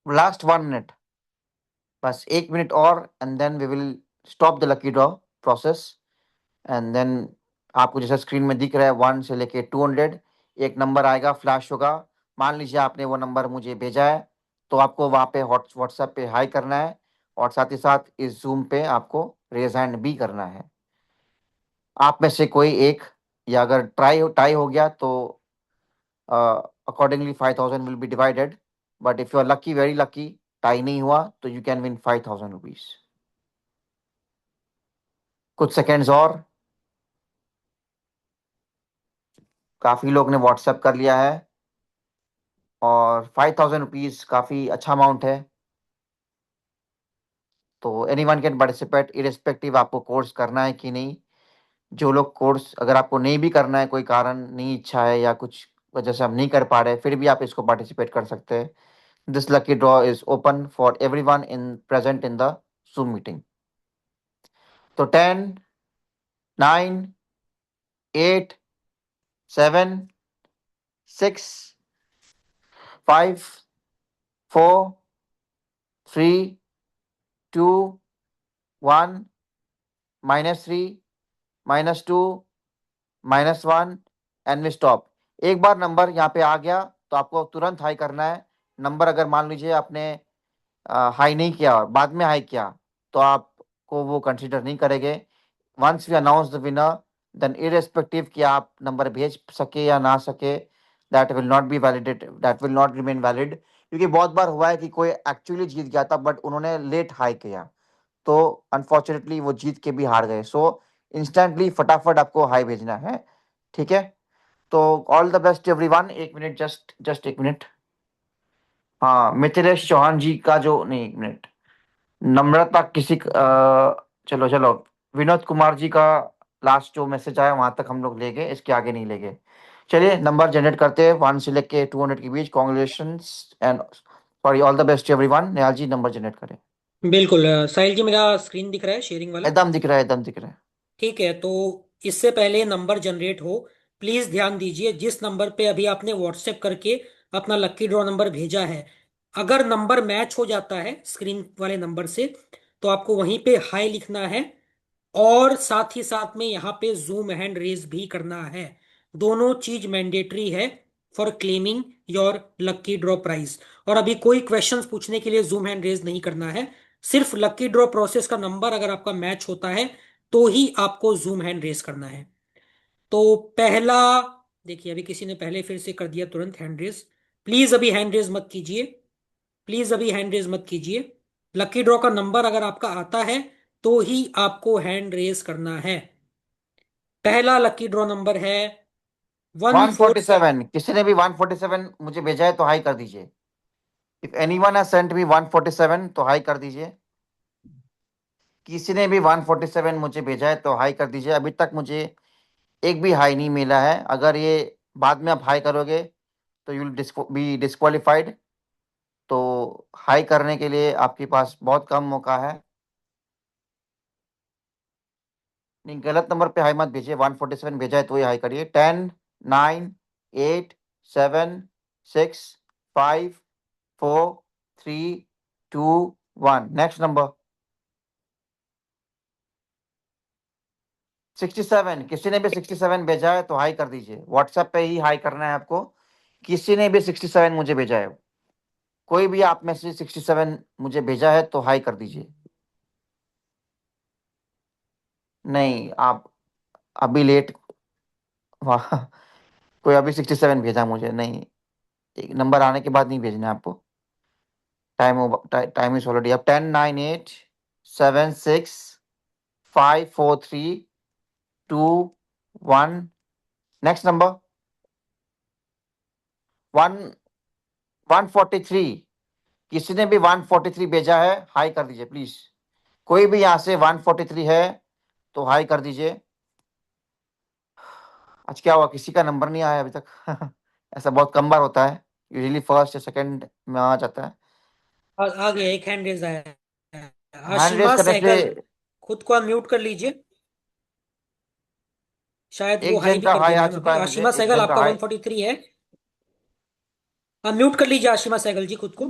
लास्ट 1 मिनट, बस 1 मिनट और, and then we will stop the lucky draw process. And then आपको जैसा स्क्रीन में दिख रहा है 1 से लेके 200 एक नंबर आएगा, फ्लैश होगा। मान लीजिए आपने वो नंबर मुझे भेजा है, तो आपको वहाँ पे व्हाट्सएप पे हाई करना है, और साथ ही साथ इस जूम पे आपको रेज हैंड भी करना है। आप में से कोई एक, या अगर टाई हो गया तो accordingly 5000 will be divided. But if you are lucky, very lucky, tie नहीं हुआ, तो यू कैन विन 5000 रुपीज। कुछ सेकेंड्स और, काफी लोग ने व्हाट्सएप कर लिया है, और 5000 रुपीज काफी अच्छा अमाउंट है। तो any one can participate, irrespective आपको कोर्स करना है कि नहीं। जो लोग कोर्स, अगर आपको नहीं भी करना है, कोई कारण नहीं, इच्छा है या कुछ वजह से आप नहीं कर पा रहे, फिर भी आप इसको पार्टिसिपेट कर सकते हैं। This lucky draw is open for everyone in present in the Zoom meeting. तो 10, 9, 8, 7, 6, 5, 4, 3, 2, 1, -3, -2, -1, एंड वी स्टॉप। एक बार नंबर यहाँ पे आ गया तो आपको तुरंत हाई करना है। नंबर अगर मान लीजिए आपने हाई नहीं किया और बाद में हाई किया, तो आपको वो कंसीडर नहीं करेंगे। Once we announce the winner, then irrespective कि आप नंबर भेज सके या ना सके, that will not be validate, that will not remain valid. क्योंकि बहुत बार हुआ है कि कोई एक्चुअली जीत गया था, बट उन्होंने लेट हाई किया, तो अनफॉर्चुनेटली वो जीत के भी हार गए। सो इंस्टेंटली फटाफट आपको हाई भेजना है, ठीक है। तो all the best everyone. 1 minute, just 1 minute. हाँ, मिथिलेश चौहान जी का जो, नहीं, 1 मिनट, नम्रता चलो चलो, विनोद कुमार जी का लास्ट जो मैसेज आया वहां तक हम लोग ले गए, इसके आगे नहीं ले गए। चलिए नंबर जनरेट करते हैं 1 से लेके 200 के बीच। Congratulations and sorry, all the best everyone. Nihal ji number generate करें। बिल्कुल साहिल जी, मेरा स्क्रीन दिख रहा है शेयरिंग वाला? एकदम दिख रहा है, एकदम दिख रहा है। ठीक है, तो इससे पहले नंबर जनरेट हो, प्लीज ध्यान दीजिए, जिस नंबर पे अभी आपने व्हाट्सएप करके अपना लकी ड्रॉ नंबर भेजा है, अगर नंबर मैच हो जाता है स्क्रीन वाले नंबर से, तो आपको वहीं पे हाई लिखना है, और साथ ही साथ में यहाँ पे जूम हैंड रेज भी करना है। दोनों चीज मैंडेटरी है for claiming your lucky draw prize. और अभी कोई क्वेश्चंस पूछने के लिए जूम हैंड रेज नहीं करना है, सिर्फ लकी ड्रॉ प्रोसेस का नंबर अगर आपका मैच होता है तो ही आपको जूम हैंड रेज करना है। तो पहला, देखिए अभी किसी ने पहले फिर से कर दिया तुरंत हैंड रेज। प्लीज अभी हैंड रेज मत कीजिए, प्लीज अभी हैंड रेज मत कीजिए। लकी ड्रॉ का नंबर अगर आपका आता है तो ही आपको हैंड रेज करना है। पहला लकी ड्रॉ नंबर है 147। 147, किसी ने भी 147 मुझे भेजा है तो हाई कर दीजिए। If anyone has sent me 147 तो हाई कर दीजिए। किसी ने भी 147 मुझे भेजा है तो हाई कर दीजिए। अभी तक मुझे एक भी हाई नहीं मिला है। अगर ये बाद में आप हाई करोगे तो यू विल बी डिस्क्वालिफाइड। तो हाई करने के लिए आपके पास बहुत कम मौका है। नहीं, गलत नंबर पे हाई मत भेजिए। 147 भेजा है तो ही हाई करिए। 10, 9, 8, 7, 6, 5, 4, 3, 2, 1। Next number 67। किसी ने भी 67 भेजा है तो हाई कर दीजिए। व्हाट्सएप पे ही हाई करना है आपको। किसी ने भी 67 मुझे भेजा है, कोई भी आप में से 67 मुझे भेजा है तो हाई कर दीजिए। नहीं, आप अभी लेट, वाह, कोई अभी 67 भेजा मुझे नहीं। एक नंबर आने के बाद नहीं भेजना है आपको। टाइम इज ऑलरेडी अब। 10, 9, 8, 7, 6, 5, 4, 3, 2, 1। Next number 143। किसी ने भी 143 भेजा है, हाई कर दीजिए प्लीज। कोई भी यहाँ से 143 है तो हाई कर दीजिए। आज क्या हुआ, किसी का नंबर नहीं आया अभी तक? ऐसा बहुत कम बार होता है, यूजुअली फर्स्ट या सेकंड में आ जाता है। आ गया, एक हैंड रेज आया है। हैंड रेस आशिमा करने से सहगल, खुद को अनम्यूट कर लीजिए, शायद वो एक हाई जन भी का कर हाई दिया आ मैम चुका अभी। है मुझे, आशिमा एक सहगल जन का आपका हाई। 143 है, अनम्यूट कर लीजिए आशिमा सहगल जी खुद को।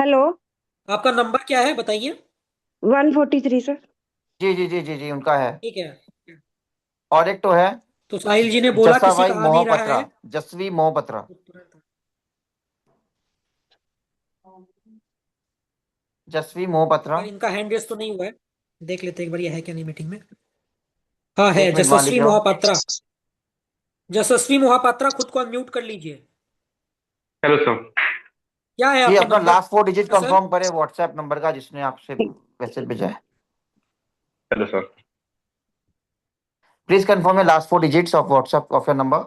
हेलो। आपका नंबर क्या है बताइए? 143 सर। जी जी जी जी जी, उनका है। ठीक है। और एक तो है तो साहिल जी ने बोला किसी जसाभाई का आ नहीं रहा मोहपत्रा, है। जसवी मोहपत्रा, जसवी मोहपत्रा। पर इनका हैंड रेस तो नहीं हुआ है। देख लेते हैं एक बार ये है क्या नहीं मीटिंग में। हाँ है, एक मिनट वहां लिख जसस्वी रहा हूँ। मोहपात्रा। जसस्वी मोहपात्रा, खुद को अनम्यूट कर लीजिए। Hello sir. क्या है ये आपका अपना number? Last 4 digit sir confirm करे व्हाट्सएप नंबर का जिसने आपसे मैसेज भेजा है। Hello sir. प्लीज कंफर्म है last 4 digits of WhatsApp of your number.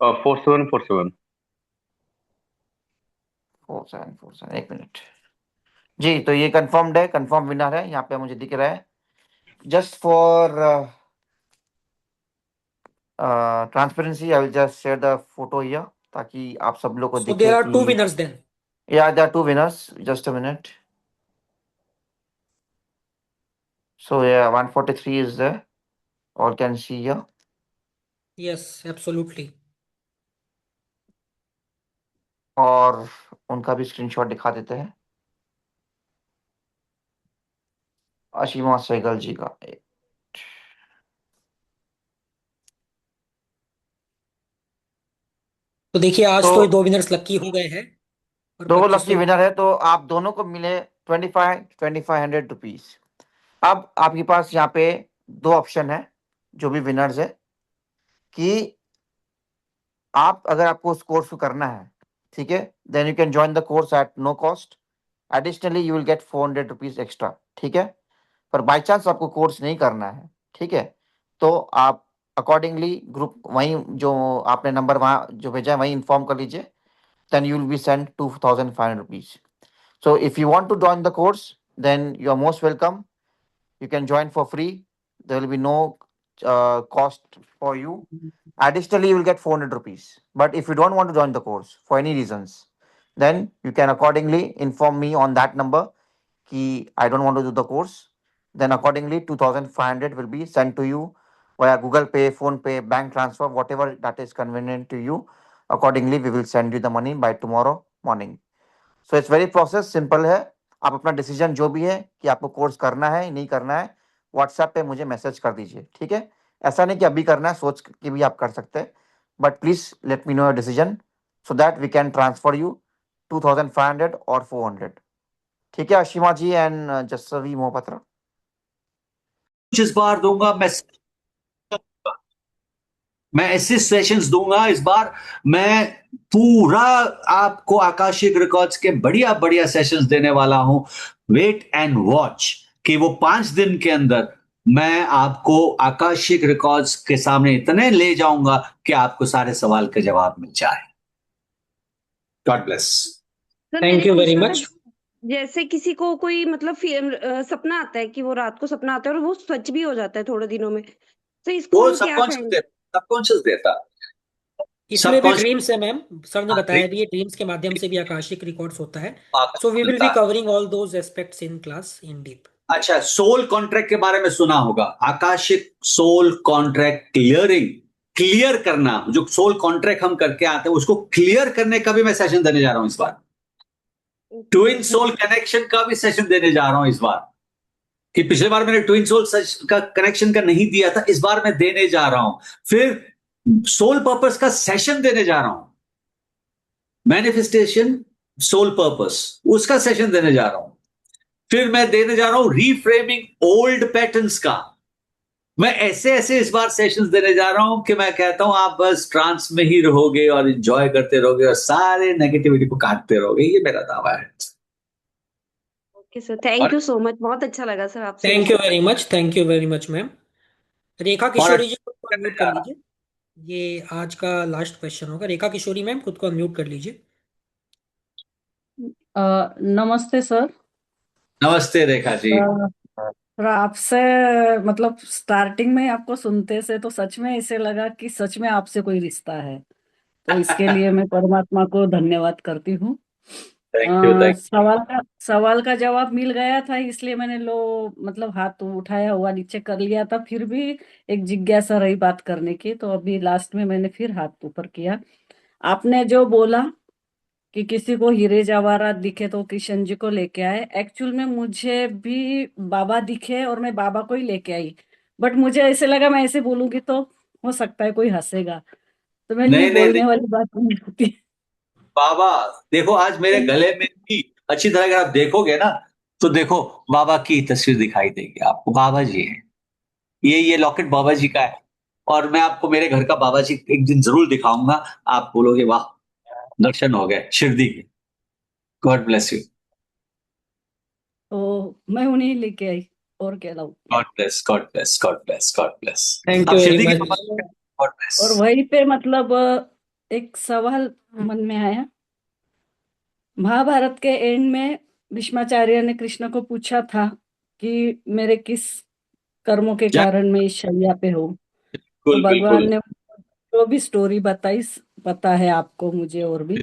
4747। 4747, एक मिनट। जी, तो ये कंफर्म्ड है, कंफर्म विनर है, यहाँ पे मुझे दिख रहा है। Just for transparency I will just share the photo here, ताकि आप सब लोग को सो दिखे देयर आर कि टू विनर्स देन। या there are 2 winners. Just a minute. So yeah, 143 is there. All can see here. Yes absolutely. और उनका भी स्क्रीनशॉट दिखा देते हैं, अशीमा सहगल जी का। तो देखिए आज तो ये तो 2 विनर्स लक्की हो गए हैं और 2 लकी 2500। विनर है, तो आप दोनों को मिले 2500 रुपीज। अब आपके पास यहाँ पे 2 ऑप्शन है, जो भी विनर्स है, कि आप अगर आपको उस कोर्स को करना है, ठीक है, then you can join the course at no cost. Additionally you will get 400 rupees extra, ठीक है। पर बाई चांस आपको कोर्स नहीं करना है, ठीक है, तो आप अकॉर्डिंगली ग्रुप वहीं जो आपने नंबर वहाँ जो भेजा है वहीं इन्फॉर्म कर लीजिए, then you will be send 2500 rupees. So if you want to join the course, then you are most welcome. You can join for free. There will be no cost for you. Additionally, you will get 400 rupees. But if you don't want to join the course for any reasons, then you can accordingly inform me on that number कि I don't want to do the course. Then accordingly 2500 will be sent to you via Google Pay, Phone Pay, bank transfer, whatever that is convenient to you. Accordingly, we will send you the money by tomorrow morning. So it's very process simple है। आप अपना decision जो भी है कि आपको course करना है नहीं करना है, व्हाट्सएप पे मुझे मैसेज कर दीजिए, ठीक है। ऐसा नहीं कि अभी करना है, सोच के भी आप कर सकते हैं, but please let me know your decision so that we can transfer you 2500 और 400, ठीक है। अशिमा जी एंड जसवी मोहपत्रा, इस बार दूंगा मैं ऐसे सेशंस दूंगा इस बार। मैं पूरा आपको आकाशिक रिकॉर्ड्स के बढ़िया बढ़िया सेशंस देने वाला हूं। वेट एंड वॉच कि वो 5 दिन के अंदर मैं आपको आकाशिक रिकॉर्ड्स के सामने इतने ले जाऊंगा कि आपको सारे सवाल के जवाब मिल जाए। God bless. सर थैंक मेरे यू वेरी क्वेश्चन था, मच। जैसे किसी को कोई मतलब सपना आता है कि वो रात को सपना आता है और वो सच भी हो जाता है थोड़े दिनों में, तो इसको वो हम क्या कहेंगे? सबकॉन्शियस देता इसमें भी सबकॉन्शियस। ड्रीम्स है मैम, सर ने बताया भी, ये ड्रीम्स के माध्यम से भी आकाशिक रिकॉर्ड्स होता है। सो वी विल मिलता बी है। Covering all those aspects in class in deep. अच्छा, सोल कॉन्ट्रैक्ट के बारे में सुना होगा, Akashic soul contract clearing, clear करना, जो सोल कॉन्ट्रैक्ट हम करके आते हैं उसको क्लियर करने का भी मैं सेशन देने जा रहा हूं इस बार। ट्विन सोल कनेक्शन का भी सेशन देने जा रहा हूं इस बार, कि पिछले बार मैंने ट्विन सोल का कनेक्शन का नहीं दिया था, इस बार मैं देने जा रहा हूं। फिर सोल पर्पस का सेशन देने जा रहा हूं, मैनिफेस्टेशन सोल पर्पस, उसका सेशन देने जा रहा हूं। फिर मैं देने जा रहा हूं रीफ्रेमिंग ओल्ड पैटर्न्स का। मैं ऐसे ऐसे इस बार सेशंस देने जा रहा हूं कि मैं कहता हूं आप बस ट्रांस में ही रहोगे और एंजॉय करते रहोगे और सारे नेगेटिविटी को काटते रहोगे, ये मेरा दावा है। Okay sir, thank you so much, बहुत अच्छा लगा सर आपसे थैंक यू मिलकर। Very much, thank you very much ma'am. Rekha और किशोरी जी खुद को अनम्यूट कर लीजिए। ये आज का लास्ट क्वेश्चन होगा। रेखा किशोरी मैम खुद को अनम्यूट कर लीजिए। नमस्ते सर। नमस्ते रेखा जी। सर आपसे मतलब स्टार्टिंग में आपको सुनते से तो सच में ऐसे लगा कि सच में आपसे कोई रिश्ता है, तो इसके लिए मैं परमात्मा को धन्यवाद करती हूँ। Thank you. सवाल का जवाब मिल गया था, इसलिए मैंने लो मतलब हाथ उठाया हुआ नीचे कर लिया था, फिर भी एक जिज्ञासा रही बात करने की, तो अभी लास्ट में मैंने फिर हाथ ऊपर किया। आपने जो बोला कि किसी को हीरे जवाहरात दिखे तो किशन जी को लेके आए। एक्चुअल में मुझे भी बाबा दिखे और मैं बाबा को ही लेके आई, बट मुझे ऐसे लगा मैं ऐसे बोलूंगी तो हो सकता है कोई हंसेगा, तो मैं ये नहीं नहीं बोलने नहीं, वाली बात नहीं होती। बाबा देखो आज मेरे गले में भी अच्छी तरह अगर आप देखोगे ना, तो देखो बाबा की तस्वीर दिखाई देगी आपको। बाबा जी है, ये लॉकेट बाबा जी का है। और मैं आपको मेरे घर का बाबा जी एक दिन जरूर दिखाऊंगा। आप बोलोगे वाह, दर्शन हो गए शिरडी के। God bless you. तो मैं उन्हें लेके आई, और क्या लाऊं। God bless, God bless, God bless, God bless. Thank आप यू वेरी शिरडी के मच। बाबा गॉड ब्लेस। और वहीं पे मतलब एक सवाल मन में आया। महाभारत के एंड में भीष्माचार्य ने कृष्ण को पूछा था कि मेरे किस कर्मों के कारण मैं इस शैया पे हूँ। तो बिल्कुल भगवान बिल्कुल। ने जो भी स्टोरी बताई, पता है आपको, मुझे और भी।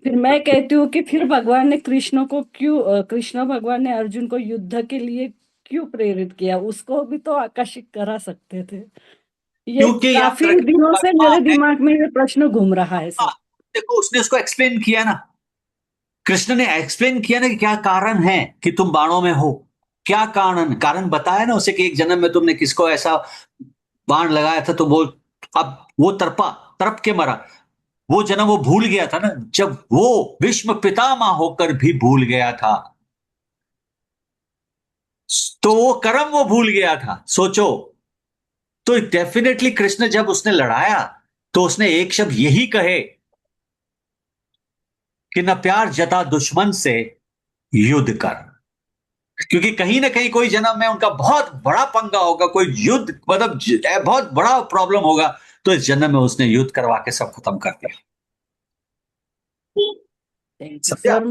फिर मैं कहती हूँ कि फिर भगवान ने कृष्ण को क्यों कृष्ण भगवान ने अर्जुन को युद्ध के लिए क्यों प्रेरित किया? उसको भी तो आकर्षित करा सकते थे। ये क्योंकि याद काफी रखिए दिनों से मेरे भगवान है। दिमाग में ये प्रश्न घूम रहा है सर। देखो उसने उसको एक्सप्लेन किया ना, कृष्ण ने एक्सप्लेन किया ना कि क्या कारण है कि तुम बाणों में हो। क्या कारण कारण बताया ना उसे कि एक जन्म में तुमने किसको ऐसा बाण लगाया था तो वो अब वो तड़प के मरा। वो जन्म वो भूल गया था ना, जब वो विश्व पितामह होकर भी भूल गया था, तो वो कर्म वो भूल गया था। सोचो, तो डेफिनेटली कृष्ण जब उसने लड़ाया तो उसने एक शब्द यही कहे कि न प्यार जता दुश्मन से युद्ध कर। क्योंकि कहीं ना कहीं कोई जन्म में उनका बहुत बड़ा पंगा होगा, कोई युद्ध मतलब बहुत बड़ा प्रॉब्लम होगा, तो इस जन्म में उसने युद्ध करवा के सब खत्म कर दिया। थैंक यू समझा? सर।